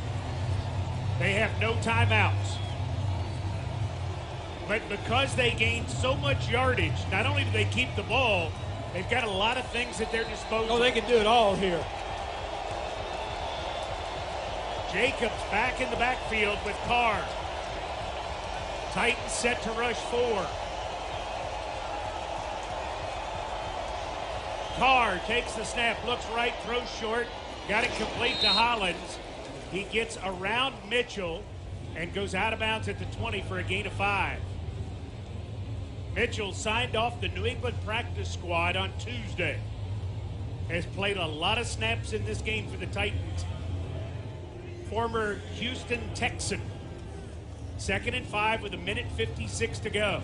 They have no timeouts. But because they gained so much yardage, not only do they keep the ball, they've got a lot of things at their disposal. Oh, they can do it all here. Jacobs back in the backfield with Carr. Titans set to rush 4. Carr takes the snap, looks right, throws short, got it complete to Hollins. He gets around Mitchell and goes out of bounds at the 20 for a gain of 5. Mitchell signed off the New England practice squad on Tuesday. Has played a lot of snaps in this game for the Titans. Former Houston Texan. 2nd and 5 with 1:56 to go.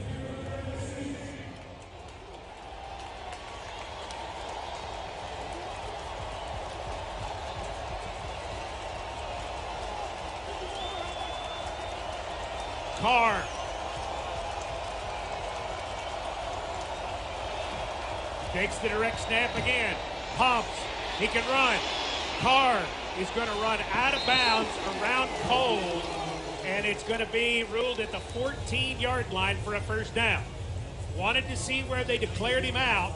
Carr. Takes the direct snap again. Pumps. He can run. Carr is going to run out of bounds around Cole, and it's going to be ruled at the 14-yard line for a first down. Wanted to see where they declared him out.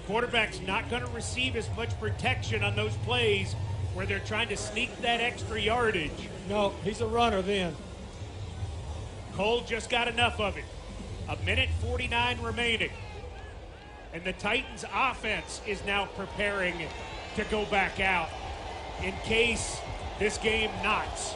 Quarterback's not going to receive as much protection on those plays where they're trying to sneak that extra yardage. No, he's a runner then. Cole just got enough of it. 1:49 remaining. And the Titans offense is now preparing to go back out in case this game knots.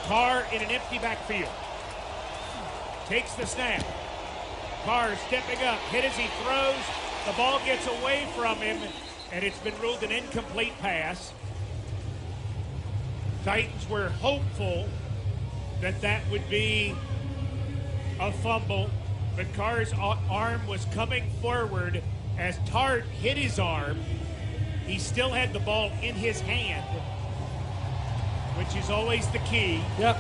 Carr in an empty backfield. Takes the snap. Carr stepping up, hit as he throws. The ball gets away from him, and it's been ruled an incomplete pass. Titans were hopeful that that would be a fumble, but Carr's arm was coming forward as Tart hit his arm. He still had the ball in his hand, which is always the key. Yep.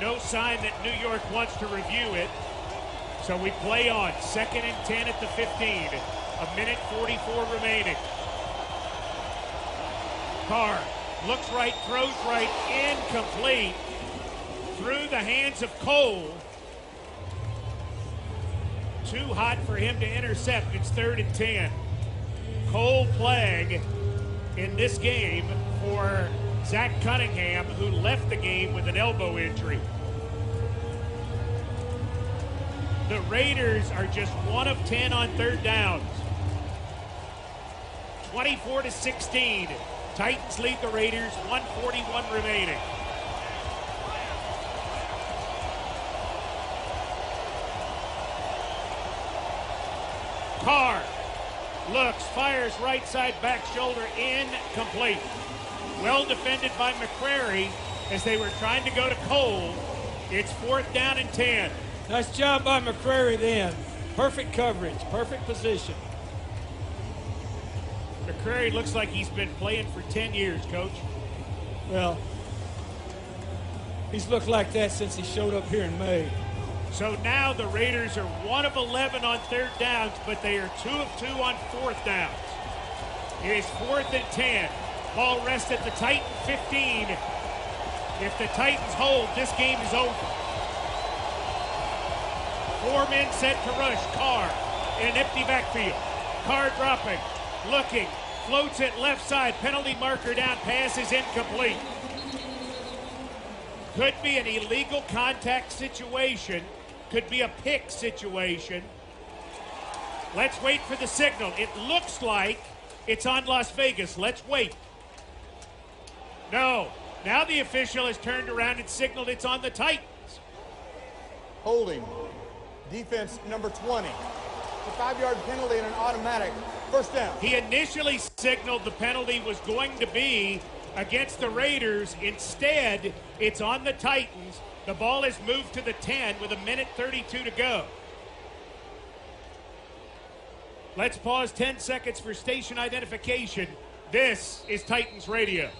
No sign that New York wants to review it. So we play on. 2nd and 10 at the 15. 1:44 remaining. Carr looks right, throws right, incomplete. Through the hands of Cole. Too hot for him to intercept. It's 3rd and 10. Cole Plague in this game for Zach Cunningham, who left the game with an elbow injury. The Raiders are just 1 of 10 on 3rd downs. 24-16. Titans lead the Raiders, 1:41 remaining. Carr looks, fires right side, back shoulder, incomplete. Well defended by McCrary as they were trying to go to Cole. It's 4th down and 10. Nice job by McCrary then. Perfect coverage, perfect position. McCrary looks like he's been playing for 10 years, Coach. Well, he's looked like that since he showed up here in May. So now the Raiders are 1 of 11 on 3rd downs, but they are 2 of 2 on 4th downs. It is 4th and 10. Ball rests at the Titan 15. If the Titans hold, this game is over. 4 men set to rush. Carr in an empty backfield. Carr dropping, looking, floats it left side. Penalty marker down. Pass is incomplete. Could be an illegal contact situation. Could be a pick situation. Let's wait for the signal. It looks like it's on Las Vegas. Let's wait. No. Now the official has turned around and signaled it's on the Titans. Holding. Defense number 20. A 5-yard penalty and an automatic 1st down. He initially signaled the penalty was going to be against the Raiders. Instead, it's on the Titans. The ball is moved to the 10 with 1:32 to go. Let's pause 10 seconds for station identification. This is Titans Radio.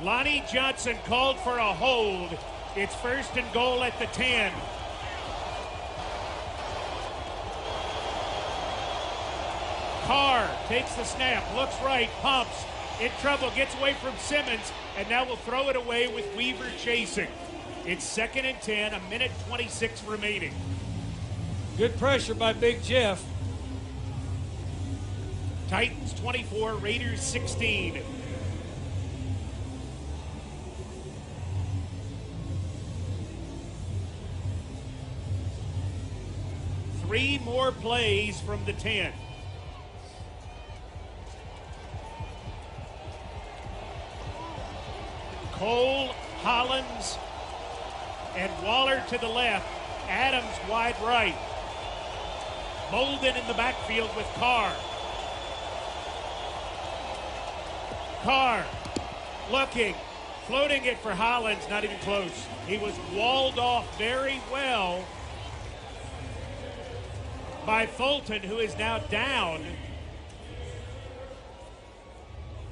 Lonnie Johnson called for a hold. It's 1st and goal at the 10. Carr takes the snap, looks right, pumps, in trouble, gets away from Simmons, and now will throw it away with Weaver chasing. It's 2nd and 10, 1:26 remaining. Good pressure by Big Jeff. Titans 24, Raiders 16. Three more plays from the 10. Cole, Hollins, and Waller to the left. Adams wide right. Molden in the backfield with Carr. Carr looking, floating it for Hollins, not even close. He was walled off very well by Fulton, who is now down.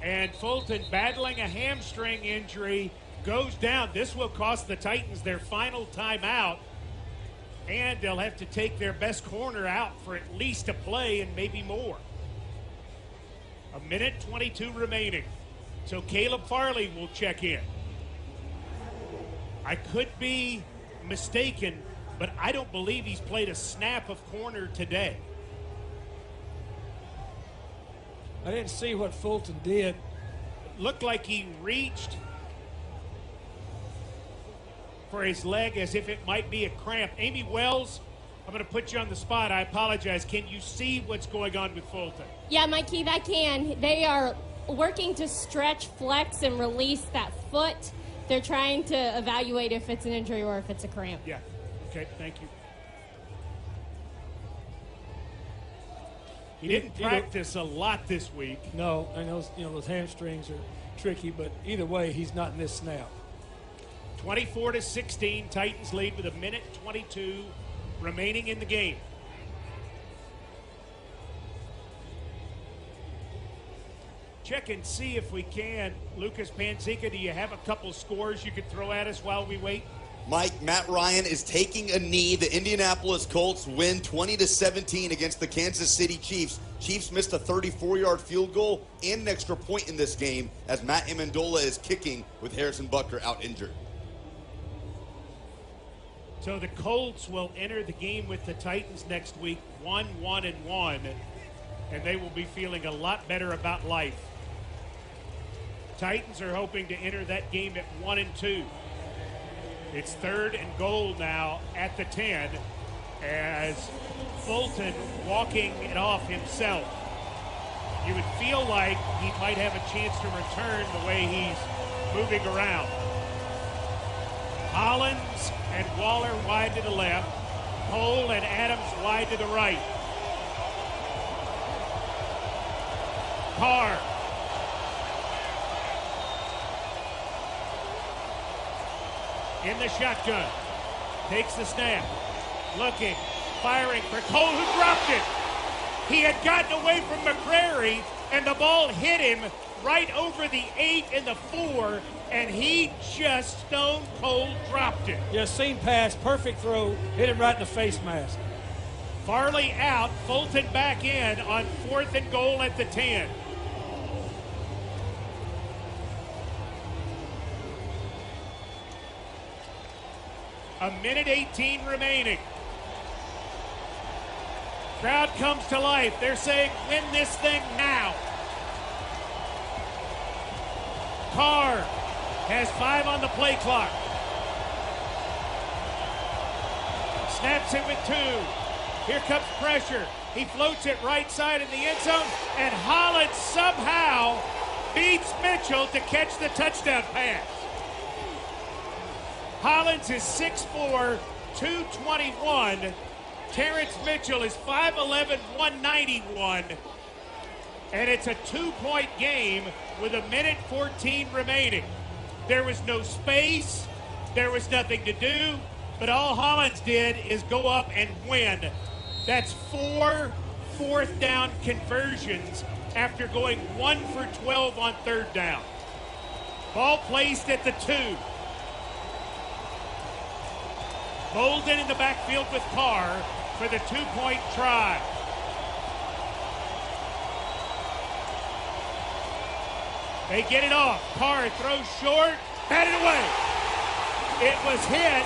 And Fulton, battling a hamstring injury, goes down. This will cost the Titans their final timeout, and they'll have to take their best corner out for at least a play and maybe more. 1:22 remaining. So Caleb Farley will check in. I could be mistaken, but I don't believe he's played a snap of corner today. I didn't see what Fulton did. It looked like he reached for his leg as if it might be a cramp. Amy Wells, I'm going to put you on the spot. I apologize. Can you see what's going on with Fulton? Yeah, Mike Keith, I can. They are working to stretch, flex, and release that foot. They're trying to evaluate if it's an injury or if it's a cramp. Yeah. Okay, thank you. He didn't practice a lot this week. No, I know, those hamstrings are tricky, but either way, he's not in this snap. 24-16, Titans lead with 1:22 remaining in the game. Check and see if we can. Lucas Panzica, do you have a couple scores you could throw at us while we wait? Mike, Matt Ryan is taking a knee. The Indianapolis Colts win 20-17 against the Kansas City Chiefs. Chiefs missed a 34-yard field goal and an extra point in this game as Matt Amendola is kicking with Harrison Butker out injured. So the Colts will enter the game with the Titans next week 1-1-1, and they will be feeling a lot better about life. Titans are hoping to enter that game at 1-2. It's 3rd and goal now at the 10 as Fulton walking it off himself. You would feel like he might have a chance to return the way he's moving around. Hollins and Waller wide to the left. Cole and Adams wide to the right. Carr. In the shotgun. Takes the snap. Looking. Firing for Cole, who dropped it. He had gotten away from McCrary, and the ball hit him right over the 8 and the 4, and he just stone cold dropped it. Yeah, seam pass, perfect throw, hit him right in the face mask. Farley out, Fulton back in on 4th and goal at the 10. A minute 18 remaining. Crowd comes to life. They're saying, win this thing now. Carr has 5 on the play clock. Snaps it with 2. Here comes pressure. He floats it right side in the end zone, and Hollins somehow beats Mitchell to catch the touchdown pass. Hollins is 6'4", 221. Terrence Mitchell is 5'11", 191. And it's a 2-point game with a minute 14 remaining. There was no space. There was nothing to do. But all Hollins did is go up and win. That's 4 fourth down conversions after going 1 for 12 on 3rd down. Ball placed at the 2. Bolden in the backfield with Carr for the 2-point try. They get it off. Carr throws short, batted away. It was hit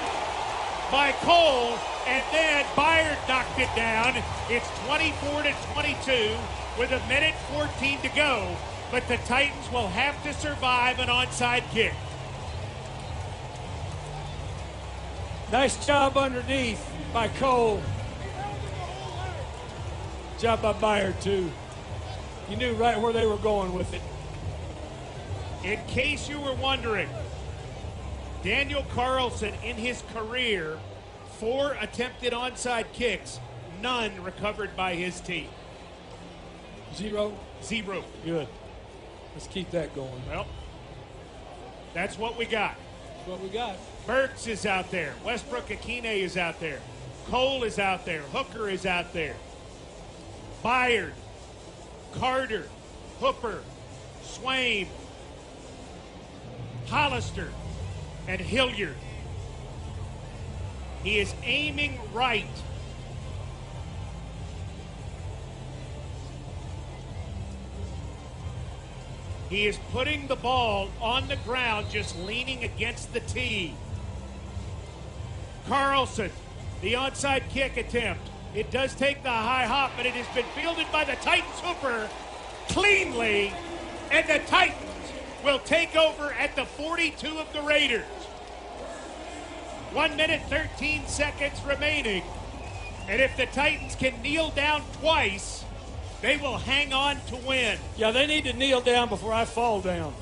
by Cole, and then Byard knocked it down. It's 24-22 with a minute 14 to go, but the Titans will have to survive an onside kick. Nice job underneath by Cole. Job by Byard, too. You knew right where they were going with it. In case you were wondering, Daniel Carlson in his career, 4 attempted onside kicks, none recovered by his team. 0? 0. Good. Let's keep that going. Well, that's what we got. That's what we got. Burks is out there. Westbrook Akine is out there. Cole is out there. Hooker is out there. Byard, Carter, Hooper, Swain, Hollister, and Hilliard. He is aiming right. He is putting the ball on the ground, just leaning against the tee. Carlson, the onside kick attempt. It does take the high hop, but it has been fielded by the Titans Hooper cleanly, and the Titans will take over at the 42 of the Raiders. 1 minute, 13 seconds remaining. And if the Titans can kneel down twice, they will hang on to win. Yeah, they need to kneel down before I fall down.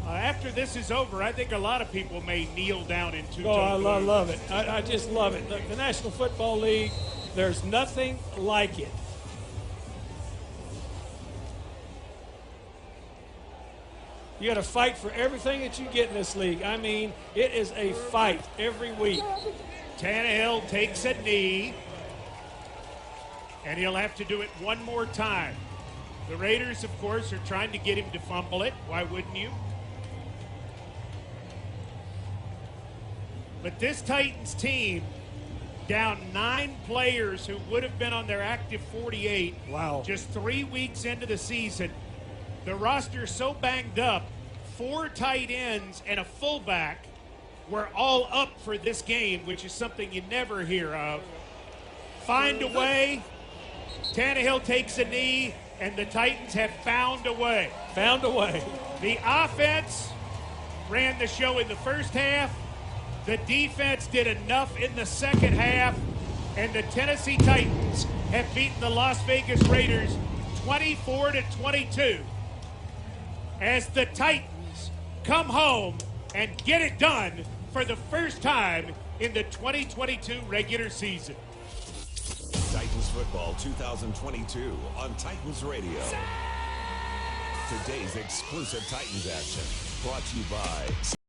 After this is over, I think a lot of people may kneel down in two-toe Oh, I boots. love it. I just love it. Look, the National Football League, there's nothing like it. You got to fight for everything that you get in this league. I mean, it is a fight every week. Tannehill takes a knee, and he'll have to do it one more time. The Raiders, of course, are trying to get him to fumble it. Why wouldn't you? But this Titans team, down 9 players who would have been on their active 48. Wow. Just 3 weeks into the season. The roster's so banged up, 4 tight ends and a fullback were all up for this game, which is something you never hear of. Find a way. Tannehill takes a knee, and the Titans have found a way. Found a way. The offense ran the show in the first half. The defense did enough in the second half, and the Tennessee Titans have beaten the Las Vegas Raiders 24-22 as the Titans come home and get it done for the first time in the 2022 regular season. Titans football 2022 on Titans Radio. Today's exclusive Titans action brought to you by